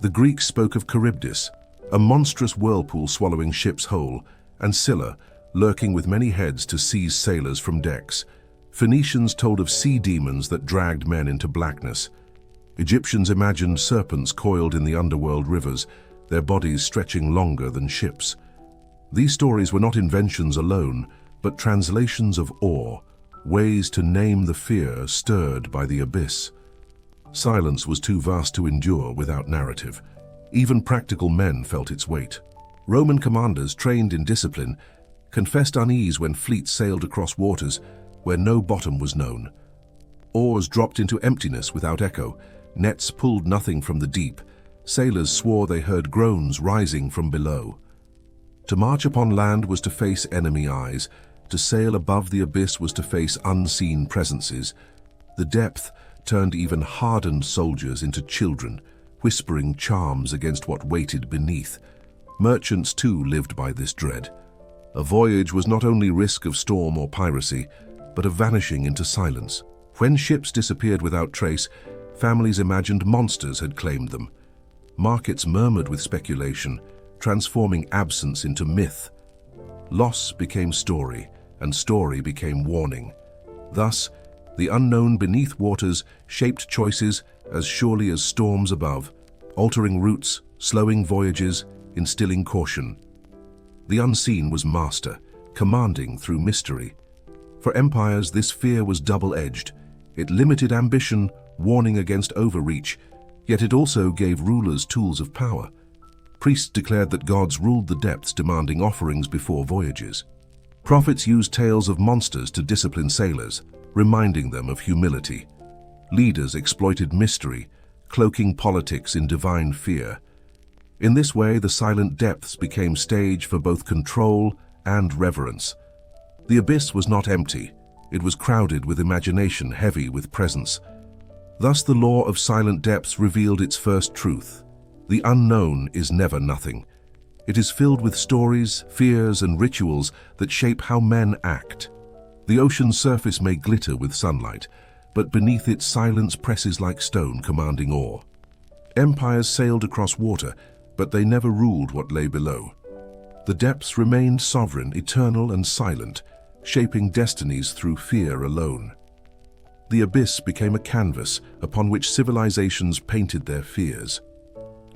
The Greeks spoke of Charybdis, a monstrous whirlpool swallowing ships whole, and Scylla, lurking with many heads to seize sailors from decks. Phoenicians told of sea demons that dragged men into blackness. Egyptians imagined serpents coiled in the underworld rivers, their bodies stretching longer than ships. These stories were not inventions alone, but translations of awe, ways to name the fear stirred by the abyss. Silence was too vast to endure without narrative. Even practical men felt its weight. Roman commanders trained in discipline confessed unease when fleets sailed across waters where no bottom was known. Oars dropped into emptiness without echo, nets pulled nothing from the deep. Sailors swore they heard groans rising from below. To march upon land was to face enemy eyes. To sail above the abyss was to face unseen presences. The depth turned even hardened soldiers into children, whispering charms against what waited beneath. Merchants too lived by this dread. A voyage was not only risk of storm or piracy, but of vanishing into silence. When ships disappeared without trace, families imagined monsters had claimed them. Markets murmured with speculation, transforming absence into myth. Loss became story, and story became warning. Thus, the unknown beneath waters shaped choices as surely as storms above, altering routes, slowing voyages, instilling caution. The unseen was master, commanding through mystery. For empires, this fear was double-edged. It limited ambition, warning against overreach, yet it also gave rulers tools of power. Priests declared that gods ruled the depths, demanding offerings before voyages. Prophets used tales of monsters to discipline sailors, reminding them of humility. Leaders exploited mystery, cloaking politics in divine fear. In this way, the silent depths became stage for both control and reverence. The abyss was not empty. It was crowded with imagination, heavy with presence. Thus the law of silent depths revealed its first truth. The unknown is never nothing. It is filled with stories, fears, and rituals that shape how men act. The ocean's surface may glitter with sunlight, but beneath it silence presses like stone, commanding awe. Empires sailed across water, but they never ruled what lay below. The depths remained sovereign, eternal, and silent, shaping destinies through fear alone. The abyss became a canvas upon which civilizations painted their fears.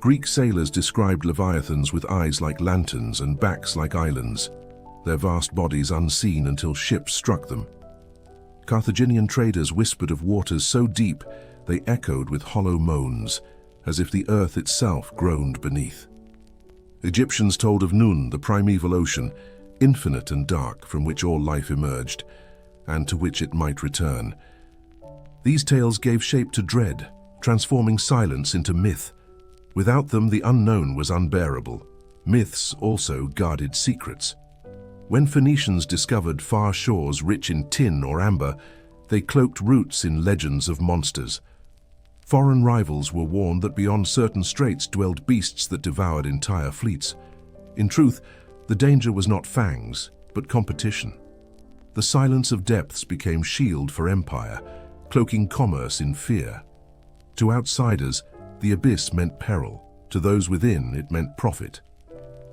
Greek sailors described leviathans with eyes like lanterns and backs like islands, their vast bodies unseen until ships struck them. Carthaginian traders whispered of waters so deep they echoed with hollow moans, as if the earth itself groaned beneath. Egyptians told of Nun, the primeval ocean, infinite and dark, from which all life emerged, and to which it might return. These tales gave shape to dread, transforming silence into myth. Without them, the unknown was unbearable. Myths also guarded secrets. When Phoenicians discovered far shores rich in tin or amber, they cloaked roots in legends of monsters. Foreign rivals were warned that beyond certain straits dwelled beasts that devoured entire fleets. In truth, the danger was not fangs, but competition. The silence of depths became shield for empire, cloaking commerce in fear. To outsiders, the abyss meant peril. To those within, it meant profit.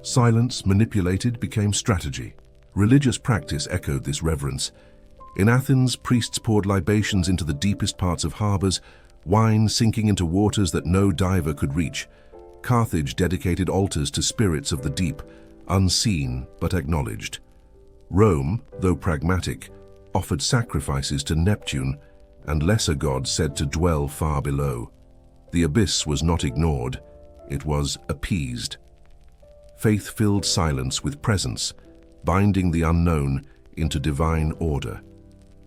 Silence, manipulated, became strategy. Religious practice echoed this reverence. In Athens, priests poured libations into the deepest parts of harbors, wine sinking into waters that no diver could reach. Carthage dedicated altars to spirits of the deep, unseen but acknowledged. Rome, though pragmatic, offered sacrifices to Neptune and lesser gods said to dwell far below. The abyss was not ignored, it was appeased. Faith filled silence with presence, binding the unknown into divine order.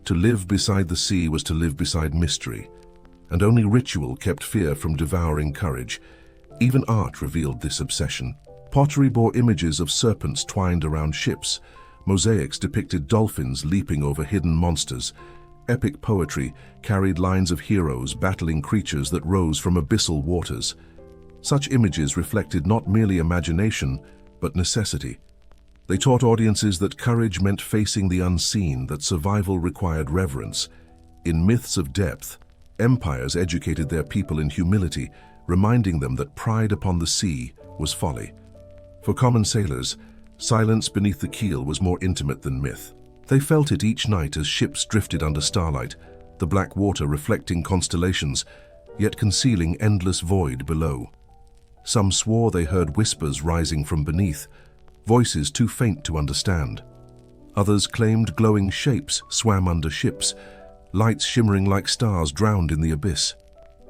To live beside the sea was to live beside mystery, and only ritual kept fear from devouring courage. Even art revealed this obsession. Pottery bore images of serpents twined around ships. Mosaics depicted dolphins leaping over hidden monsters. Epic poetry carried lines of heroes battling creatures that rose from abyssal waters. Such images reflected not merely imagination, but necessity. They taught audiences that courage meant facing the unseen, that survival required reverence. In myths of depth, empires educated their people in humility, reminding them that pride upon the sea was folly. For common sailors, silence beneath the keel was more intimate than myth. They felt it each night as ships drifted under starlight, the black water reflecting constellations, yet concealing endless void below. Some swore they heard whispers rising from beneath, voices too faint to understand. Others claimed glowing shapes swam under ships, lights shimmering like stars drowned in the abyss.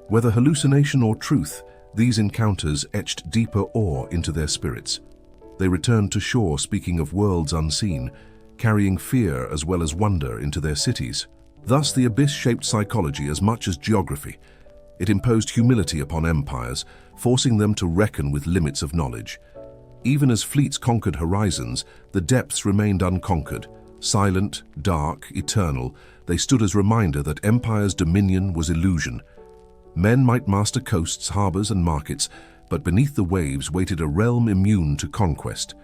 Whether hallucination or truth, these encounters etched deeper awe into their spirits. They returned to shore speaking of worlds unseen, carrying fear as well as wonder into their cities. Thus, the abyss shaped psychology as much as geography. It imposed humility upon empires, forcing them to reckon with limits of knowledge. Even as fleets conquered horizons, the depths remained unconquered. Silent, dark, eternal, they stood as reminder that empire's dominion was illusion. Men might master coasts, harbors, and markets, but beneath the waves waited a realm immune to conquest.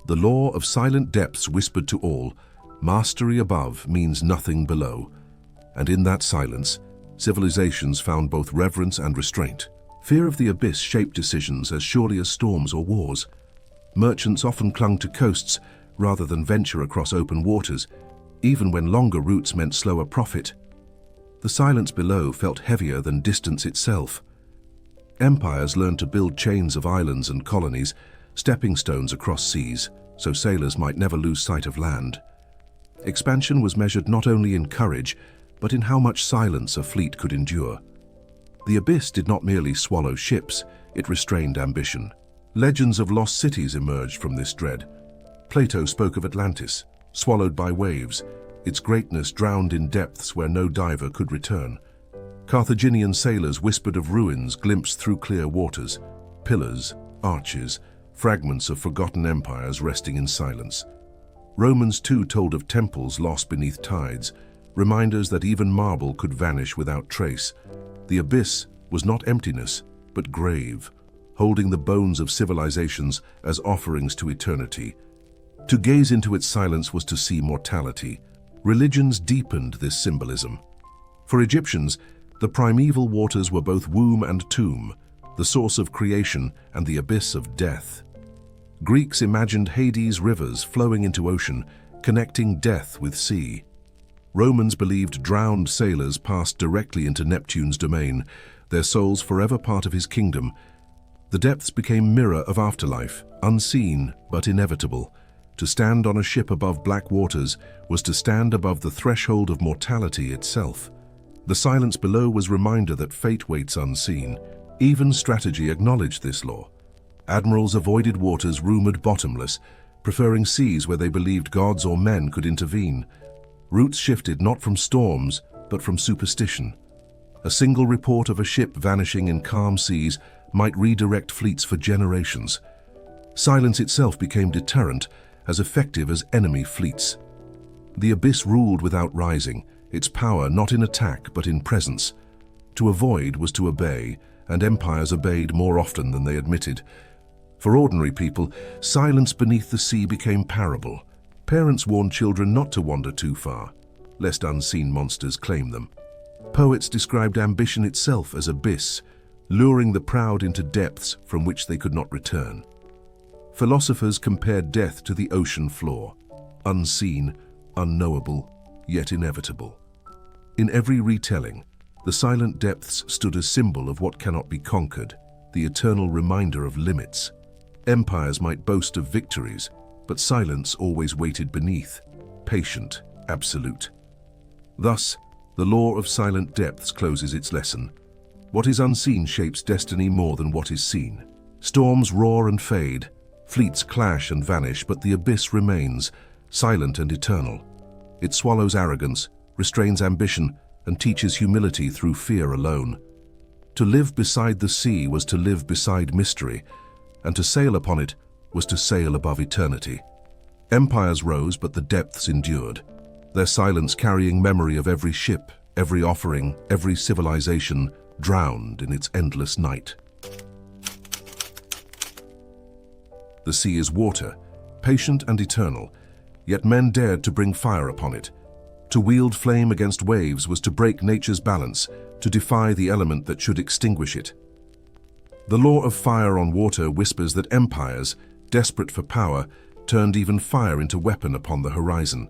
The law of silent depths whispered to all, mastery above means nothing below. And in that silence, civilizations found both reverence and restraint. Fear of the abyss shaped decisions as surely as storms or wars. Merchants often clung to coasts rather than venture across open waters, even when longer routes meant slower profit. The silence below felt heavier than distance itself. Empires learned to build chains of islands and colonies, stepping stones across seas, so sailors might never lose sight of land. Expansion was measured not only in courage, but in how much silence a fleet could endure. The abyss did not merely swallow ships, it restrained ambition. Legends of lost cities emerged from this dread. Plato spoke of Atlantis, swallowed by waves, its greatness drowned in depths where no diver could return. Carthaginian sailors whispered of ruins glimpsed through clear waters, pillars, arches, fragments of forgotten empires resting in silence. Romans too told of temples lost beneath tides, reminders that even marble could vanish without trace. The abyss was not emptiness, but grave, holding the bones of civilizations as offerings to eternity. To gaze into its silence was to see mortality. Religions deepened this symbolism. For Egyptians, the primeval waters were both womb and tomb, the source of creation and the abyss of death. Greeks imagined Hades rivers flowing into ocean, connecting death with sea. Romans believed drowned sailors passed directly into Neptune's domain, their souls forever part of his kingdom. The depths became mirror of afterlife, unseen but inevitable. To stand on a ship above black waters was to stand above the threshold of mortality itself. The silence below was reminder that fate waits unseen. Even strategy acknowledged this law. Admirals avoided waters rumored bottomless, preferring seas where they believed gods or men could intervene. Routes shifted not from storms, but from superstition. A single report of a ship vanishing in calm seas might redirect fleets for generations. Silence itself became deterrent, as effective as enemy fleets. The abyss ruled without rising, its power not in attack but in presence. To avoid was to obey, and empires obeyed more often than they admitted. For ordinary people, silence beneath the sea became parable. Parents warned children not to wander too far, lest unseen monsters claim them. Poets described ambition itself as abyss, luring the proud into depths from which they could not return. Philosophers compared death to the ocean floor, unseen, unknowable, yet inevitable. In every retelling, the silent depths stood as symbol of what cannot be conquered, the eternal reminder of limits. Empires might boast of victories, but silence always waited beneath, patient, absolute. Thus, the law of silent depths closes its lesson. What is unseen shapes destiny more than what is seen. Storms roar and fade, fleets clash and vanish, but the abyss remains, silent and eternal. It swallows arrogance, restrains ambition, and teaches humility through fear alone. To live beside the sea was to live beside mystery, and to sail upon it was to sail above eternity. Empires rose, but the depths endured, their silence carrying memory of every ship, every offering, every civilization, drowned in its endless night. The sea is water, patient and eternal, yet men dared to bring fire upon it. To wield flame against waves was to break nature's balance, to defy the element that should extinguish it. The law of fire on water whispers that empires, desperate for power, turned even fire into weapon upon the horizon.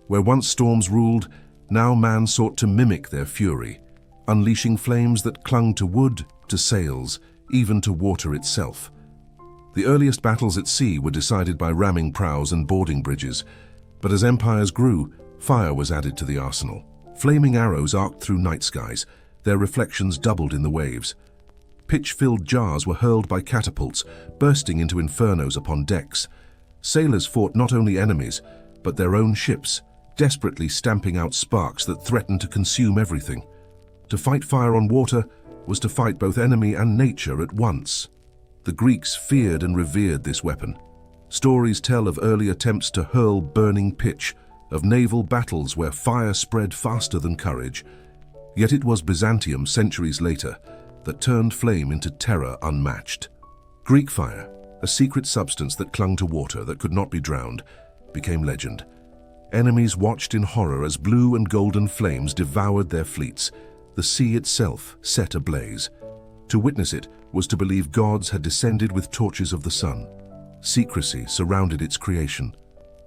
Where once storms ruled, now man sought to mimic their fury, unleashing flames that clung to wood, to sails, even to water itself. The earliest battles at sea were decided by ramming prows and boarding bridges, but as empires grew, fire was added to the arsenal. Flaming arrows arced through night skies, their reflections doubled in the waves. Pitch-filled jars were hurled by catapults, bursting into infernos upon decks. Sailors fought not only enemies, but their own ships, desperately stamping out sparks that threatened to consume everything. To fight fire on water was to fight both enemy and nature at once. The Greeks feared and revered this weapon. Stories tell of early attempts to hurl burning pitch, of naval battles where fire spread faster than courage. Yet it was Byzantium centuries later that turned flame into terror unmatched. Greek fire, a secret substance that clung to water that could not be drowned, became legend. Enemies watched in horror as blue and golden flames devoured their fleets, the sea itself set ablaze. To witness it was to believe gods had descended with torches of the sun. Secrecy surrounded its creation.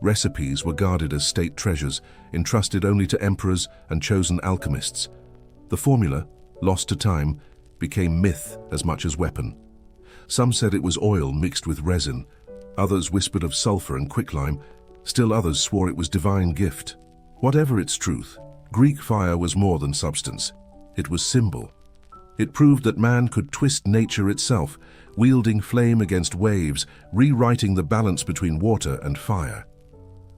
Recipes were guarded as state treasures, entrusted only to emperors and chosen alchemists. The formula, lost to time, became myth as much as weapon. Some said it was oil mixed with resin. Others whispered of sulfur and quicklime. Still others swore it was divine gift. Whatever its truth, Greek fire was more than substance. It was symbol. It proved that man could twist nature itself, wielding flame against waves, rewriting the balance between water and fire.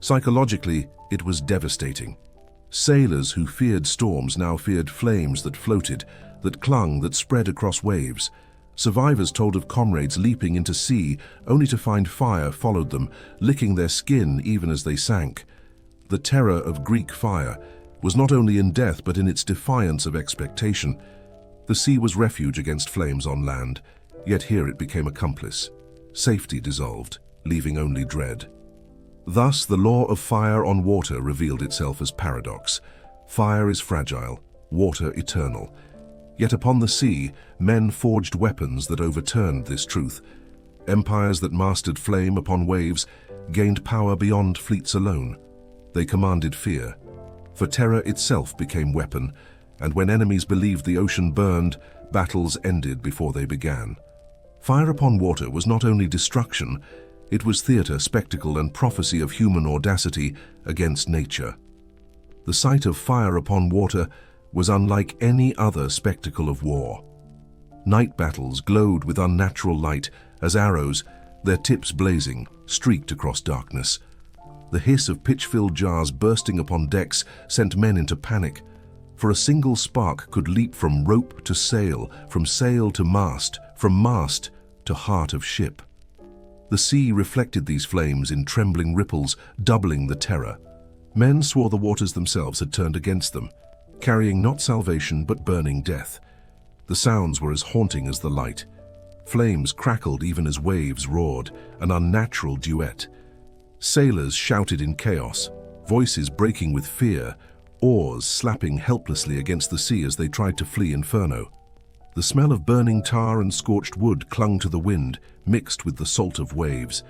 Psychologically, it was devastating. Sailors who feared storms now feared flames that floated, that clung, that spread across waves. Survivors told of comrades leaping into sea, only to find fire followed them, licking their skin even as they sank. The terror of Greek fire was not only in death but in its defiance of expectation. The sea was refuge against flames on land, yet here it became accomplice. Safety dissolved, leaving only dread. Thus, the law of fire on water revealed itself as paradox. Fire is fragile, water eternal. Yet upon the sea, men forged weapons that overturned this truth. Empires that mastered flame upon waves gained power beyond fleets alone. They commanded fear, for terror itself became weapon, and when enemies believed the ocean burned, battles ended before they began. Fire upon water was not only destruction, it was theater, spectacle, and prophecy of human audacity against nature. The sight of fire upon water was unlike any other spectacle of war. Night battles glowed with unnatural light as arrows, their tips blazing, streaked across darkness. The hiss of pitch-filled jars bursting upon decks sent men into panic, for a single spark could leap from rope to sail, from sail to mast, from mast to heart of ship. The sea reflected these flames in trembling ripples, doubling the terror. Men swore the waters themselves had turned against them, carrying not salvation but burning death. The sounds were as haunting as the light. Flames crackled even as waves roared, an unnatural duet. Sailors shouted in chaos, voices breaking with fear, oars slapping helplessly against the sea as they tried to flee inferno. The smell of burning tar and scorched wood clung to the wind, mixed with the salt of waves.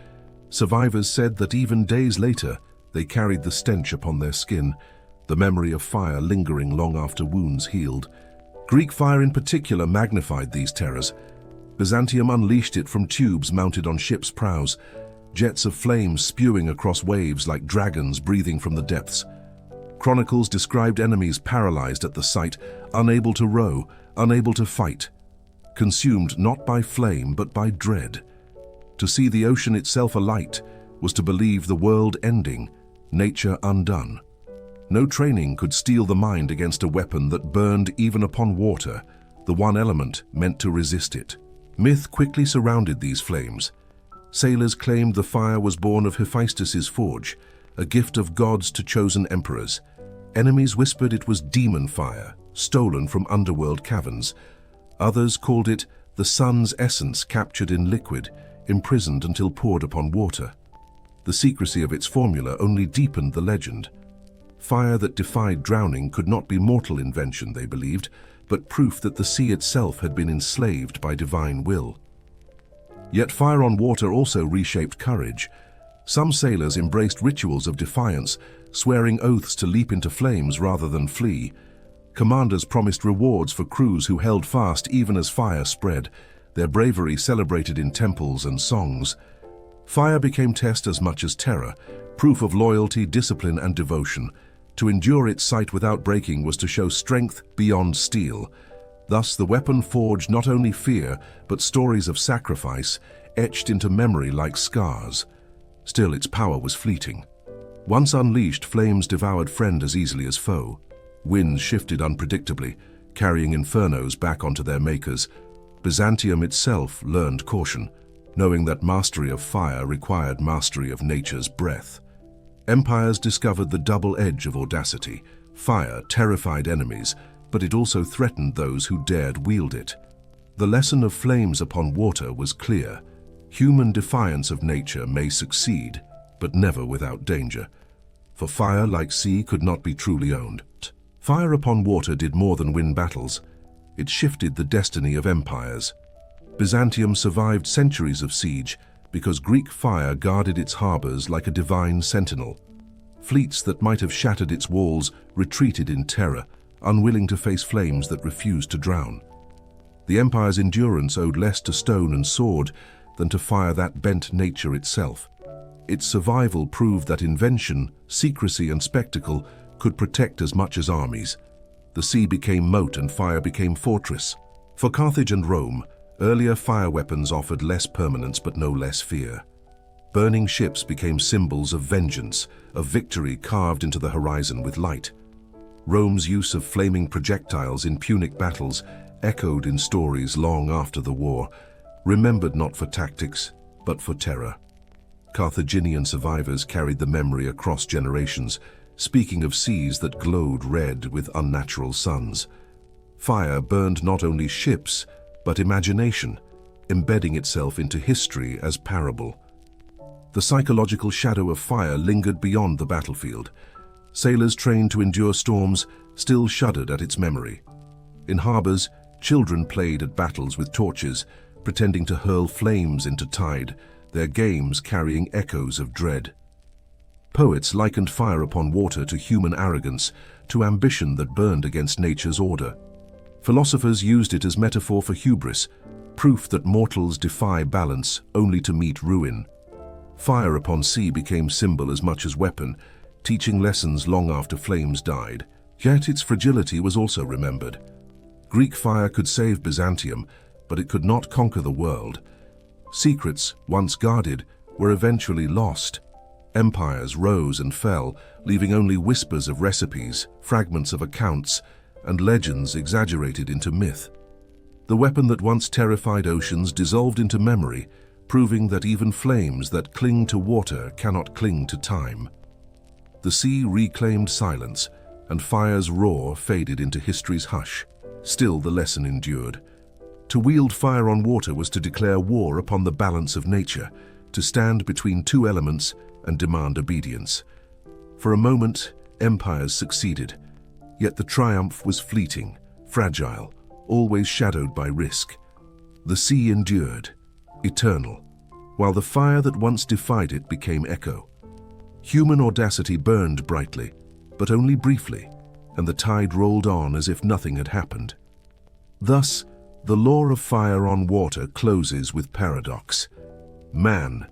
Survivors said that even days later, they carried the stench upon their skin, the memory of fire lingering long after wounds healed. Greek fire in particular magnified these terrors. Byzantium unleashed it from tubes mounted on ships' prows, jets of flames spewing across waves like dragons breathing from the depths. Chronicles described enemies paralyzed at the sight, unable to row, unable to fight, consumed not by flame but by dread. To see the ocean itself alight was to believe the world ending, nature undone. No training could steel the mind against a weapon that burned even upon water, the one element meant to resist it. Myth quickly surrounded these flames. Sailors claimed the fire was born of Hephaestus's forge, a gift of gods to chosen emperors. Enemies whispered it was demon fire, stolen from underworld caverns. Others called it the sun's essence captured in liquid, imprisoned until poured upon water. The secrecy of its formula only deepened the legend. Fire that defied drowning could not be mortal invention, they believed, but proof that the sea itself had been enslaved by divine will. Yet fire on water also reshaped courage. Some sailors embraced rituals of defiance, swearing oaths to leap into flames rather than flee. Commanders promised rewards for crews who held fast even as fire spread, their bravery celebrated in temples and songs. Fire became test as much as terror, proof of loyalty, discipline, and devotion. To endure its sight without breaking was to show strength beyond steel. Thus the weapon forged not only fear, but stories of sacrifice, etched into memory like scars. Still, its power was fleeting. Once unleashed, flames devoured friend as easily as foe. Winds shifted unpredictably, carrying infernos back onto their makers. Byzantium itself learned caution, knowing that mastery of fire required mastery of nature's breath. Empires discovered the double edge of audacity. Fire terrified enemies, but it also threatened those who dared wield it. The lesson of flames upon water was clear. Human defiance of nature may succeed, but never without danger. For fire, like sea, could not be truly owned. Fire upon water did more than win battles. It shifted the destiny of empires. Byzantium survived centuries of siege because Greek fire guarded its harbors like a divine sentinel. Fleets that might have shattered its walls retreated in terror, unwilling to face flames that refused to drown. The empire's endurance owed less to stone and sword than to fire that bent nature itself. Its survival proved that invention, secrecy, and spectacle could protect as much as armies. The sea became moat and fire became fortress. For Carthage and Rome, earlier fire weapons offered less permanence but no less fear. Burning ships became symbols of vengeance, of victory carved into the horizon with light. Rome's use of flaming projectiles in Punic battles echoed in stories long after the war, remembered not for tactics, but for terror. Carthaginian survivors carried the memory across generations, speaking of seas that glowed red with unnatural suns. Fire burned not only ships, but imagination, embedding itself into history as parable. The psychological shadow of fire lingered beyond the battlefield. Sailors trained to endure storms still shuddered at its memory. In harbors, children played at battles with torches, pretending to hurl flames into tide, their games carrying echoes of dread. Poets likened fire upon water to human arrogance, to ambition that burned against nature's order. Philosophers used it as metaphor for hubris, proof that mortals defy balance only to meet ruin. Fire upon sea became symbol as much as weapon, teaching lessons long after flames died. Yet its fragility was also remembered. Greek fire could save Byzantium, but it could not conquer the world. Secrets, once guarded, were eventually lost. Empires rose and fell, leaving only whispers of recipes, fragments of accounts, and legends exaggerated into myth. The weapon that once terrified oceans dissolved into memory, proving that even flames that cling to water cannot cling to time. The sea reclaimed silence, and fire's roar faded into history's hush. Still, the lesson endured. To wield fire on water was to declare war upon the balance of nature, to stand between two elements and demand obedience. For a moment, empires succeeded, yet the triumph was fleeting, fragile, always shadowed by risk. The sea endured, eternal, while the fire that once defied it became echo. Human audacity burned brightly, but only briefly, and the tide rolled on as if nothing had happened. Thus, the law of fire on water closes with paradox. Man's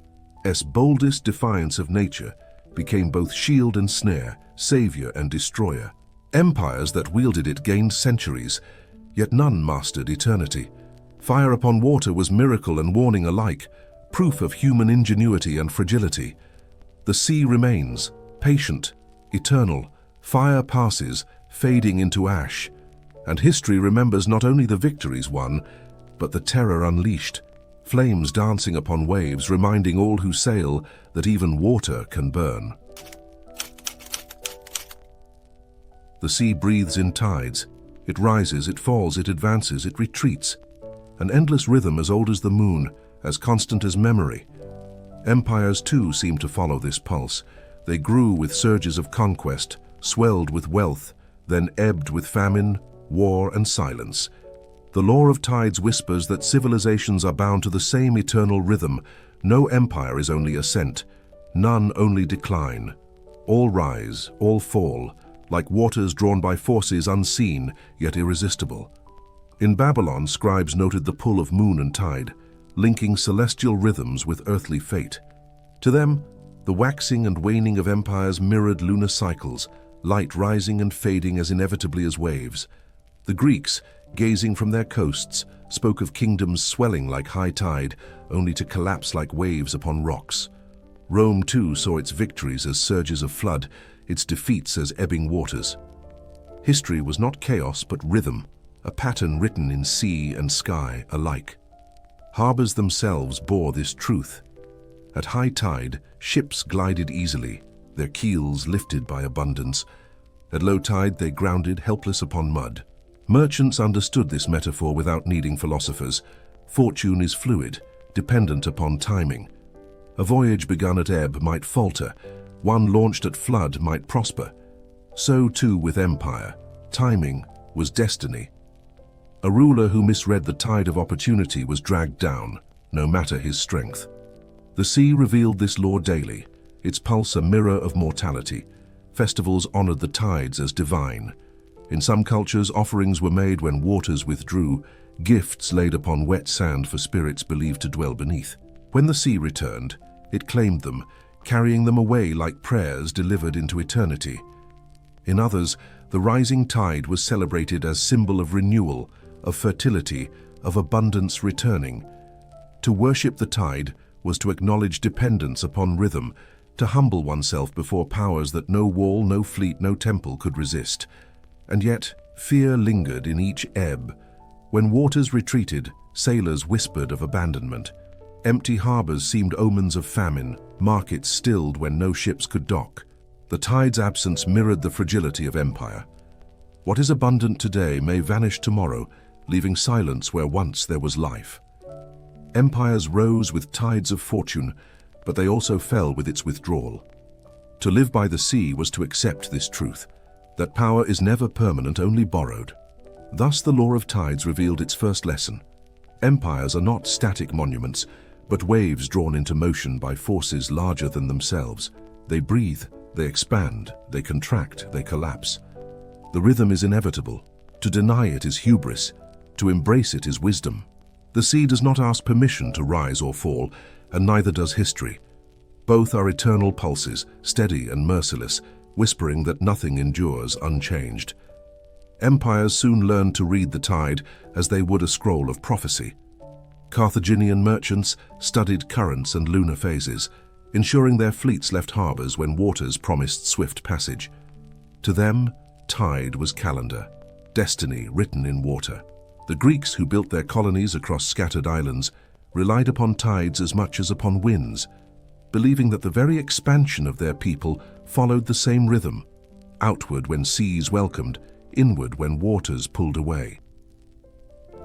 boldest defiance of nature became both shield and snare, savior and destroyer. Empires that wielded it gained centuries, yet none mastered eternity. Fire upon water was miracle and warning alike, proof of human ingenuity and fragility. The sea remains, patient, eternal. Fire passes, fading into ash. And history remembers not only the victories won, but the terror unleashed, flames dancing upon waves, reminding all who sail that even water can burn. The sea breathes in tides. It rises, it falls, it advances, it retreats. An endless rhythm as old as the moon, as constant as memory. Empires too seem to follow this pulse. They grew with surges of conquest, swelled with wealth, then ebbed with famine, war and silence. The law of tides whispers that civilizations are bound to the same eternal rhythm. No empire is only ascent, none only decline. All rise, all fall, like waters drawn by forces unseen yet irresistible. In Babylon, scribes noted the pull of moon and tide, linking celestial rhythms with earthly fate. To them, the waxing and waning of empires mirrored lunar cycles, light rising and fading as inevitably as waves. The Greeks, gazing from their coasts, spoke of kingdoms swelling like high tide, only to collapse like waves upon rocks. Rome too saw its victories as surges of flood, its defeats as ebbing waters. History was not chaos but rhythm, a pattern written in sea and sky alike. Harbors themselves bore this truth. At high tide, ships glided easily, their keels lifted by abundance. At low tide, they grounded helpless upon mud. Merchants understood this metaphor without needing philosophers. Fortune is fluid, dependent upon timing. A voyage begun at ebb might falter, one launched at flood might prosper. So too with empire. Timing was destiny. A ruler who misread the tide of opportunity was dragged down, no matter his strength. The sea revealed this law daily, its pulse a mirror of mortality. Festivals honored the tides as divine. In some cultures, offerings were made when waters withdrew, gifts laid upon wet sand for spirits believed to dwell beneath. When the sea returned, it claimed them, carrying them away like prayers delivered into eternity. In others, the rising tide was celebrated as symbol of renewal, of fertility, of abundance returning. To worship the tide was to acknowledge dependence upon rhythm, to humble oneself before powers that no wall, no fleet, no temple could resist. And yet, fear lingered in each ebb. When waters retreated, sailors whispered of abandonment. Empty harbors seemed omens of famine, markets stilled when no ships could dock. The tide's absence mirrored the fragility of empire. What is abundant today may vanish tomorrow, leaving silence where once there was life. Empires rose with tides of fortune, but they also fell with its withdrawal. To live by the sea was to accept this truth, that power is never permanent, only borrowed. Thus the law of tides revealed its first lesson. Empires are not static monuments, but waves drawn into motion by forces larger than themselves. They breathe, they expand, they contract, they collapse. The rhythm is inevitable. To deny it is hubris. To embrace it is wisdom. The sea does not ask permission to rise or fall, and neither does history. Both are eternal pulses, steady and merciless, whispering that nothing endures unchanged. Empires soon learned to read the tide as they would a scroll of prophecy. Carthaginian merchants studied currents and lunar phases, ensuring their fleets left harbors when waters promised swift passage. To them, tide was calendar, destiny written in water. The Greeks, who built their colonies across scattered islands, relied upon tides as much as upon winds, believing that the very expansion of their people followed the same rhythm, outward when seas welcomed, inward when waters pulled away.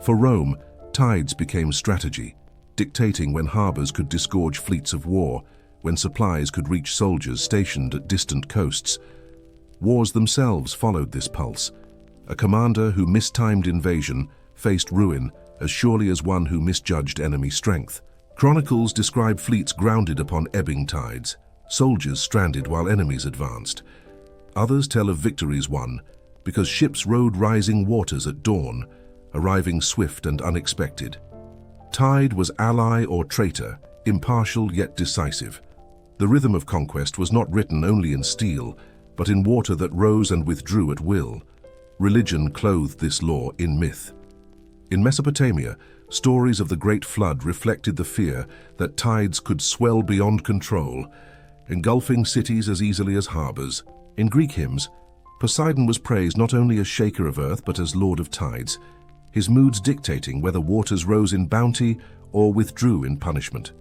For Rome, tides became strategy, dictating when harbors could disgorge fleets of war, when supplies could reach soldiers stationed at distant coasts. Wars themselves followed this pulse. A commander who mistimed invasion faced ruin as surely as one who misjudged enemy strength. Chronicles describe fleets grounded upon ebbing tides, soldiers stranded while enemies advanced. Others tell of victories won because ships rode rising waters at dawn, arriving swift and unexpected. Tide was ally or traitor, impartial yet decisive. The rhythm of conquest was not written only in steel, but in water that rose and withdrew at will. Religion clothed this law in myth. In Mesopotamia, stories of the Great Flood reflected the fear that tides could swell beyond control, engulfing cities as easily as harbors. In Greek hymns, Poseidon was praised not only as shaker of earth but as lord of tides, his moods dictating whether waters rose in bounty or withdrew in punishment.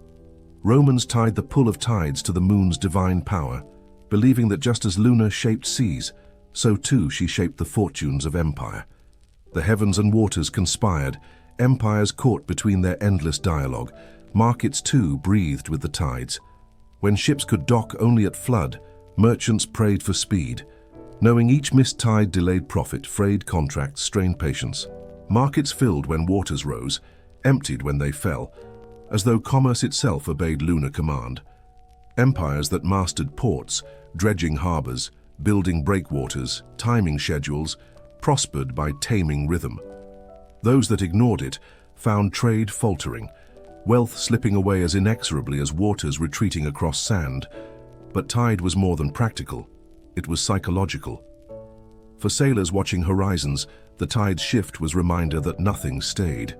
Romans tied the pull of tides to the moon's divine power, believing that just as Luna shaped seas, so too she shaped the fortunes of empire. The heavens and waters conspired, empires caught between their endless dialogue, markets too breathed with the tides. When ships could dock only at flood, merchants prayed for speed. Knowing each missed tide delayed profit, frayed contracts strained patience. Markets filled when waters rose, emptied when they fell, as though commerce itself obeyed lunar command. Empires that mastered ports, dredging harbors, building breakwaters, timing schedules, prospered by taming rhythm. Those that ignored it found trade faltering, wealth slipping away as inexorably as waters retreating across sand. But tide was more than practical, it was psychological. For sailors watching horizons, the tide's shift was reminder that nothing stayed.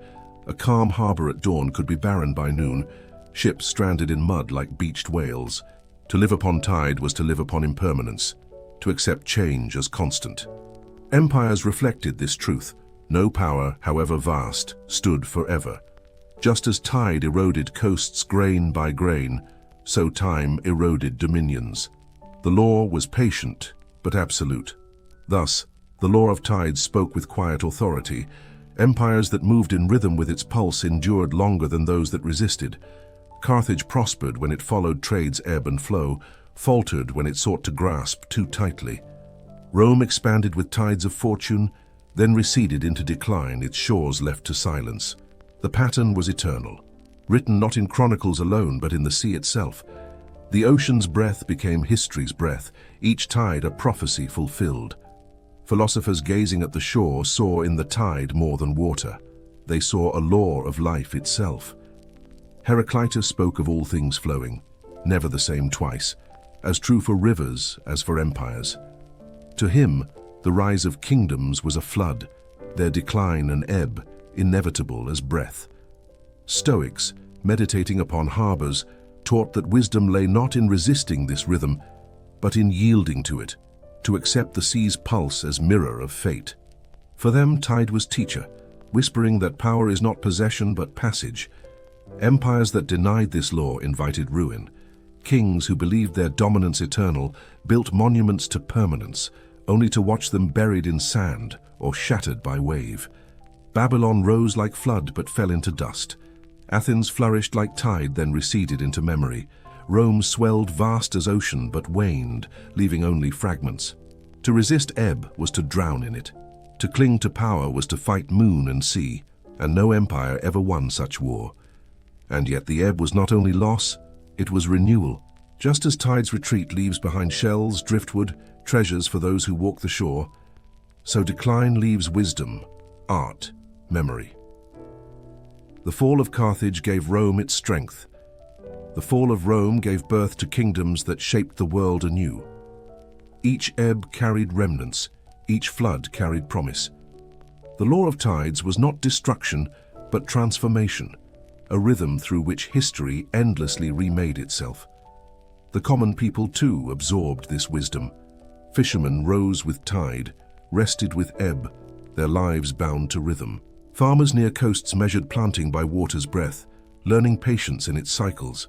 A calm harbor at dawn could be barren by noon, ships stranded in mud like beached whales. To live upon tide was to live upon impermanence, to accept change as constant. Empires reflected this truth. No power, however vast, stood forever. Just as tide eroded coasts grain by grain, so time eroded dominions. The law was patient, but absolute. Thus, the law of tides spoke with quiet authority. Empires that moved in rhythm with its pulse endured longer than those that resisted. Carthage prospered when it followed trade's ebb and flow, faltered when it sought to grasp too tightly. Rome expanded with tides of fortune, then receded into decline, its shores left to silence. The pattern was eternal, written not in chronicles alone but in the sea itself. The ocean's breath became history's breath, each tide a prophecy fulfilled. Philosophers gazing at the shore saw in the tide more than water. They saw a law of life itself. Heraclitus spoke of all things flowing, never the same twice, as true for rivers as for empires. To him, the rise of kingdoms was a flood, their decline an ebb, inevitable as breath. Stoics, meditating upon harbors, taught that wisdom lay not in resisting this rhythm, but in yielding to it, to accept the sea's pulse as mirror of fate. For them, tide was teacher, whispering that power is not possession but passage. Empires that denied this law invited ruin. Kings who believed their dominance eternal built monuments to permanence, only to watch them buried in sand or shattered by wave. Babylon rose like flood but fell into dust. Athens flourished like tide, then receded into memory. Rome swelled vast as ocean but waned, leaving only fragments. To resist ebb was to drown in it. To cling to power was to fight moon and sea, and no empire ever won such war. And yet the ebb was not only loss, it was renewal. Just as tides retreat leaves behind shells, driftwood, treasures for those who walk the shore, so decline leaves wisdom, art, memory. The fall of Carthage gave Rome its strength. The fall of Rome gave birth to kingdoms that shaped the world anew. Each ebb carried remnants, each flood carried promise. The law of tides was not destruction, but transformation, a rhythm through which history endlessly remade itself. The common people too absorbed this wisdom. Fishermen rose with tide, rested with ebb, their lives bound to rhythm. Farmers near coasts measured planting by water's breath, learning patience in its cycles.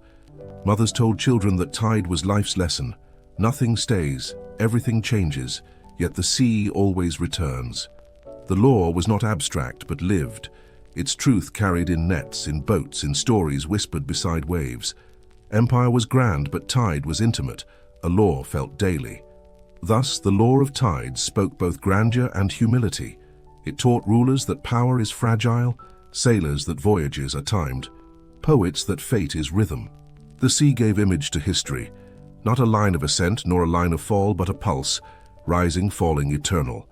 Mothers told children that tide was life's lesson. Nothing stays, everything changes, yet the sea always returns. The law was not abstract but lived. its truth carried in nets, in boats, in stories whispered beside waves. Empire was grand, but tide was intimate, a law felt daily. Thus, the law of tides spoke both grandeur and humility. It taught rulers that power is fragile, sailors that voyages are timed, poets that fate is rhythm. The sea gave image to history, not a line of ascent nor a line of fall, but a pulse, rising, falling, eternal.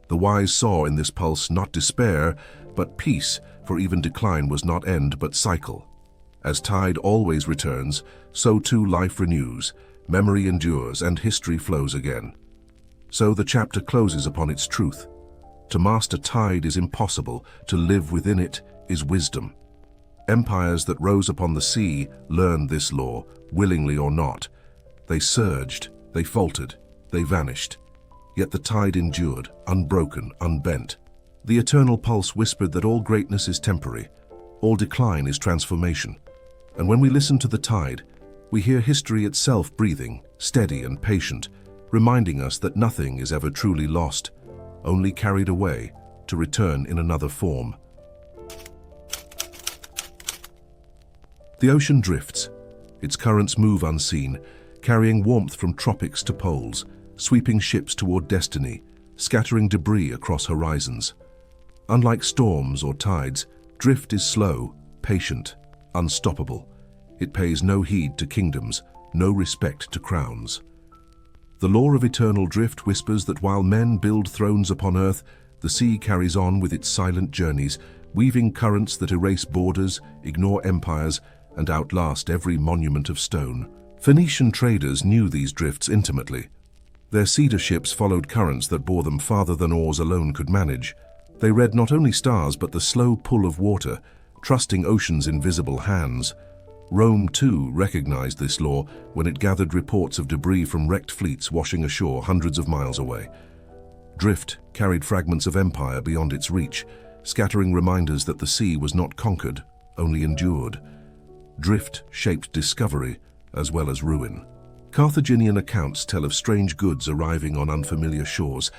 The wise saw in this pulse not despair, but peace, for even decline was not end, but cycle. As tide always returns, so too life renews, memory endures, and history flows again. So the chapter closes upon its truth. To master tide is impossible, to live within it is wisdom. Empires that rose upon the sea learned this law, willingly or not. They surged, they faltered, they vanished. Yet the tide endured, unbroken, unbent. The eternal pulse whispered that all greatness is temporary, all decline is transformation. And when we listen to the tide, we hear history itself breathing, steady and patient, reminding us that nothing is ever truly lost, only carried away to return in another form. The ocean drifts. Its currents move unseen, carrying warmth from tropics to poles, sweeping ships toward destiny, scattering debris across horizons. Unlike storms or tides, drift is slow, patient, unstoppable. It pays no heed to kingdoms, no respect to crowns. The law of eternal drift whispers that while men build thrones upon earth, the sea carries on with its silent journeys, weaving currents that erase borders, ignore empires, and outlast every monument of stone. Phoenician traders knew these drifts intimately. Their cedar ships followed currents that bore them farther than oars alone could manage. They read not only stars but the slow pull of water, trusting ocean's invisible hands. Rome, too, recognized this law when it gathered reports of debris from wrecked fleets washing ashore hundreds of miles away. Drift carried fragments of empire beyond its reach, scattering reminders that the sea was not conquered, only endured. Drift shaped discovery as well as ruin. Carthaginian accounts tell of strange goods arriving on unfamiliar shores,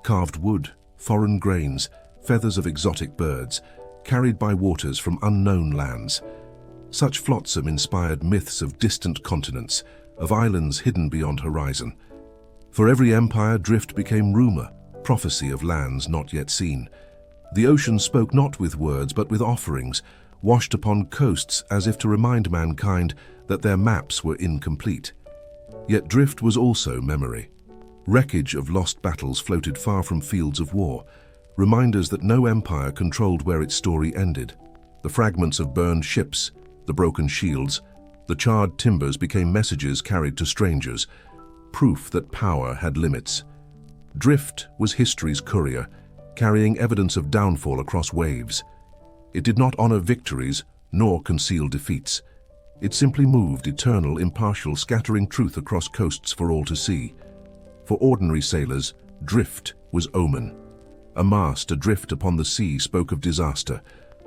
carved wood, foreign grains, feathers of exotic birds, carried by waters from unknown lands. Such flotsam inspired myths of distant continents, of islands hidden beyond horizon. For every empire, drift became rumor, prophecy of lands not yet seen. The ocean spoke not with words but with offerings, washed upon coasts as if to remind mankind that their maps were incomplete. Yet drift was also memory. Wreckage of lost battles floated far from fields of war, reminders that no empire controlled where its story ended. The fragments of burned ships, the broken shields, the charred timbers became messages carried to strangers, proof that power had limits. Drift was history's courier, carrying evidence of downfall across waves. It did not honor victories, nor conceal defeats. It simply moved, eternal, impartial, scattering truth across coasts for all to see. For ordinary sailors, drift was omen. A mast adrift upon the sea spoke of disaster.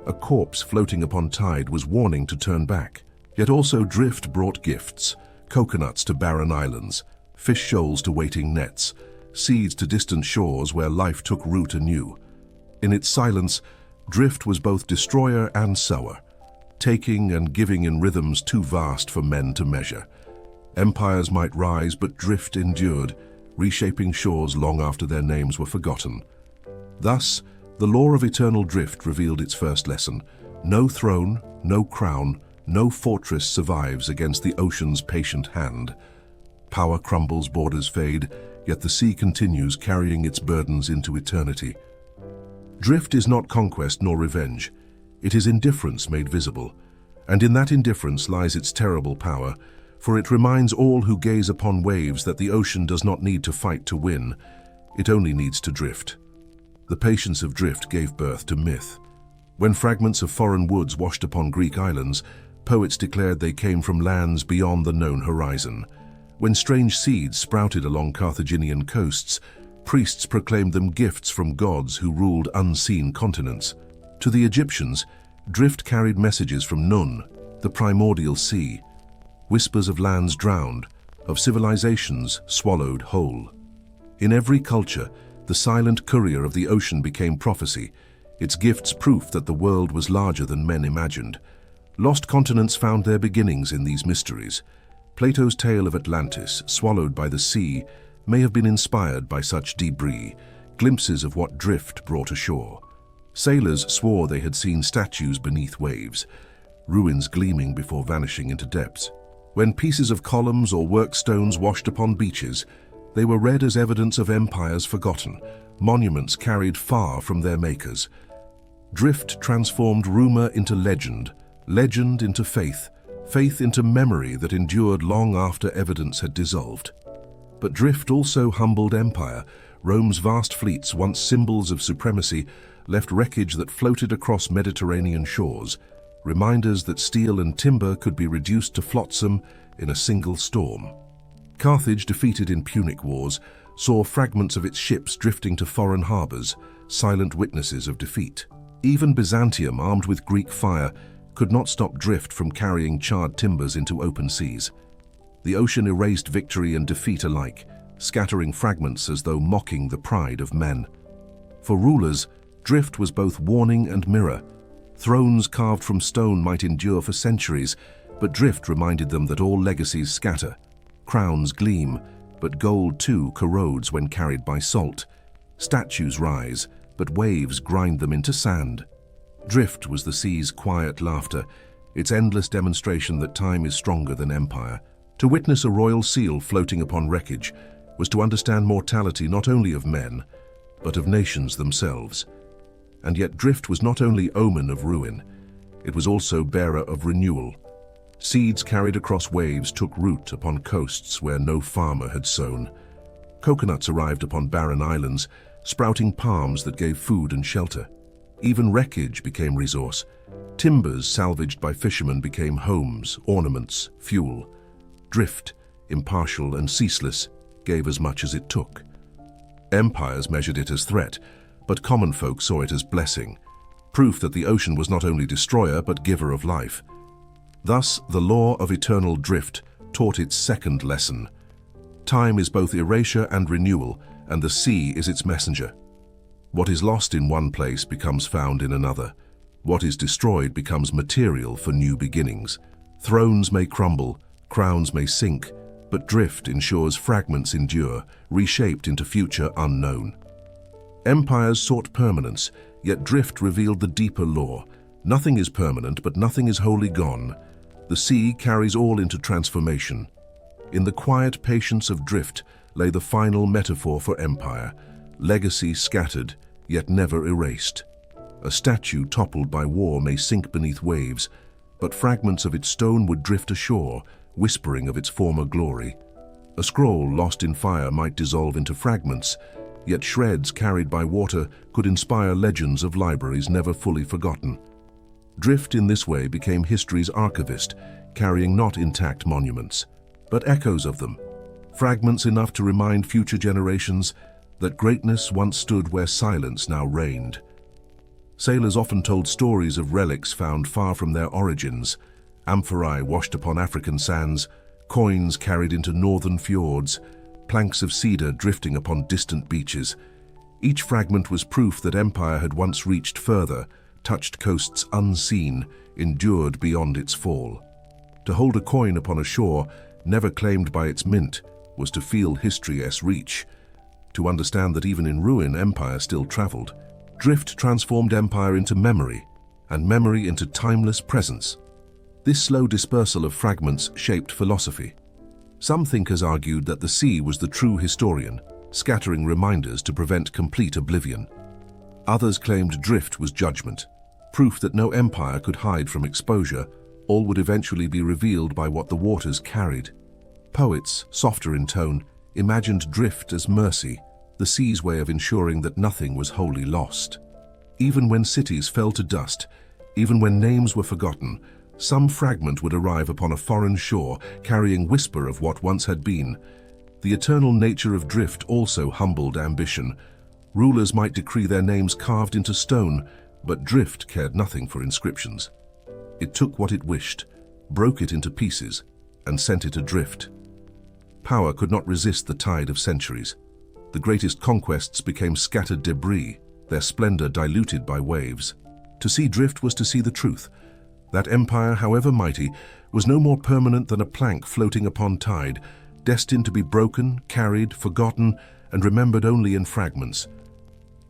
A corpse floating upon tide was warning to turn back. Yet also drift brought gifts, coconuts to barren islands, fish shoals to waiting nets, seeds to distant shores where life took root anew. In its silence, drift was both destroyer and sower, taking and giving in rhythms too vast for men to measure. Empires might rise, but drift endured, reshaping shores long after their names were forgotten. Thus, the law of eternal drift revealed its first lesson. No throne, no crown, no fortress survives against the ocean's patient hand. Power crumbles, borders fade, yet the sea continues carrying its burdens into eternity. Drift is not conquest nor revenge. It is indifference made visible, and in that indifference lies its terrible power, for it reminds all who gaze upon waves that the ocean does not need to fight to win, it only needs to drift. The patience of drift gave birth to myth. When fragments of foreign woods washed upon Greek islands, poets declared they came from lands beyond the known horizon. When strange seeds sprouted along Carthaginian coasts, priests proclaimed them gifts from gods who ruled unseen continents. To the Egyptians, drift carried messages from Nun, the primordial sea, whispers of lands drowned, of civilizations swallowed whole. In every culture, the silent courier of the ocean became prophecy, its gifts proof that the world was larger than men imagined. Lost continents found their beginnings in these mysteries. Plato's tale of Atlantis, swallowed by the sea, may have been inspired by such debris, glimpses of what drift brought ashore. Sailors swore they had seen statues beneath waves, ruins gleaming before vanishing into depths. When pieces of columns or work stones washed upon beaches, they were read as evidence of empires forgotten, monuments carried far from their makers. Drift transformed rumor into legend, legend into faith, faith into memory that endured long after evidence had dissolved. But drift also humbled empire. Rome's vast fleets, once symbols of supremacy, left wreckage that floated across Mediterranean shores, reminders that steel and timber could be reduced to flotsam in a single storm. Carthage, defeated in Punic Wars, saw fragments of its ships drifting to foreign harbors, silent witnesses of defeat. Even Byzantium, armed with Greek fire, could not stop drift from carrying charred timbers into open seas. The ocean erased victory and defeat alike, scattering fragments as though mocking the pride of men. For rulers, drift was both warning and mirror. Thrones carved from stone might endure for centuries, but drift reminded them that all legacies scatter. Crowns gleam, but gold too corrodes when carried by salt. Statues rise, but waves grind them into sand. Drift was the sea's quiet laughter, its endless demonstration that time is stronger than empire. To witness a royal seal floating upon wreckage was to understand mortality not only of men, but of nations themselves. And yet drift was not only omen of ruin, it was also bearer of renewal. Seeds carried across waves took root upon coasts where no farmer had sown. Coconuts arrived upon barren islands, sprouting palms that gave food and shelter. Even wreckage became resource. Timbers salvaged by fishermen became homes, ornaments, fuel. Drift, impartial and ceaseless, gave as much as it took. Empires measured it as threat, but common folk saw it as blessing, proof that the ocean was not only destroyer but giver of life. Thus, the law of eternal drift taught its second lesson. Time is both erasure and renewal, and the sea is its messenger. What is lost in one place becomes found in another. What is destroyed becomes material for new beginnings. Thrones may crumble, crowns may sink, but drift ensures fragments endure, reshaped into future unknown. Empires sought permanence, yet drift revealed the deeper law. Nothing is permanent, but nothing is wholly gone. The sea carries all into transformation. In the quiet patience of drift lay the final metaphor for empire, legacy scattered, yet never erased. A statue toppled by war may sink beneath waves, but fragments of its stone would drift ashore, whispering of its former glory. A scroll lost in fire might dissolve into fragments, yet shreds carried by water could inspire legends of libraries never fully forgotten. Drift in this way became history's archivist, carrying not intact monuments, but echoes of them, fragments enough to remind future generations that greatness once stood where silence now reigned. Sailors often told stories of relics found far from their origins, amphorae washed upon African sands, coins carried into northern fjords, planks of cedar drifting upon distant beaches. Each fragment was proof that empire had once reached further, touched coasts unseen, endured beyond its fall. To hold a coin upon a shore, never claimed by its mint, was to feel history's reach. To understand that even in ruin, empire still traveled. Drift transformed empire into memory, and memory into timeless presence. This slow dispersal of fragments shaped philosophy. Some thinkers argued that the sea was the true historian, scattering reminders to prevent complete oblivion. Others claimed drift was judgment, proof that no empire could hide from exposure. All would eventually be revealed by what the waters carried. Poets, softer in tone, imagined drift as mercy, the sea's way of ensuring that nothing was wholly lost. Even when cities fell to dust, even when names were forgotten, some fragment would arrive upon a foreign shore, carrying whisper of what once had been. The eternal nature of drift also humbled ambition. Rulers might decree their names carved into stone, but drift cared nothing for inscriptions. It took what it wished, broke it into pieces, and sent it adrift. Power could not resist the tide of centuries. The greatest conquests became scattered debris, their splendor diluted by waves. To see drift was to see the truth. That empire, however mighty, was no more permanent than a plank floating upon tide, destined to be broken, carried, forgotten, and remembered only in fragments.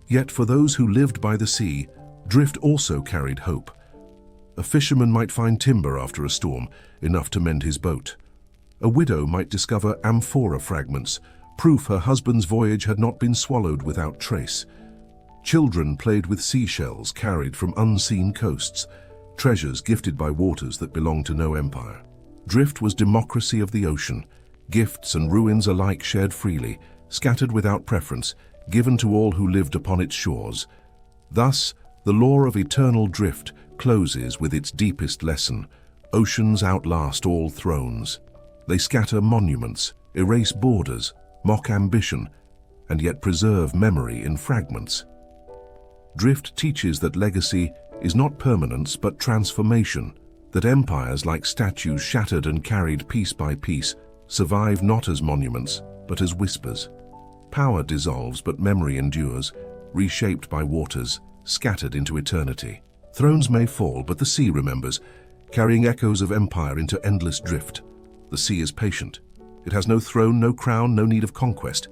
Yet for those who lived by the sea, drift also carried hope. A fisherman might find timber after a storm, enough to mend his boat. A widow might discover amphora fragments, proof her husband's voyage had not been swallowed without trace. Children played with seashells carried from unseen coasts, treasures gifted by waters that belonged to no empire. Drift was democracy of the ocean, gifts and ruins alike shared freely, scattered without preference, given to all who lived upon its shores. Thus, the law of eternal drift closes with its deepest lesson: oceans outlast all thrones. They scatter monuments, erase borders, mock ambition, and yet preserve memory in fragments. Drift teaches that legacy is not permanence but transformation, that empires like statues shattered and carried piece by piece survive not as monuments but as whispers. Power dissolves but memory endures, reshaped by waters, scattered into eternity. Thrones may fall, but the sea remembers, carrying echoes of empire into endless drift. The sea is patient. It has no throne, no crown, no need of conquest.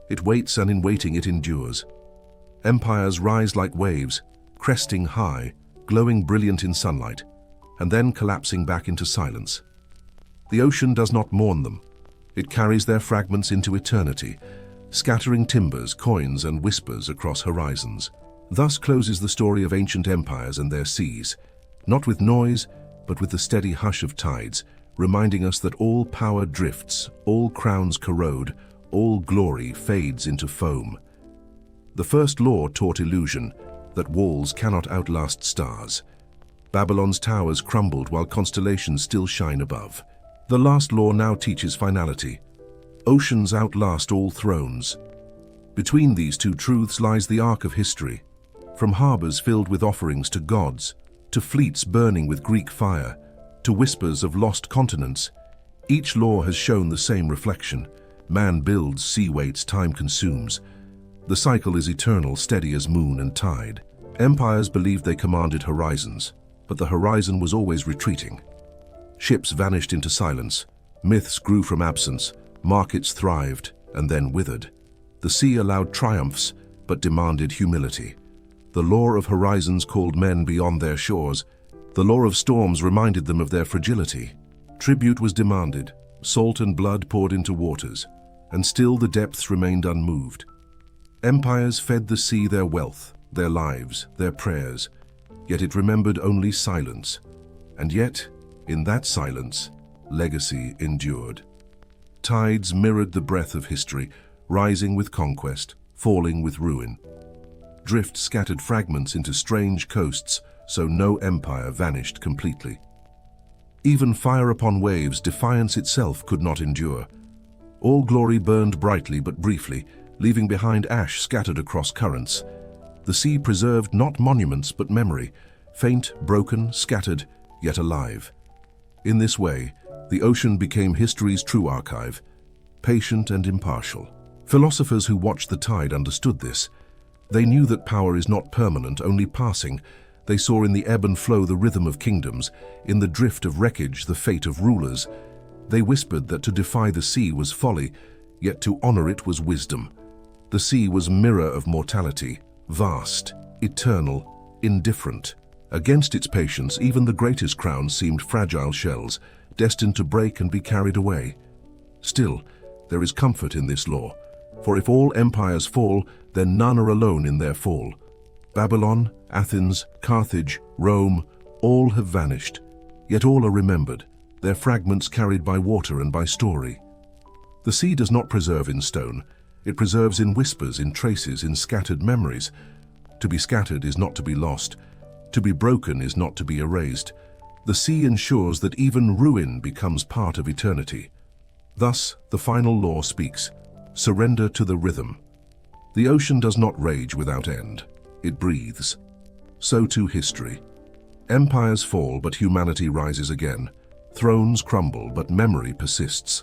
It waits, and in waiting it endures. Empires rise like waves, cresting high, glowing brilliant in sunlight, and then collapsing back into silence. The ocean does not mourn them. It carries their fragments into eternity, scattering timbers, coins, and whispers across horizons. Thus closes the story of ancient empires and their seas, not with noise, but with the steady hush of tides, reminding us that all power drifts, all crowns corrode, all glory fades into foam. The first law taught illusion, that walls cannot outlast stars. Babylon's towers crumbled while constellations still shine above. The last law now teaches finality. Oceans outlast all thrones. Between these two truths lies the arc of history. From harbors filled with offerings to gods, to fleets burning with Greek fire, to whispers of lost continents, each law has shown the same reflection. Man builds, sea waits, time consumes. The cycle is eternal, steady as moon and tide. Empires believed they commanded horizons, but the horizon was always retreating. Ships vanished into silence, myths grew from absence, markets thrived and then withered. The sea allowed triumphs, but demanded humility. The law of horizons called men beyond their shores. The law of storms reminded them of their fragility. Tribute was demanded, salt and blood poured into waters, and still the depths remained unmoved. Empires fed the sea their wealth, their lives, their prayers, yet it remembered only silence. And yet, in that silence, legacy endured. Tides mirrored the breath of history, rising with conquest, falling with ruin. Drift scattered fragments into strange coasts, so no empire vanished completely. Even fire upon waves, defiance itself could not endure. All glory burned brightly but briefly, leaving behind ash scattered across currents. The sea preserved not monuments but memory, faint, broken, scattered, yet alive. In this way, the ocean became history's true archive, patient and impartial. Philosophers who watched the tide understood this. They knew that power is not permanent, only passing. They saw in the ebb and flow the rhythm of kingdoms, in the drift of wreckage the fate of rulers. They whispered that to defy the sea was folly, yet to honor it was wisdom. The sea was mirror of mortality, vast, eternal, indifferent. Against its patience, even the greatest crowns seemed fragile shells, destined to break and be carried away. Still, there is comfort in this law, for if all empires fall, then none are alone in their fall. Babylon, Athens, Carthage, Rome, all have vanished, yet all are remembered, their fragments carried by water and by story. The sea does not preserve in stone, it preserves in whispers, in traces, in scattered memories. To be scattered is not to be lost, to be broken is not to be erased. The sea ensures that even ruin becomes part of eternity. Thus, the final law speaks, surrender to the rhythm. The ocean does not rage without end, it breathes. So too history. Empires fall, but humanity rises again. Thrones crumble, but memory persists.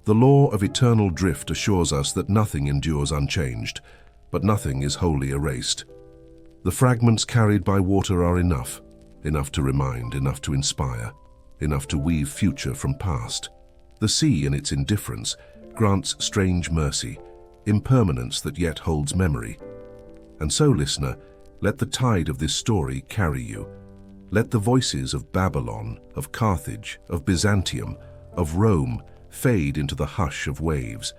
The law of eternal drift assures us that nothing endures unchanged. but nothing is wholly erased. The fragments carried by water are enough to remind, enough to inspire, enough to weave future from past. The sea, in its indifference, grants strange mercy, impermanence that yet holds memory. And so, listener, let the tide of this story carry you. Let the voices of Babylon, of Carthage, of Byzantium, of Rome fade into the hush of waves.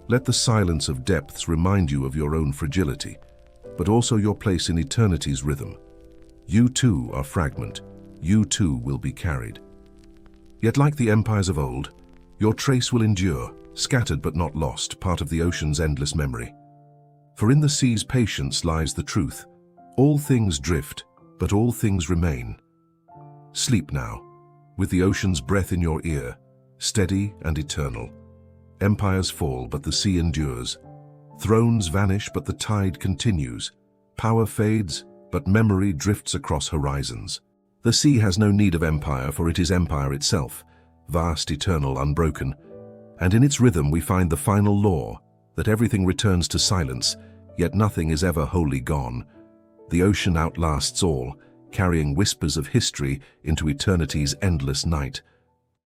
Let the silence of depths remind you of your own fragility, but also your place in eternity's rhythm. You too are fragment. You too will be carried. Yet like the empires of old, your trace will endure, scattered but not lost, part of the ocean's endless memory. For in the sea's patience lies the truth. All things drift, but all things remain. Sleep now, with the ocean's breath in your ear, steady and eternal. Empires fall, but the sea endures. Thrones vanish, but the tide continues. Power fades, but memory drifts across horizons. The sea has no need of empire, for it is empire itself, vast, eternal, unbroken. And in its rhythm we find the final law, that everything returns to silence, yet nothing is ever wholly gone. The ocean outlasts all, carrying whispers of history into eternity's endless night.